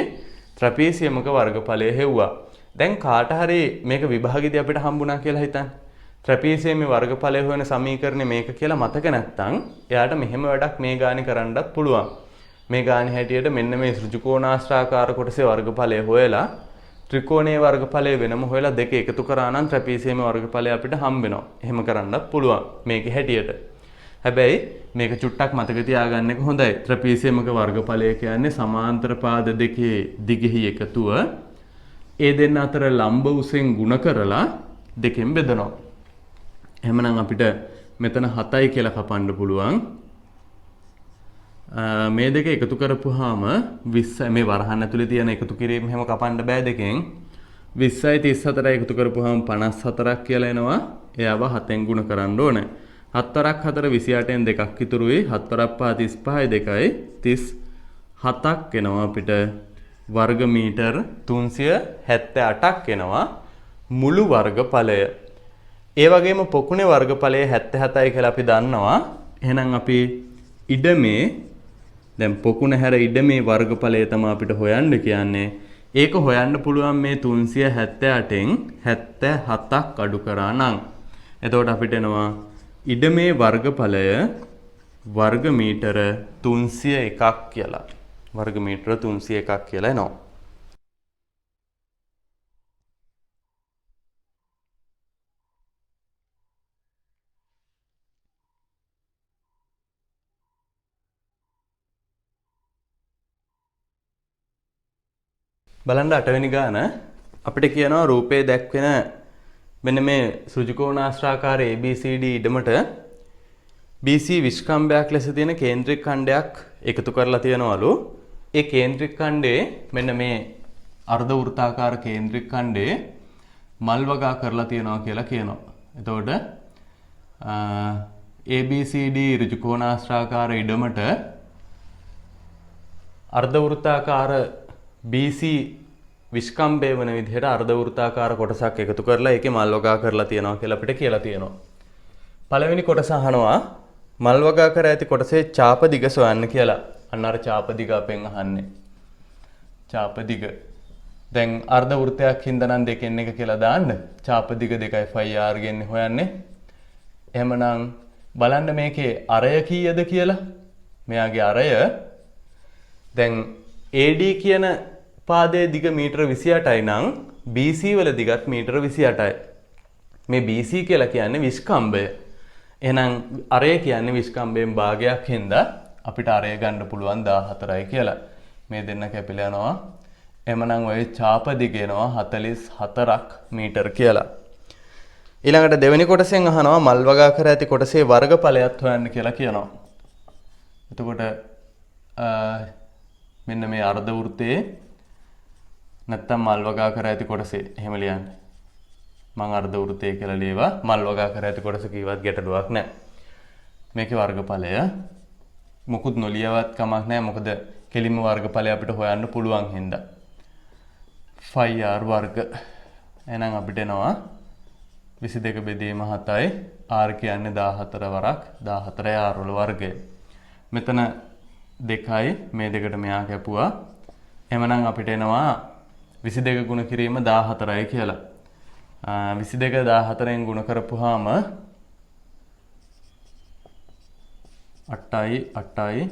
ත්‍රැපීසියමක වර්ගඵලය හෙව්වා. දැන් කාට හරි මේක විභාගෙදී අපිට හම්බුණා කියලා හිතන්න. ත්‍රපීසියමේ වර්ගඵලය හොයන සමීකරණය මේක කියලා මතක නැත්නම් එයාට මෙහෙම වැඩක් මේ ගානේ කරන්නත් පුළුවන්. මේ ගානේ හැටියට මෙන්න මේ ඍජුකෝණාශ්‍රාකාර කොටසේ වර්ගඵලය හොයලා ත්‍රිකෝණයේ වර්ගඵලය වෙනම හොයලා දෙක එකතු කරා නම් ත්‍රපීසියමේ වර්ගඵලය අපිට හම්බ වෙනවා. එහෙම කරන්නත් පුළුවන් මේකේ හැටියට. හැබැයි මේක චුට්ටක් මතක තියාගන්න එක හොඳයි. ත්‍රපීසියමක වර්ගඵලය කියන්නේ සමාන්තර පාද දෙකේ දිගෙහි එකතුව ඒ දෙන්න අතර ලම්බ උසෙන් ගුණ කරලා දෙකෙන් බෙදනවා. එහෙමනම් අපිට මෙතන 7යි කියලා කපන්න පුළුවන්. මේ දෙක එකතු කරපුවාම 20 මේ වරහන් ඇතුලේ තියෙන එකතු කිරීම හැම කපන්න බෑ දෙකෙන්. 20යි 34යි එකතු කරපුවාම 54ක් කියලා එනවා. එයාව 7ෙන් ගුණ කරන්න ඕනේ. 7ක් 4 28න් දෙකක් ඉතුරුයි. 4ක් 5 35යි 2යි 37ක් එනවා අපිට. වර්ග මීටර් 378ක් එනවා මුළු වර්ගඵලය. ඒ වගේම පොකුණේ වර්ගඵලය 77යි කියලා අපි දන්නවා. එහෙනම් අපි ඉඩමේ දැන් පොකුණ හැර ඉඩමේ වර්ගඵලය තමයි අපිට හොයන්න කියන්නේ. ඒක හොයන්න පුළුවන් මේ 378න් 77ක් අඩු කරා නම්. එතකොට අපිට එනවා ඉඩමේ වර්ගඵලය වර්ග මීටර 301ක් කියලා. වර්ග මීටර 301ක් කියලා එනවා. බලන්න 8 වෙනි ගාන අපිට කියනවා රූපයේ දැක්වෙන මෙන්න මේ ඍජුකෝණාශ්‍රාකාර ABCD ඉඩමට BC විස්කම්භයක් ලෙස තියෙන කේන්ද්‍රික ඛණ්ඩයක් එකතු කරලා තියනවලු. ඒ කේන්ද්‍රික ඛණ්ඩේ මෙන්න මේ අර්ධ වෘත්තාකාර කේන්ද්‍රික ඛණ්ඩේ මල් වගා කරලා තියනවා කියලා කියනවා. එතකොට ABCD ඍජුකෝණාශ්‍රාකාර ඉඩමට අර්ධ වෘත්තාකාර BC විස්කම්භය වෙන විදිහට අර්ධ වෘත්තාකාර කොටසක් එකතු කරලා ඒකේ මල් වගා කරලා තියනවා කියලා අපිට කියලා තියෙනවා. පළවෙනි කොටස අහනවා මල් වගා කර ඇති කොටසේ ඡාප දිග සොයන්න කියලා. අන්න අර ඡාප දිග අපෙන් අහන්නේ. ඡාප දිග. දැන් අර්ධ වෘත්තයක් හින්දා නම් දෙකෙන් එක කියලා දාන්න. ඡාප දිග 2යි phi r ගෙන්නේ හොයන්නේ. එහෙමනම් බලන්න මේකේ අරය කීයද කියලා. මෙයාගේ අරය දැන් AD කියන පාදයේ දිග මීටර 28යි නම් BC වල දිගත් මීටර 28යි. මේ BC කියලා කියන්නේ විස්කම්භය. එහෙනම් අරය කියන්නේ විස්කම්භයෙන් භාගයක් හින්දා අපිට අරය ගන්න පුළුවන් 14යි කියලා. මේ දෙන්න කැපිලා යනවා. එහෙමනම් ඔය ඡාප දිග එනවා 44ක් මීටර කියලා. ඊළඟට දෙවෙනි කොටසෙන් අහනවා මල් වගා කර ඇති කොටසේ වර්ගඵලයත් හොයන්න කියලා කියනවා. එතකොට මෙන්න මේ අර්ධ වෘත්තයේ නැත්තම් මල් වගා කර ඇති කොටසේ එහෙම ලියන්නේ. මම අර්ධ වෘත්තය කියලා ලියවා මල් වගා කර ඇති කොටස කීවත් ගැටලුවක් නැහැ. මේකේ වර්ගඵලය මොකුත් නොලියවත් කමක් නැහැ. මොකද කෙලින්ම වර්ගඵලය අපිට හොයන්න පුළුවන් හින්දා. phi r වර්ග. එහෙනම් අපිට එනවා 22 බෙදීම 7යි r කියන්නේ 14 වරක් 14යි r වල වර්ගය. මෙතන 2යි මේ දෙකට මෙහා කැපුවා. එහෙමනම් අපිට එනවා 22 ගුණ කිරීම 14යි කියලා. 22 14න් ගුණ කරපුවාම 8යි 8යි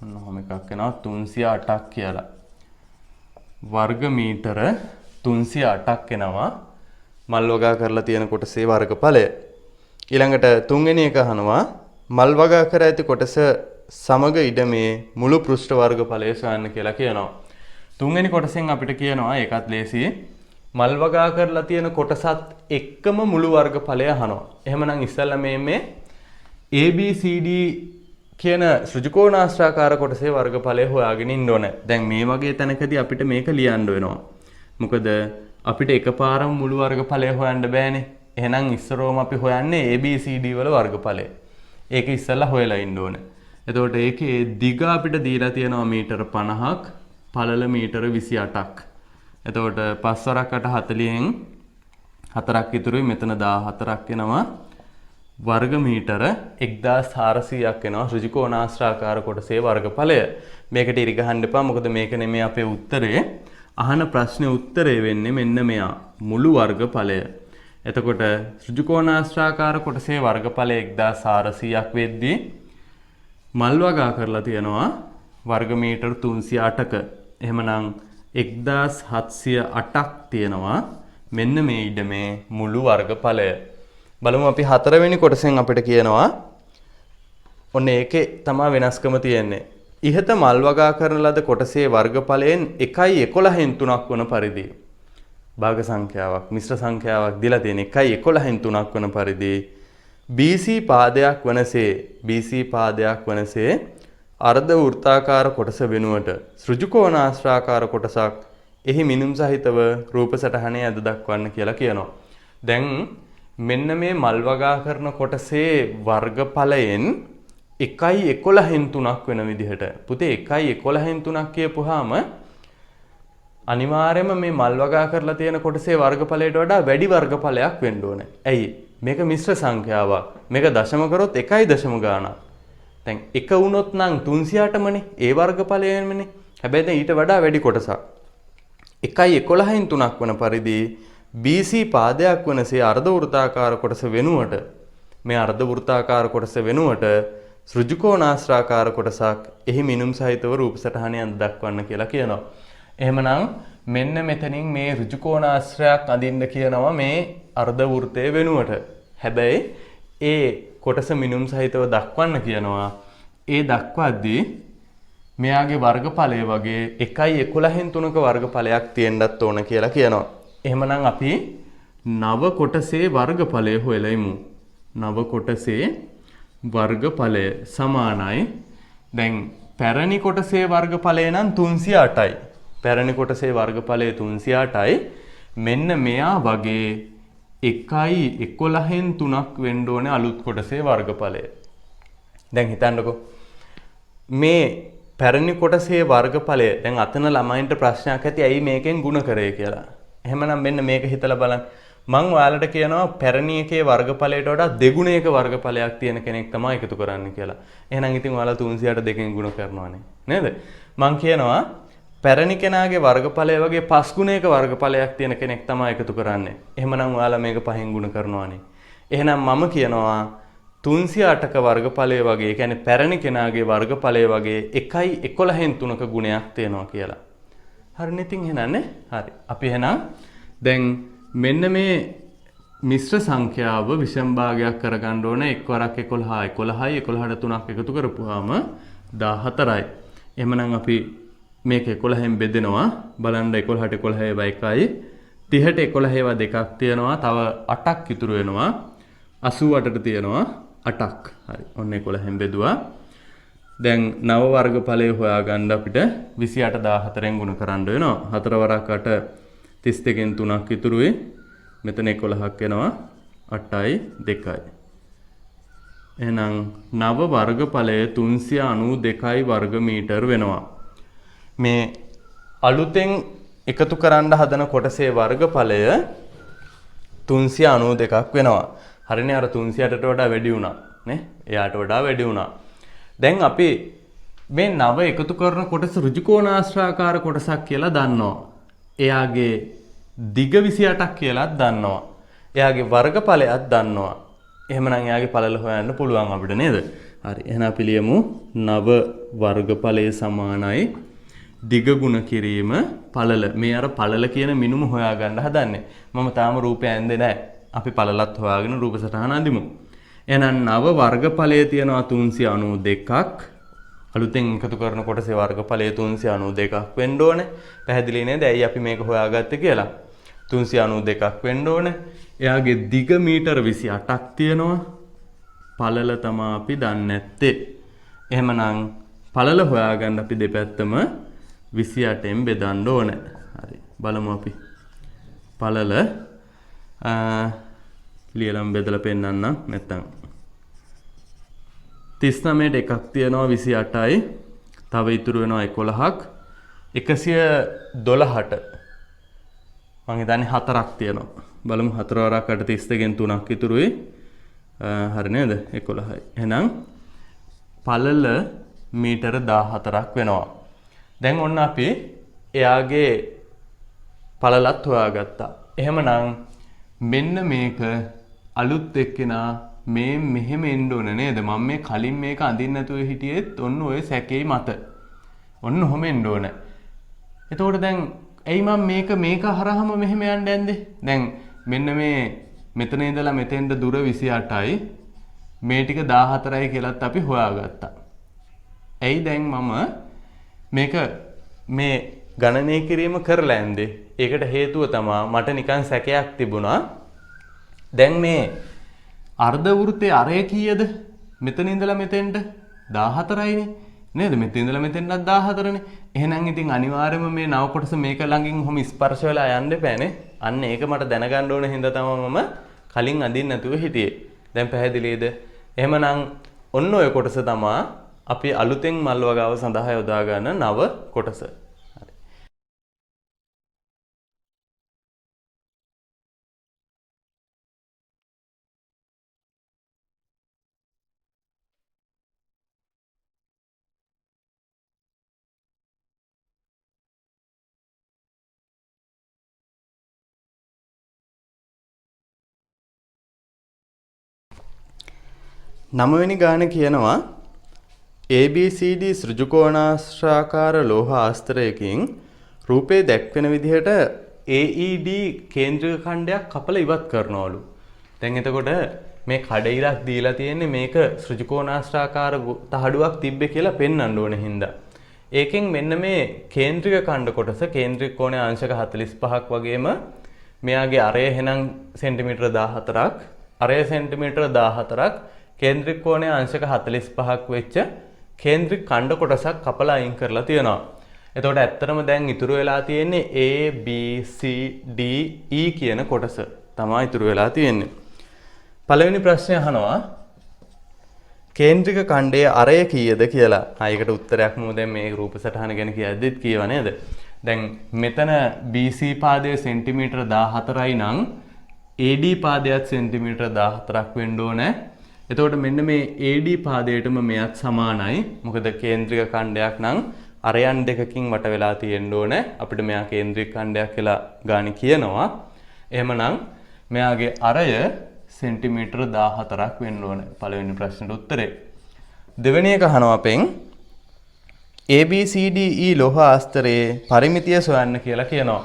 මොනවාම එකක් එනවා 308ක් කියලා. වර්ග මීටර 308ක් එනවා මල් වගා කරලා තියෙන කොටසේ වර්ගඵලය. ඊළඟට තුන්වෙනි එක අහනවා මල් වගා කර ඇති කොටස සමග ඉඩමේ මුළු පෘෂ්ඨ වර්ගඵලය සොයන්න කියලා කියනවා. තුන්වෙනි කොටසෙන් අපිට කියනවා ඒකත් ලේසි. මල් වගා කරලා තියෙන කොටසත් එක්කම මුළු වර්ගඵලය අහනවා. එහෙමනම් ඉස්සෙල්ලා මේ ABCD කියන ඍජුකෝණාශ්‍රාකාර කොටසේ වර්ගඵලය හොයාගෙන ඉන්න ඕනේ. දැන් මේ වගේ තැනකදී අපිට මේක ලියන්න වෙනවා. මොකද අපිට එකපාරම මුළු වර්ගඵලය හොයන්න බෑනේ. එහෙනම් ඉස්සරෝම අපි හොයන්නේ ABCD වල වර්ගඵලය. ඒක ඉස්සෙල්ලා හොයලා ඉන්න ඕනේ. එතකොට ඒකේ දිග අපිට දීලා තියෙනවා මීටර 50ක්, පළල මීටර 28ක්. එතකොට 5 වරක් 8 40න් 4ක් ඉතුරුයි. මෙතන 14ක් එනවා. වර්ග මීටර 1400ක් එනවා ඍජුකෝණාශ්‍රාකාර කොටසේ වර්ගඵලය. මේකට ඉරි ගහන්න එපා. මොකද මේක නෙමෙයි අපේ උත්තරේ. අහන ප්‍රශ්නේ උත්තරේ වෙන්නේ මෙන්න මෙයා. මුළු වර්ගඵලය. එතකොට ඍජුකෝණාශ්‍රාකාර කොටසේ වර්ගඵලය 1400ක් වෙද්දී මල් වගා කරලා තියෙනවා වර්ග මීටර් 308ක. එහෙමනම් 1708ක් තියෙනවා. මෙන්න මේ ඉඩමේ මුළු වර්ගඵලය. බලමු අපි හතරවෙනි කොටසෙන් අපිට කියනවා ඔන්න ඒකේ තමයි වෙනස්කම තියෙන්නේ. ඉහත මල් වගා කරන ලද කොටසේ වර්ගඵලයෙන් 1/11න් 3ක් වන පරිදි භාග සංඛ්‍යාවක් මිශ්‍ර සංඛ්‍යාවක් දීලා තියෙන 1/11න් 3ක් වන පරිදි BC පාදයක් වනසේ අර්ධ වෘත්තාකාර කොටස වෙනුවට ඍජුකෝණාශ්‍රාකාර කොටසක් එහි මිනුම් සහිතව රූප සටහනේ ඇද දක්වන්න කියලා කියනවා. දැන් මෙන්න මේ මල් වගා කරන කොටසේ වර්ගඵලයෙන් 1/11න් 3ක් වෙන විදිහට පුතේ 1/11න් 3ක් කියපුවාම අනිවාර්යයෙන්ම මේ මල් වගා කරලා තියෙන කොටසේ වර්ගඵලයට වඩා වැඩි වර්ගඵලයක් වෙන්න ඕනේ. ඇයි? මේක මිශ්‍ර සංඛ්‍යාවක්. මේක දශම කරොත් 1 දශම ගාණක්. දැන් 1 වුණොත් නම් 308මනේ. ඒ වර්ගඵලයෙන්නේ. හැබැයි දැන් ඊට වඩා වැඩි කොටසක්. 1/11න් 3ක් වන පරිදි BC පාදයක් වනසේ අර්ධ වෘත්තාකාර කොටස වෙනුවට මේ අර්ධ වෘත්තාකාර කොටස වෙනුවට ඍජුකෝණාශ්‍රාකාර කොටසක් එහි මිනුම් සහිතව රූප සටහනයක් දක්වන්න කියලා කියනවා. එහෙමනම් මෙන්න මෙතනින් මේ ඍජුකෝණාශ්‍රයක් අඳින්න කියනවා මේ අර්ධ වෘත්තයේ වෙනුවට. හැබැයි ඒ කොටස මිනුම් සහිතව දක්වන්න කියනවා. ඒ දක්වද්දී මෙයාගේ වර්ගඵලය වගේ 1/11න් 3ක වර්ගඵලයක් තියෙන්නත් ඕන කියලා කියනවා. එහෙමනම් අපි නව කොටසේ වර්ගඵලය හොයලා ඉමු. නව කොටසේ වර්ගඵලය සමානයි. දැන් පැරණි කොටසේ වර්ගඵලය නම් 308යි. පැරණි කොටසේ වර්ගඵලය 308යි. මෙන්න මෙයා වගේ 1/11න් 3ක් වෙන්න ඕනේ අලුත් කොටසේ වර්ගඵලය. දැන් හිතන්නකෝ මේ පැරණි කොටසේ වර්ගඵලය දැන් අතන ළමයින්ට ප්‍රශ්නයක් ඇති ඇයි මේකෙන් ಗುಣ කරේ කියලා. එහෙමනම් මෙන්න මේක හිතලා බලන්න. මම ඔයාලට කියනවා පැරණි එකේ වර්ගඵලයට වඩා දෙගුණයක වර්ගඵලයක් තියෙන කෙනෙක් තමයි එකතු කරන්න කියලා. එහෙනම් ඉතින් ඔයාලා 308 දෙකෙන් ගුණ කරනවානේ. නේද? මම කියනවා පැරණි කෙනාගේ වර්ගඵලය වගේ 5 ගුණයක වර්ගඵලයක් තියෙන කෙනෙක් තමයි එකතු කරන්නේ. එහෙමනම් ඔයාලා මේක 5න් ගුණ කරනවානේ. එහෙනම් මම කියනවා 308ක වර්ගඵලය වගේ, ඒ කියන්නේ පැරණි කෙනාගේ වර්ගඵලය වගේ 1/11න් 3ක ගුණයක් තියෙනවා කියලා. හරිනේ ඉතින් එහෙනම් හරි. අපි එහෙනම් දැන් මෙන්න මේ මිශ්‍ර සංඛ්‍යාව විෂම භාගයක් කරගන්න ඕනේ. එක් වරක් 11 11යි 11ට 3ක් එකතු කරපුවාම 14යි. එහෙමනම් අපි මේක 11න් බෙදෙනවා. බලන්න 11ට 11 ඒවා 1යි. 30ට 11 ඒවා දෙකක් තියෙනවා. තව 8ක් ඉතුරු වෙනවා. 88ට තියෙනවා 8ක්. හරි. ඔන්න 11න් බෙදුවා. දැන් නව වර්ගඵලය හොයාගන්න අපිට 28 14න් ගුණ කරන්න වෙනවා. 4 වරක් 8 32න් 3ක් ඉතුරුයි. මෙතන 11ක් එනවා. 8යි 2යි. එහෙනම් නව වර්ගඵලය 392යි වර්ග මීටර වෙනවා. මේ අලුතෙන් එකතු කරන්න හදන කොටසේ වර්ගඵලය 392ක් වෙනවා. හරිනේ අර 300ට වඩා වැඩි වුණා නේ? එයාට වඩා වැඩි වුණා. දැන් අපි මේ නව එකතු කරන කොටස ඍජුකෝණාශ්‍රාකාර කොටසක් කියලා දන්නවා. එයාගේ දිග 28ක් කියලාත් දන්නවා. එයාගේ වර්ගඵලයක් දන්නවා. එහෙමනම් එයාගේ පළල හොයන්න පුළුවන් අපිට නේද? හරි. එහෙනම් අපි ලියමු නව වර්ගඵලය සමානයි දිග ගුණ කිරීම පළල. මේ අර පළල කියන මිනුම හොයාගන්න හදන්නේ. මම තාම රූපය ඇඳේ නැහැ. අපි පළලත් හොයාගෙන රූප සටහන අඳිමු. එහෙනම් නව වර්ගඵලය තියෙනවා 392ක්. අලුතෙන් එකතු කරන කොටසේ වර්ගඵලය 392ක් වෙන්න ඕනේ. පැහැදිලි නේද? ඇයි අපි මේක හොයාගත්තේ කියලා? 392ක් වෙන්න ඕනේ. එයාගේ දිග මීටර 28ක් තියෙනවා. පළල තමයි අපි දන්නේ නැත්තේ. එහෙමනම් පළල හොයාගන්න අපි දෙපැත්තම 28න් බෙදන්න ඕනේ. හරි. බලමු අපි. පළල ලියලම් බෙදලා පෙන්නන්නම් නැත්තම් 39ට එකක් තියෙනවා 28යි. තව ඉතුරු වෙනවා 11ක්. 112ට මම හිතන්නේ 4ක් තියෙනවා. බලමු 4 වරක් 8 32න් 3ක් ඉතුරුයි. හරි නේද? 11යි. එහෙනම් පළල මීටර 14ක් වෙනවා. දැන් ඔන්න අපි එයාගේ පළලත් හොයාගත්තා. එහෙමනම් මෙන්න මේක අලුත් එක්කෙනා මේ මෙහෙම එන්න ඕන නේද? මම මේ කලින් මේක අඳින්න නැතුව හිටියෙත් ඔන්න ඔය සැකේ මත. ඔන්න ඔහම එන්න ඕන. එතකොට දැන් ඇයි මම මේක හරහාම මෙහෙම යන්න යන්නේ? දැන් මෙන්න මේ මෙතන ඉඳලා මෙතෙන්ද දුර 28යි. මේ ටික 14යි කියලාත් අපි හොයාගත්තා. ඇයි දැන් මම මේක මේ ගණනය කිරීම කරලා ඇන්දේ? ඒකට හේතුව තමයි මට නිකන් සැකයක් තිබුණා. දැන් මේ අර්ධ වෘත්තයේ අරය කීයද? මෙතන ඉඳලා මෙතෙන්ට 14යිනේ. නේද? මෙතන ඉඳලා මෙතෙන්ටත් 14නේ. එහෙනම් ඉතින් අනිවාර්යයෙන්ම මේ නව කොටස මේක ළඟින් ඔහොම ස්පර්ශ වෙලා යන්න එපානේ. අන්න ඒක මට දැනගන්න ඕන හින්දා තමයි මම කලින් අඳින්න නැතුව හිටියේ. දැන් පැහැදිලිද? එහෙමනම් ඔන්න ඔය කොටස තමයි අපි අලුතෙන් මල් වගාව සඳහා යොදා ගන්න නව කොටස. නවවෙනි ගාන කියනවා ABCD ඍජුකෝණාශ්‍රාකාර ලෝහ ආස්තරයකින් රූපේ දැක්වෙන විදිහට AED කේන්ද්‍රික ඛණ්ඩයක් කපලා ඉවත් කරනවලු. දැන් එතකොට මේ කඩිරක් දීලා තියෙන්නේ මේක ඍජුකෝණාශ්‍රාකාර තහඩුවක් තිබ්බේ කියලා පෙන්වන්න ඕන හින්දා. ඒකෙන් මෙන්න මේ කේන්ද්‍රික ඛණ්ඩ කොටස කේන්ද්‍රික කෝණය අංශක 45ක් වගේම මෙයාගේ අරය එහෙනම් සෙන්ටිමීටර 14ක් අරය සෙන්ටිමීටර 14ක් කේන්ද්‍රික කෝණය අංශක 45ක් වෙච්ච කේන්ද්‍රික ඛණ්ඩ කොටසක් කපලා අයින් කරලා තියෙනවා. එතකොට ඇත්තටම දැන් ඉතුරු වෙලා තියෙන්නේ A B C D E කියන කොටස තමයි ඉතුරු වෙලා තියෙන්නේ. පළවෙනි ප්‍රශ්නේ අහනවා කේන්ද්‍රික ඛණ්ඩයේ අරය කීයද කියලා. ඒකට උත්තරයක් මම දැන් මේ රූප සටහන ගැන කියද්දිත් කියව නේද? දැන් මෙතන BC පාදයේ සෙන්ටිමීටර 14යි නම් AD පාදයත් සෙන්ටිමීටර 14ක් වෙන්න ඕනේ. එතකොට මෙන්න මේ AD පාදයටම මෙයත් සමානයි. මොකද කේන්ද්‍රික ඛණ්ඩයක් නම් අරයන් දෙකකින් වට වෙලා තියෙන්න ඕනේ. අපිට මෙයා කේන්ද්‍රික ඛණ්ඩයක් කියලා ගාණි කියනවා. එහෙමනම් මෙයාගේ අරය සෙන්ටිමීටර 14ක් වෙන්න ඕනේ. පළවෙනි ප්‍රශ්නෙට උත්තරේ. දෙවෙනි එක අහනවා අපෙන් ABCDE ලෝහ ආස්තරයේ පරිමිතිය සොයන්න කියලා කියනවා.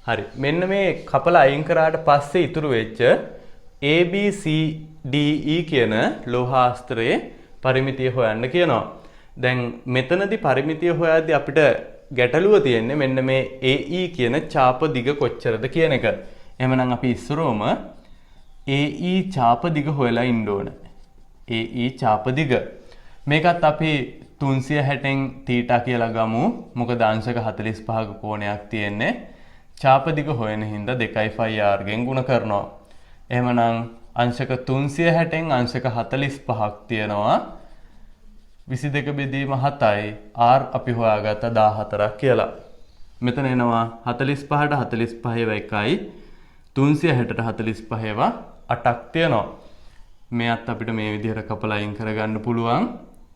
හරි. මෙන්න මේ කපලා අයින් කරාට පස්සේ ඉතුරු වෙච්ච ABCDE කියන ලෝහ ආස්තරයේ පරිමිතිය හොයන්න කියනවා. දැන් මෙතනදී පරිමිතිය හොයද්දී අපිට ගැටලුව තියෙන්නේ මෙන්න මේ AE කියන ඡාප දිග කොච්චරද කියන එක. එහෙමනම් අපි ඉස්සරෝම AE ඡාප දිග හොයලා ඉන්න ඕන. AE ඡාප දිග. මේකත් අපි 360න් θ කියලා ගමු. මොකද අංශක 45ක කෝණයක් තියෙන්නේ. ඡාප දිග හොයන හින්දා 2πr ගෙන් ගුණ කරනවා. එහෙමනම් අංශක 360න් අංශක 45ක් තියෙනවා. 22 බෙදීම 7යි. R අපි හොයාගත්ත 14ක් කියලා. මෙතන එනවා 45ට 45 1යි. 360ට 45 8ක් තියෙනවා. මෙයත් අපිට මේ විදිහට කපලා අයින් කරගන්න පුළුවන්.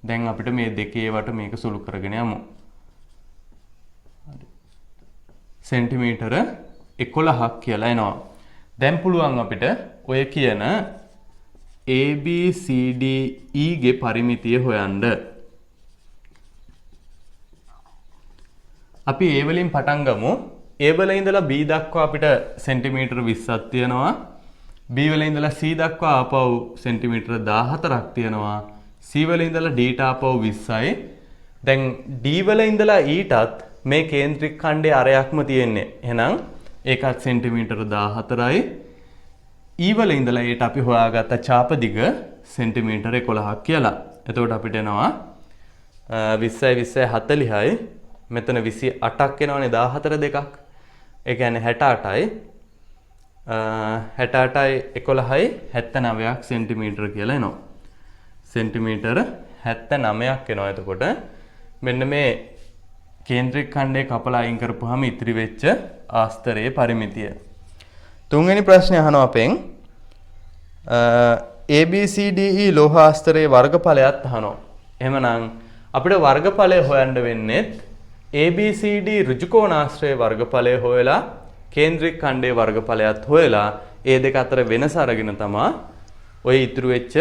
දැන් අපිට මේ දෙකේ වට මේක සුළු කරගෙන යමු. සෙන්ටිමීටර 11ක් කියලා එනවා. දැන් පුළුවන් අපිට ඔය කියන ABCDE ගේ පරිමිතිය හොයන්න. අපි A වලින් පටන් ගමු. A වල ඉඳලා B දක්වා අපිට සෙන්ටිමීටර 20ක් තියෙනවා. B වල ඉඳලා C දක්වා ආපහු සෙන්ටිමීටර 14ක් තියෙනවා. C වල ඉඳලා D ට ආපහු 20යි. දැන් D වල ඉඳලා E ටත් මේ කේන්ද්‍රික ඛණ්ඩයේ අරයක්ම තියෙන්නේ. එහෙනම් ඒකත් සෙන්ටිමීටර 14යි. E වල ඉඳලා ඒට අපි හොයාගත්ත ඡාප දිග සෙන්ටිමීටර 11ක් කියලා. එතකොට අපිට එනවා 20යි 20යි 40යි. මෙතන 28ක් එනවනේ 14 දෙකක්. ඒ කියන්නේ 68යි. 68යි 11යි 79ක් සෙන්ටිමීටර කියලා එනවා. සෙන්ටිමීටර 79ක් එනවා. එතකොට මෙන්න මේ කේන්ද්‍රික ඛණ්ඩයේ කපලා අයින් කරපුවාම ඉතිරි වෙච්ච ආස්තරයේ පරිමිතිය. තුන්වෙනි ප්‍රශ්නේ අහනවා අපෙන් ABCDE ලෝහ ආස්තරයේ වර්ගඵලයත් අහනවා. එහෙමනම් අපිට වර්ගඵලය හොයන්න වෙන්නේ ABCD ඍජුකෝණාශ්‍රයේ වර්ගඵලය හොයලා කේන්ද්‍රික ඛණ්ඩයේ වර්ගඵලයත් හොයලා ඒ දෙක අතර වෙනස අරගෙන තමයි ඔය ඉතුරු වෙච්ච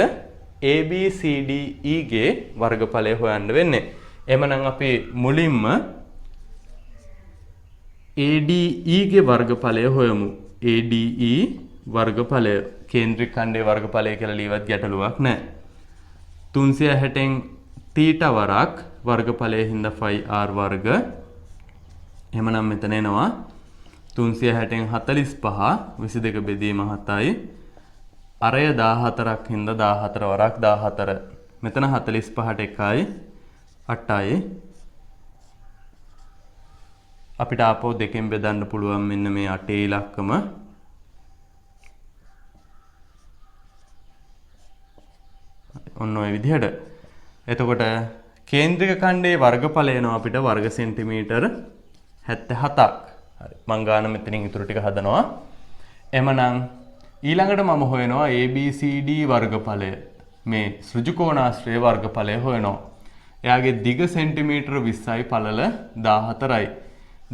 ABCDE ගේ වර්ගඵලය හොයන්න වෙන්නේ. එහෙනම් අපි මුලින්ම ADE ගේ වර්ගඵලය හොයමු. ADE වර්ගඵලය කේන්ද්‍රික ඛණ්ඩයේ වර්ගඵලය කියලා ලියවත් ගැටලුවක් නැහැ. 360න් θ වරක් වර්ගඵලයේ හින්දා phi r වර්ග. එහෙමනම් මෙතන එනවා 360න් 45 22 බෙදීම 7යි. අරය 14ක් හින්දා 14 වරක් 14. මෙතන 45ට 1යි 8යි. අපිට ආපහු දෙකෙන් බෙදන්න පුළුවන් මෙන්න මේ 8 ඉලක්කම. ඔන්න ඔය විදිහට. එතකොට කේන්ද්‍රික ඛණ්ඩයේ වර්ගඵලය එනවා අපිට වර්ග සෙන්ටිමීටර 77ක්. හරි. මං ගාන මෙතනින් ඉතුරු ටික හදනවා. එමනම් ඊළඟට මම හොයනවා ABCD වර්ගඵලය. මේ ඍජුකෝණාශ්‍රය වර්ගඵලය හොයනවා. එයාගේ දිග සෙන්ටිමීටර 20යි පළල 14යි.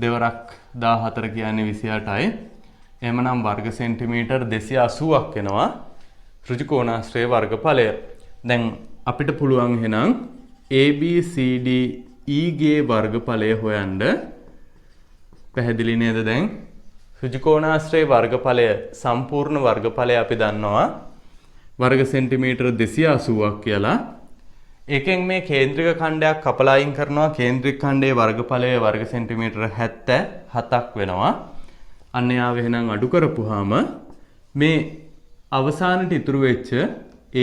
දෙවරක් 14 කියන්නේ 28යි. එහෙමනම් වර්ග සෙන්ටිමීටර 280ක් වෙනවා ඍජුකෝණාශ්‍රය වර්ගඵලය. දැන් අපිට පුළුවන් එහෙනම් ABCDE ගේ වර්ගඵලය හොයන්න. පැහැදිලි නේද දැන්? ඍජුකෝණාශ්‍රය වර්ගඵලය සම්පූර්ණ වර්ගඵලය අපි දන්නවා වර්ග සෙන්ටිමීටර 280ක් කියලා. එකෙන් මේ කේන්ද්‍රික ඛණ්ඩයක් කපලා අයින් කරනවා. කේන්ද්‍රික ඛණ්ඩයේ වර්ගඵලය වර්ග සෙන්ටිමීටර 77ක් වෙනවා. අන්න යාව එහෙනම් අඩු කරපුවාම මේ අවසානට ඉතුරු වෙච්ච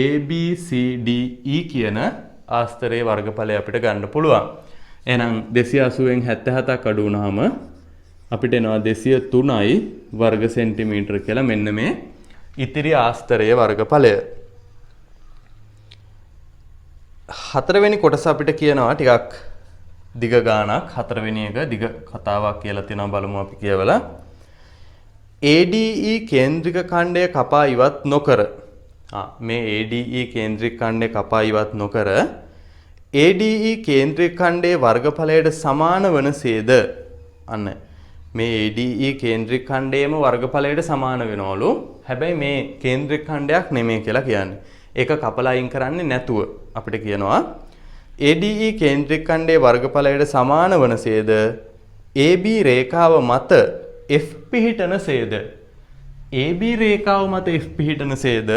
ABCDE කියන ආස්තරයේ වර්ගඵලය අපිට ගන්න පුළුවන්. එහෙනම් 280න් 77ක් අඩු වුණාම අපිට එනවා 203යි වර්ග සෙන්ටිමීටර කියලා. මෙන්න මේ ඉතිරි ආස්තරයේ වර්ගඵලය. හතරවෙනි කොටස අපිට කියනවා ටිකක් දිග ගානක්. හතරවෙනි එක දිග කතාවක් කියලා තියෙනවා. බලමු අපි කියවලා. ADE කේන්ද්‍රික ඛණ්ඩය කපා ඉවත් නොකර මේ ADE කේන්ද්‍රික ඛණ්ඩය කපා ඉවත් නොකර ADE කේන්ද්‍රික ඛණ්ඩයේ වර්ගඵලයට සමාන වනසේද? අන්න මේ ADE කේන්ද්‍රික ඛණ්ඩයේම වර්ගඵලයට සමාන වෙනවලු. හැබැයි මේ කේන්ද්‍රික ඛණ්ඩයක් නෙමෙයි කියලා කියන්නේ. ඒක කපලා අයින් කරන්නේ නැතුව අපිට කියනවා ADE කේන්ද්‍රික ඛණ්ඩයේ වර්ගඵලයට සමාන වනසේද AB රේඛාව මත F පිහිටනසේද? AB රේඛාව මත F පිහිටනසේද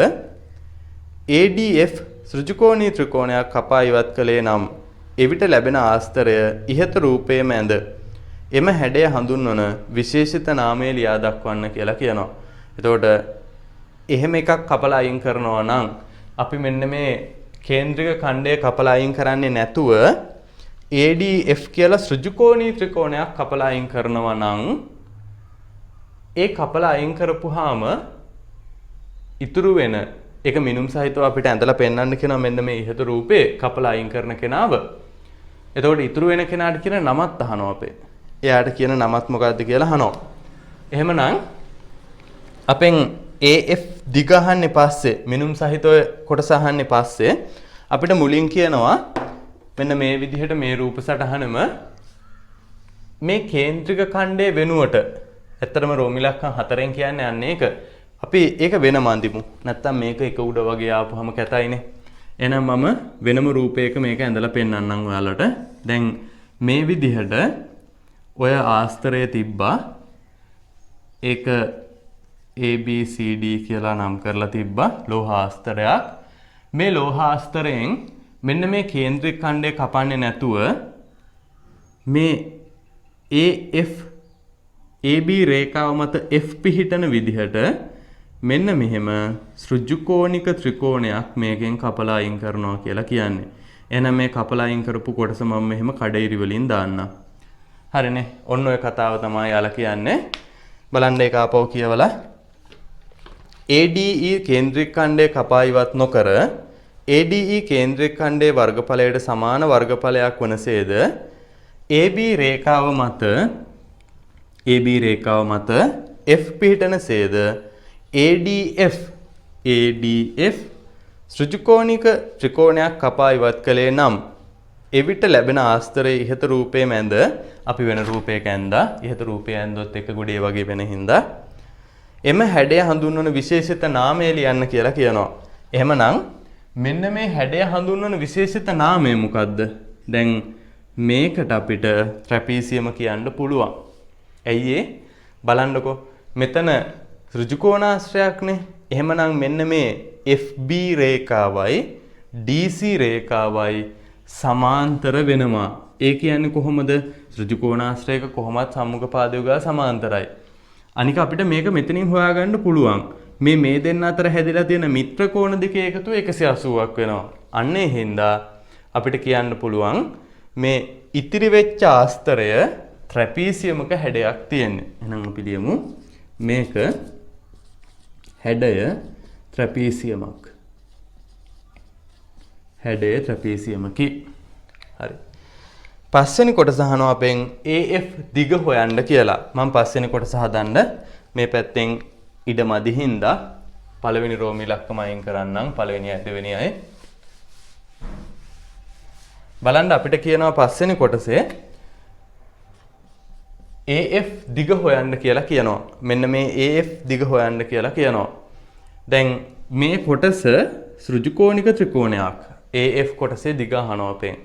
ADF ඍජුකෝණී ත්‍රිකෝණයක් කපා ඉවත් කළේ නම් එවිට ලැබෙන ආස්තරය ඉහත රූපයේම ඇඳ එම හැඩය හඳුන්වන විශේෂිත නාමය ලියා දක්වන්න කියලා කියනවා. එතකොට එහෙම එකක් කපලා අයින් කරනවා නම් අපි මෙන්න මේ කේන්ද්‍රික ඛණ්ඩය කපලා අයින් කරන්නේ නැතුව ADF කියලා ඍජුකෝණී ත්‍රිකෝණයක් කපලා අයින් කරනවා නම් ඒ කපලා අයින් කරපුවාම ඉතුරු වෙන එක මිනුම් සහිතව අපිට ඇඳලා පෙන්වන්න කියනවා මෙන්න මේ ඉහත රූපේ කපලා අයින් කරන කෙනාව. එතකොට ඉතුරු වෙන කෙනාට කියන නමත් අහනවා අපේ. එයාට කියන නමත් මොකද්ද කියලා අහනවා. එහෙමනම් අපෙන් AF දිග අහන්නේ පස්සේ මිනුම් සහිතව කොටස අහන්නේ පස්සේ අපිට මුලින් කියනවා මෙන්න මේ විදිහට මේ රූප සටහනම මේ කේන්ද්‍රික ඛණ්ඩයේ වෙනුවට ඇත්තටම රෝමිලක්කම් 4න් කියන්නේ අන්නේ ඒක. අපි ඒක වෙනම අඳිමු. නැත්තම් මේක එක උඩ වගේ ආපුවම කැතයිනේ. එහෙනම් මම වෙනම රූපයක මේක ඇඳලා පෙන්නන්නම් ඔයාලට. දැන් මේ විදිහට ඔය ආස්තරය තිබ්බා. ඒක ABCD කියලා නම් කරලා තිබ්බා ලෝහ ආස්තරයක්. මේ ලෝහ ආස්තරයෙන් මෙන්න මේ කේන්ද්‍රික ඛණ්ඩය කපන්නේ නැතුව මේ AF AB රේඛාව මත F පිහිටන විදිහට මෙන්න මෙහෙම ඍජුකෝණික ත්‍රිකෝණයක් මේකෙන් කපලා අයින් කරනවා කියලා කියන්නේ. එහෙනම් මේ කපලා අයින් කරපු කොටස මම මෙහෙම කඩයිරි වලින් දාන්නම්. හරිනේ. ඔන්න ඔය කතාව තමයි යාලා කියන්නේ. බලන්න ඒක ආපහු කියවලා. ADE කේන්ද්‍රික ඛණ්ඩය කපා ඉවත් නොකර ADE කේන්ද්‍රික ඛණ්ඩයේ වර්ගඵලයට සමාන වර්ගඵලයක් වනසේද AB රේඛාව මත F පිහිටනසේද ADF ඍජුකෝණික ත්‍රිකෝණයක් කපා ඉවත් කළේ නම් එවිට ලැබෙන ආස්තරයේ ඉහත රූපයේ මැද අපි වෙන රූපයක ඇඳා ඉහත රූපය ඇඳොත් එක ගොඩේ වගේ වෙන හින්දා එම හැඩය හඳුන්වන විශේෂිත නාමය ලියන්න කියලා කියනවා. එහෙමනම් මෙන්න මේ හැඩය හඳුන්වන විශේෂිත නාමය මොකද්ද? දැන් මේකට අපිට ට්‍රැපීසියම කියන්න පුළුවන්. ඇයි ඒ? බලන්නකෝ. මෙතන ඍජුකෝණාශ්‍රයක්නේ. එහෙමනම් මෙන්න මේ FB රේඛාවයි DC රේඛාවයි සමාන්තර වෙනවා. ඒ කියන්නේ කොහොමද? ඍජුකෝණාශ්‍රයක කොහොමත් සම්මුඛ පාදයෝ ගා සමාන්තරයි. අනික අපිට මේක මෙතනින් හොයාගන්න පුළුවන්. මේ දෙන්න අතර හැදිලා තියෙන මිත්‍ර කෝණ දෙකේ එකතුව 180ක් වෙනවා. අන්න ඒ හින්දා අපිට කියන්න පුළුවන් මේ ඉතිරි වෙච්ච ආස්තරය ට්‍රැපීසියමක හැඩයක් තියෙන්නේ. එහෙනම් අපි ලියමු මේක හැඩය ට්‍රැපීසියමක්. හැඩය ට්‍රැපීසියමකි. හරි. පස්වෙනි කොටස අහනවා අපෙන් AF දිග හොයන්න කියලා. මම පස්වෙනි කොටස හදන්න මේ පැත්තෙන් ඉඩ මදි හින්දා පළවෙනි රෝම ඉලක්කම අයින් කරන්නම්. පළවෙනි අය දෙවෙනි අය. බලන්න අපිට කියනවා පස්වෙනි කොටසේ AF දිග හොයන්න කියලා කියනවා. මෙන්න මේ AF දිග හොයන්න කියලා කියනවා. දැන් මේ කොටස ඍජුකෝණික ත්‍රිකෝණයක්. AF කොටසේ දිග අහනවා අපෙන්.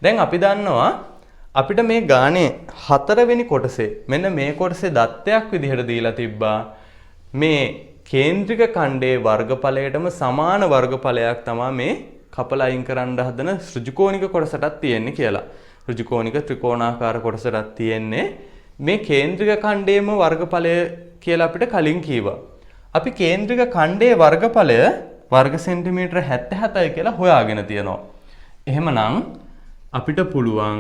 දැන් අපි දන්නවා අපිට මේ ගානේ හතරවෙනි කොටසේ මෙන්න මේ කොටසේ දත්තයක් විදිහට දීලා තිබ්බා. මේ කේන්ද්‍රික ඛණ්ඩයේ වර්ගඵලයටම සමාන වර්ගඵලයක් තමයි මේ කපලා අයින් කරන්න හදන ඍජුකෝණික කොටසටත් තියෙන්නේ කියලා. ඍජුකෝණික ත්‍රිකෝණාකාර කොටසටත් තියෙන්නේ මේ කේන්ද්‍රික ඛණ්ඩයේම වර්ගඵලය කියලා අපිට කලින් කීවා. අපි කේන්ද්‍රික ඛණ්ඩයේ වර්ගඵලය වර්ග සෙන්ටිමීටර 77යි කියලා හොයාගෙන තියෙනවා. එහෙමනම් අපිට පුළුවන්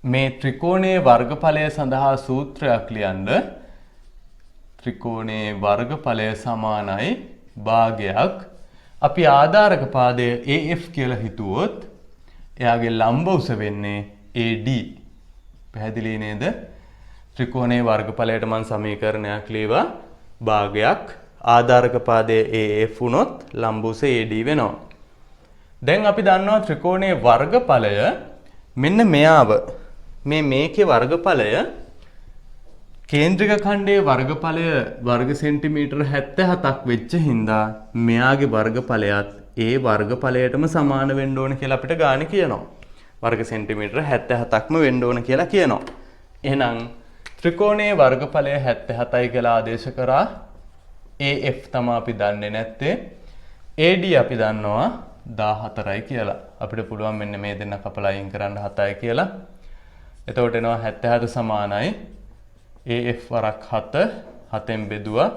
මේ ත්‍රිකෝණයේ වර්ගඵලය සඳහා සූත්‍රයක් ලියන්න. ත්‍රිකෝණයේ වර්ගඵලය සමානයි භාගයක් අපි ආධාරක පාදය AF කියලා හිතුවොත් එයාගේ ලම්බ උස වෙන්නේ AD. පැහැදිලි නේද? ත්‍රිකෝණයේ වර්ගඵලයට මම සමීකරණයක් ලියවා භාගයක් ආධාරක පාදයේ AF වුණොත් ලම්බ උස AD වෙනවා. දැන් අපි දන්නවා ත්‍රිකෝණයේ වර්ගඵලය මෙන්න මෙයාව මේකේ වර්ගඵලය කේන්ද්‍රික ඛණ්ඩයේ වර්ගඵලය වර්ග සෙන්ටිමීටර 77ක් වෙච්ච හින්දා මෙයාගේ වර්ගඵලයත් ඒ වර්ගඵලයටම සමාන වෙන්න ඕන කියලා අපිට ගානේ කියනවා. වර්ග සෙන්ටිමීටර 77ක්ම වෙන්න ඕන කියලා කියනවා. එහෙනම් ත්‍රිකෝණයේ වර්ගඵලය 77යි කියලා ආදේශ කරා. AF තමයි අපි දන්නේ නැත්තේ. AD අපි දන්නවා 14යි කියලා. අපිට පුළුවන් මෙන්න මේ දෙන්න කපලා අයින් කරන්න 7යි කියලා. එතකොට එනවා 77 සමානයි AF වරක් 7 7ෙන් බෙදුවා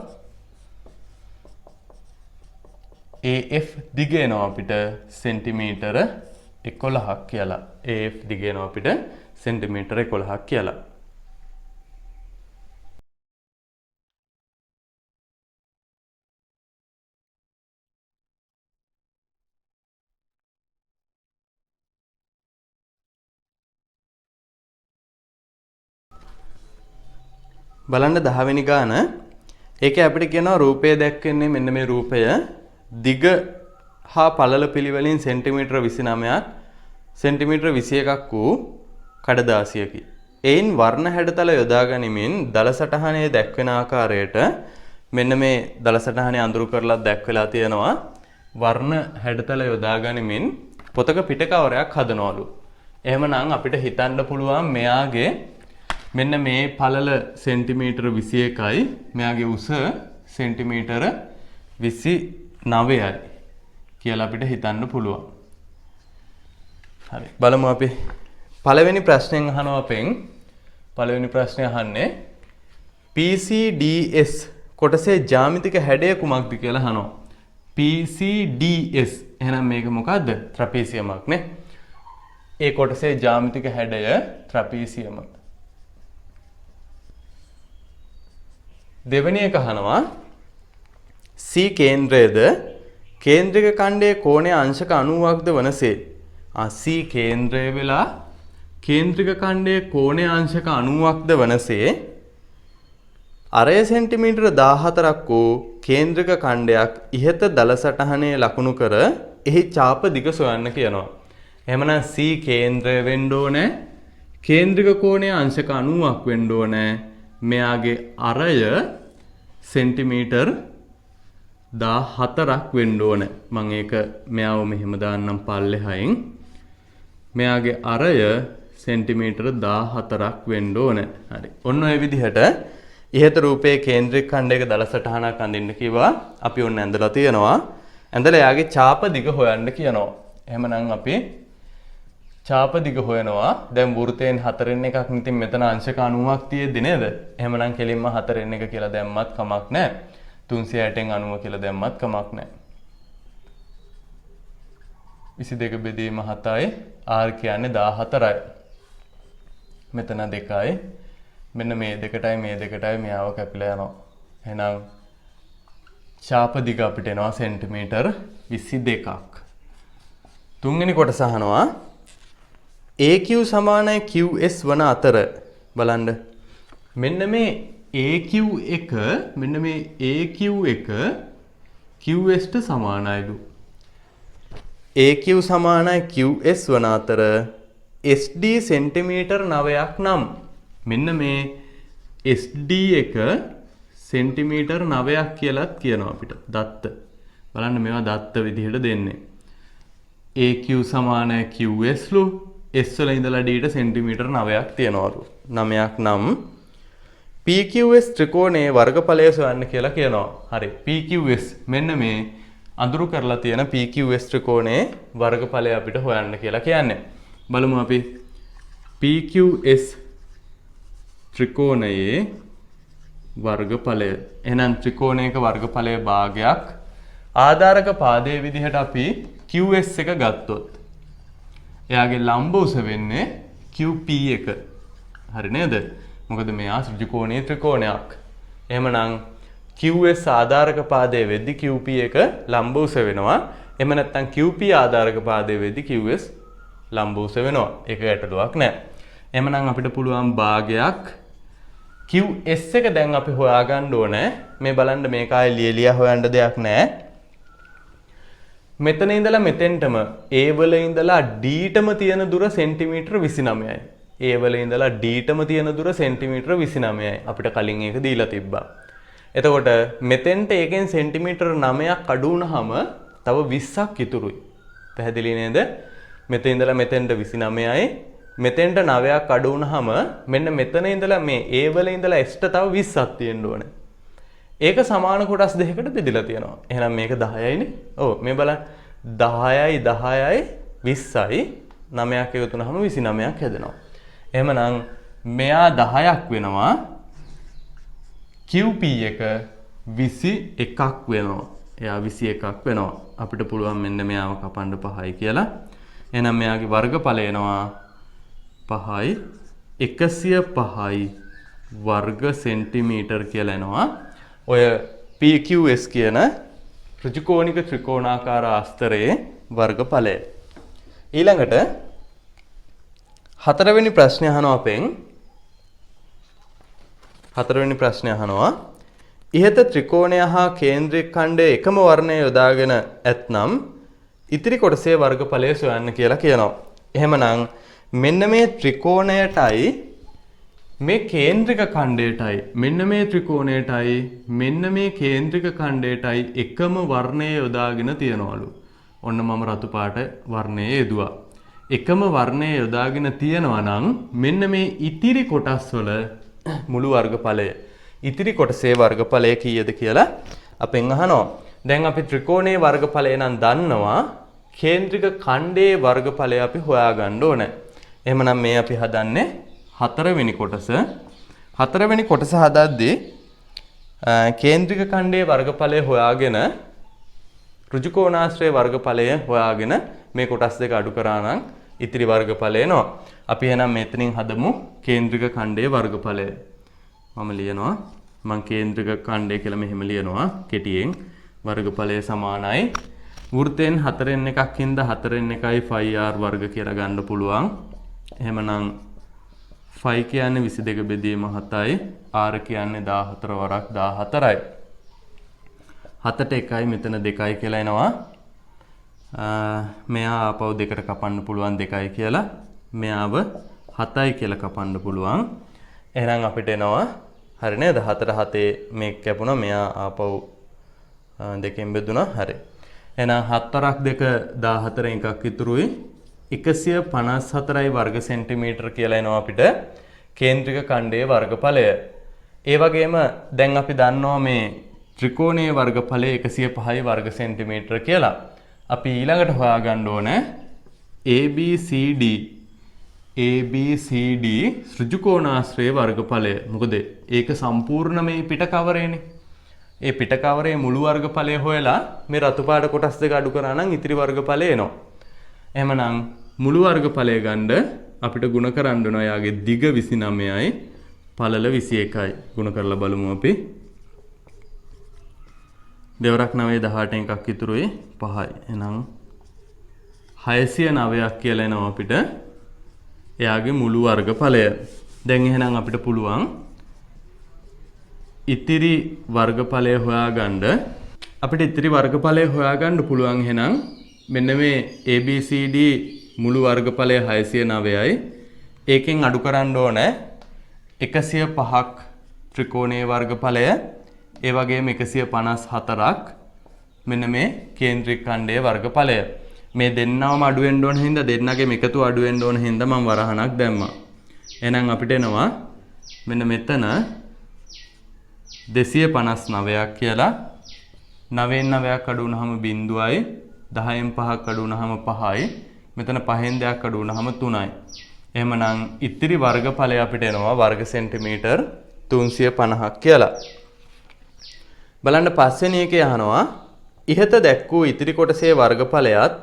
AF දිග එනවා අපිට සෙන්ටිමීටර 11ක් කියලා. AF දිග එනවා අපිට සෙන්ටිමීටර 11ක් කියලා. බලන්න 10 වෙනි ගාන. ඒකේ අපිට කියනවා රූපය දැක්වෙන්නේ මෙන්න මේ රූපය දිග හා පළල පිළිවෙලින් සෙන්ටිමීටර 29ක් සෙන්ටිමීටර 21ක් වූ කඩදාසියකි. එයින් වර්ණ හැඩතල යොදා ගනිමින් දල සටහනේ දැක්වෙන ආකාරයට මෙන්න මේ දල සටහනේ අඳුරු කරලා දැක්වලා තියෙනවා. වර්ණ හැඩතල යොදා ගනිමින් පොතක පිටකවරයක් හදනවලු. එහෙමනම් අපිට හිතන්න පුළුවන් මෙයාගේ මෙන්න මේ පළල සෙන්ටිමීටර 21යි මෙයාගේ උස සෙන්ටිමීටර 29යි කියලා අපිට හිතන්න පුළුවන්. හරි. බලමු අපි පළවෙනි ප්‍රශ්නයෙන් අහනවා අපෙන්. පළවෙනි ප්‍රශ්නේ අහන්නේ PCDS කොටසේ ජ්‍යාමිතික හැඩය කුමක්ද කියලා අහනවා. PCDS එහෙනම් මේක මොකද්ද? ත්‍රපීසියමක් නේ. ඒ කොටසේ ජ්‍යාමිතික හැඩය ත්‍රපීසියම. දෙවෙනි එක අහනවා C කේන්ද්‍රයේද කේන්ද්‍රික ඛණ්ඩයේ කෝණයේ අංශක 90ක්ද වනසේ. C කේන්ද්‍රය වෙලා කේන්ද්‍රික ඛණ්ඩයේ කෝණයේ අංශක 90ක්ද වනසේ අරය සෙන්ටිමීටර 14ක් වූ කේන්ද්‍රික ඛණ්ඩයක් ඉහත දල සටහනේ ලකුණු කර එහි ඡාප දිග සොයන්න කියනවා. එහෙමනම් C කේන්ද්‍රය වෙන්න ඕනේ. කේන්ද්‍රික කෝණය අංශක 90ක් වෙන්න ඕනේ. මෙයාගේ අරය සෙන්ටිමීටර් 14ක් වෙන්න ඕනේ. මම ඒක මෙයාව මෙහෙම දාන්නම් පල්ලෙහායින්. මෙයාගේ අරය සෙන්ටිමීටර් 14ක් වෙන්න ඕනේ. හරි. ඔන්න ඔය විදිහට ඉහත රූපයේ කේන්ද්‍රික ඛණ්ඩයක දල සටහනක් අඳින්න කිව්වා. අපි ඔන්න ඇඳලා තියෙනවා. ඇඳලා එයාගේ ඡාප දිග හොයන්න කියනවා. එහෙමනම් අපි ඡාප දිග හොයනවා. දැන් වෘතයෙන් 4න් එකක් නිතින් මෙතන අංශක 90ක් තියෙද්දි නේද? එහෙමනම් කෙලින්ම 4න් එක කියලා දැම්මත් කමක් නැහැ. 360න් 90 කියලා දැම්මත් කමක් නැහැ. 22 බෙදීම 7යි r කියන්නේ 14යි. මෙතන 2යි. මෙන්න මේ දෙකටයි මෙයාව කැපිලා යනවා. එහෙනම් ඡාප දිග අපිට එනවා සෙන්ටිමීටර් 22ක්. තුන්වෙනි කොටස අහනවා AQ සමානයි QS වන අතර බලන්න. මෙන්න මේ AQ එක QS ට සමානයිලු. AQ සමානයි QS වන අතර SD සෙන්ටිමීටර් 9ක් නම් මෙන්න මේ SD එක සෙන්ටිමීටර් 9ක් කියලාත් කියනවා අපිට. දත්ත. බලන්න මේවා දත්ත විදිහට දෙන්නේ. AQ සමානයි QS ලු S වල ඉඳලා D ට සෙන්ටිමීටර් 9ක් තියනවලු. 9ක් නම් PQS ත්‍රිකෝණයේ වර්ගඵලය සොයන්න කියලා කියනවා. හරි. PQS මෙන්න මේ අඳුරු කරලා තියෙන PQS ත්‍රිකෝණයේ වර්ගඵලය අපිට හොයන්න කියලා කියන්නේ. බලමු අපි PQS ත්‍රිකෝණයේ වර්ගඵලය. එහෙනම් ත්‍රිකෝණයක වර්ගඵලයේ භාගයක් ආධාරක පාදයේ විදිහට අපි QS එක ගත්තොත් එයාගේ ලම්බ උස වෙන්නේ QP එක. හරි නේද? මොකද මෙයා ත්‍රිකෝණීය ත්‍රිකෝණයක්. එහෙමනම් QS ආධාරක පාදයේ වෙද්දි QP එක ලම්බ උස වෙනවා. එහෙම නැත්නම් QP ආධාරක පාදයේ වෙද්දි QS ලම්බ උස වෙනවා. ඒක ගැටලුවක් නෑ. එහෙමනම් අපිට පුළුවන් භාගයක් QS එක දැන් අපි හොයාගන්න ඕනේ. මේ බලන්න මේක ආයේ ලියලියා හොයන්න දෙයක් නෑ. මෙතන ඉඳලා මෙතෙන්ටම A වල ඉඳලා D ටම තියෙන දුර සෙන්ටිමීටර 29යි. A වල ඉඳලා D ටම තියෙන දුර සෙන්ටිමීටර 29යි. අපිට කලින් ඒක දීලා තිබ්බා. එතකොට මෙතෙන්ට ඒකෙන් සෙන්ටිමීටර 9ක් අඩු වුණාම තව 20ක් ඉතුරුයි. පැහැදිලි නේද? මෙතන ඉඳලා මෙතෙන්ට 29යි. මෙතෙන්ට 9ක් අඩු වුණාම මෙන්න මෙතන ඉඳලා මේ A වල ඉඳලා S ට තව 20ක් තියෙන්න ඕනේ. ඒක සමාන කොටස් දෙකකට බෙදලා තියෙනවා. එහෙනම් මේක 10යිනේ. ඔව් මේ බලන්න 10යි 10යි 20යි 9ක් එකතු වුණාම 29ක් හැදෙනවා. එහෙමනම් මෙයා 10ක් වෙනවා. QP එක 21ක් වෙනවා. එයා 21ක් වෙනවා. අපිට පුළුවන් මෙන්න මෙයාව කපන්න 5යි කියලා. එහෙනම් මෙයාගේ වර්ගඵලය එනවා 5යි 105යි වර්ග සෙන්ටිමීටර් කියලා එනවා. ඔය PQS කියන ත්‍රිකෝණික ත්‍රිකෝණාකාර ආස්තරයේ වර්ගඵලය. ඊළඟට හතරවෙනි ප්‍රශ්නය අහනවා අපෙන්. හතරවෙනි ප්‍රශ්නය අහනවා ඉහත ත්‍රිකෝණය හා කේන්ද්‍රික ඛණ්ඩය එකම වර්ණය යොදාගෙන ඇතනම් ඉතිරි කොටසේ වර්ගඵලය සොයන්න කියලා කියනවා. එහෙමනම් මෙන්න මේ ත්‍රිකෝණයටයි මේ කේන්ද්‍රික ඛණ්ඩයටයි මෙන්න මේ ත්‍රිකෝණයටයි මෙන්න මේ කේන්ද්‍රික ඛණ්ඩයටයි එකම වර්ණය යොදාගෙන තියනවලු. ඔන්න මම රතු පාට වර්ණය යෙදුවා. එකම වර්ණය යොදාගෙන තියනවා නම් මෙන්න මේ ඉතිරි කොටස් වල මුළු වර්ගඵලය ඉතිරි කොටසේ වර්ගඵලය කීයද කියලා අපෙන් අහනවා. දැන් අපි ත්‍රිකෝණයේ වර්ගඵලය නම් දන්නවා. කේන්ද්‍රික ඛණ්ඩයේ වර්ගඵලය අපි හොයාගන්න ඕනේ. එහෙමනම් මේ අපි හදන්නේ හතරවෙනි කොටස. හතරවෙනි කොටස හදද්දී කේන්ද්‍රික ඛණ්ඩයේ වර්ගඵලය හොයාගෙන ඍජුකෝණාශ්‍රයේ වර්ගඵලය හොයාගෙන මේ කොටස් දෙක අඩු කරා නම් ඉතිරි වර්ගඵලය එනවා. අපි එහෙනම් මෙතනින් හදමු කේන්ද්‍රික ඛණ්ඩයේ වර්ගඵලය. මම ලියනවා මම කේන්ද්‍රික ඛණ්ඩය කියලා මෙහෙම ලියනවා කෙටියෙන්. වර්ගඵලය සමානයි වෘත්තයෙන් 4න් එකක් හින්දා 4න් එකයි 5r වර්ග කියලා ගන්න පුළුවන්. එහෙමනම් 5 කියන්නේ 22 බෙදීම 7යි r කියන්නේ 14 වරක් 14යි. 7ට 1යි මෙතන 2යි කියලා එනවා. මෙයා ආපහු දෙකට කපන්න පුළුවන් 2යි කියලා. මෙයාව 7යි කියලා කපන්න පුළුවන්. එහෙනම් අපිට එනවා හරි නේද? 4 7 මේක කැපුණා. මෙයා ආපහු දෙකෙන් බෙදුණා. හරි. එහෙනම් 7 2 14 එකක් ඉතුරුයි. 154 වර්ග සෙන්ටිමීටර කියලා එනවා අපිට කේන්ද්‍රික ඛණ්ඩයේ වර්ගඵලය. ඒ වගේම දැන් අපි දන්නවා මේ ත්‍රිකෝණයේ වර්ගඵලය 105යි වර්ග සෙන්ටිමීටර කියලා. අපි ඊළඟට හොයාගන්න ඕනේ ABCD ඍජුකෝණාශ්‍රයේ වර්ගඵලය. මොකද ඒක සම්පූර්ණ මේ පිට කවරේනේ. ඒ පිට කවරේ මුළු වර්ගඵලය හොයලා මේ රතු පාට කොටස් දෙක අඩු කරා නම් ඉතිරි වර්ගඵලය එනවා. එහෙමනම් මුළු වර්ගඵලය ගන්න අපිට ගුණ කරන්න ඕන යාගේ දිග 29යි පළල 21යි. ගුණ කරලා බලමු අපි. දෙවරක් 9 18 එකක් ඉතුරුයි 5යි. එහෙනම් 609ක් කියලා එනවා අපිට. එයාගේ මුළු වර්ගඵලය. දැන් එහෙනම් අපිට පුළුවන් ඉතිරි වර්ගඵලය හොයාගන්න. අපිට ඉතිරි වර්ගඵලය හොයාගන්න පුළුවන් එහෙනම් මෙන්න මේ ABCD මුළු වර්ගඵලය 609යි. ඒකෙන් අඩු කරන්න ඕනේ 105ක් ත්‍රිකෝණයේ වර්ගඵලය. ඒ වගේම 154ක් මෙන්න මේ කේන්ද්‍රික ඛණ්ඩයේ වර්ගඵලය. මේ දෙන්නවම අඩු වෙන්න ඕන හින්දා දෙන්නගේම එකතු අඩු වෙන්න ඕන හින්දා මම වරහණක් දැම්මා. එහෙනම් අපිට එනවා මෙන්න මෙතන 259ක් කියලා. 9න් 9ක් අඩු වුනහම 0යි. 10න් 5ක් අඩු වුනහම 5යි. මෙතන 5න් 2ක් අඩු වුනහම 3යි. එහෙමනම් ඉතිරි වර්ගඵලය අපිට එනවා වර්ග සෙන්ටිමීටර් 350ක් කියලා. බලන්න පස්වෙනි එකේ අහනවා ඉහත දැක්වූ ඉතිරි කොටසේ වර්ගඵලයත්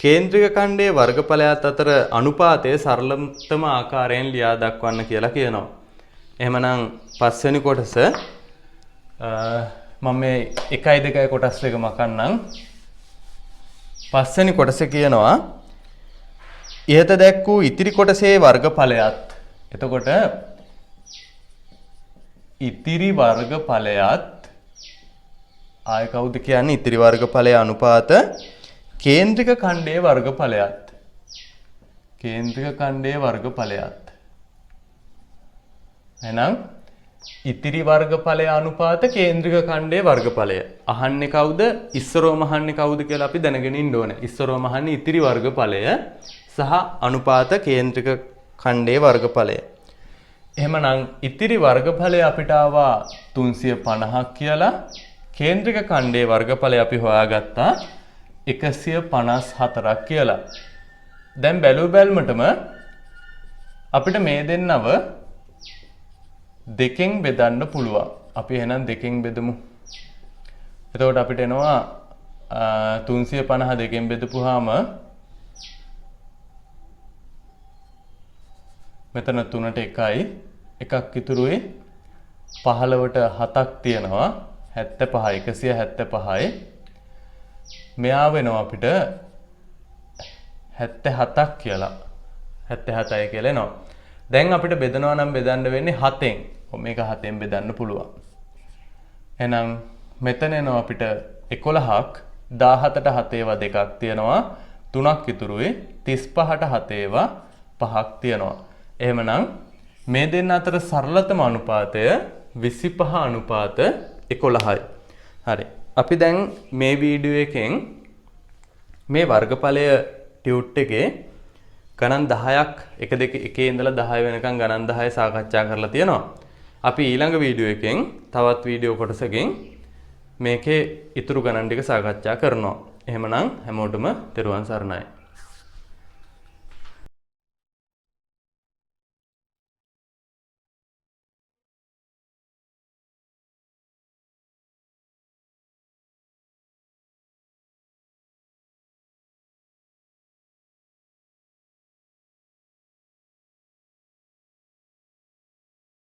කේන්ද්‍රික ඛණ්ඩයේ වර්ගඵලයත් අතර අනුපාතය සරලතම ආකාරයෙන් ලියා දක්වන්න කියලා කියනවා. එහෙමනම් පස්වෙනි කොටස මම මේ 1යි 2යි කොටස් දෙක මකන්නම්. පස්වෙනි කොටස කියනවා ඉහත දැක්වූ ඉතිරි කොටසේ වර්ගඵලයත්. එතකොට ඉතිරි වර්ගඵලයත් ආය කවුද කියන්නේ ඉතිරි වර්ගඵලයේ අනුපාත කේන්ද්‍රික ඛණ්ඩයේ වර්ගඵලයත්. කේන්ද්‍රික ඛණ්ඩයේ වර්ගඵලයත්. එහෙනම් ඉතිරි වර්ගඵලයේ අනුපාත කේන්ද්‍රික ඛණ්ඩයේ වර්ගඵලය. අහන්නේ කවුද? ඉස්සරෝම අහන්නේ කවුද කියලා අපි දැනගෙන ඉන්න ඕනේ. ඉස්සරෝම අහන්නේ ඉතිරි වර්ගඵලය සහ අනුපාත කේන්ද්‍රික ඛණ්ඩයේ වර්ගඵලය. එහෙමනම් ඉතිරි වර්ගඵලය අපිට ආවා 350ක් කියලා. කේන්ද්‍රික ඛණ්ඩයේ වර්ගඵලය අපි හොයාගත්තා 154ක් කියලා. දැන් බැලුවටම අපිට මේ දෙන්නව දෙකෙන් බෙදන්න පුළුවන්. අපි එහෙනම් දෙකෙන් බෙදමු. එතකොට අපිට එනවා 350 දෙකෙන් බෙදපුවාම මෙතන 3ට 1යි එකක් ඉතුරුයි 15ට 7ක් තියෙනවා 75යි 175යි. මෙයා වෙනවා අපිට 77ක් කියලා. 77යි කියලා එනවා. දැන් අපිට බෙදනවා නම් බෙදන්න වෙන්නේ 7ෙන්. මේක 7ෙන් බෙදන්න පුළුවන්. එහෙනම් මෙතන එනවා අපිට 11ක් 17ට 7 ඒවා දෙකක් තියෙනවා 3ක් ඉතුරුයි 35ට 7 ඒවා 5ක් තියෙනවා. එහෙමනම් මේ දෙන්න අතර සරලතම අනුපාතය 25 අනුපාත 11යි. හරි. අපි දැන් මේ වීඩියෝ එකෙන් මේ වර්ගඵලය ටියුට් එකේ ගණන් 10ක් 1 2 1 ඉඳලා 10 වෙනකන් ගණන් 10 සාකච්ඡා කරලා තියෙනවා. අපි ඊළඟ වීඩියෝ එකෙන් තවත් වීඩියෝ කොටසකින් මේකේ ඉතුරු ගණන් ටික සාකච්ඡා කරනවා. එහෙමනම් හැමෝටම තෙරුවන් සරණයි.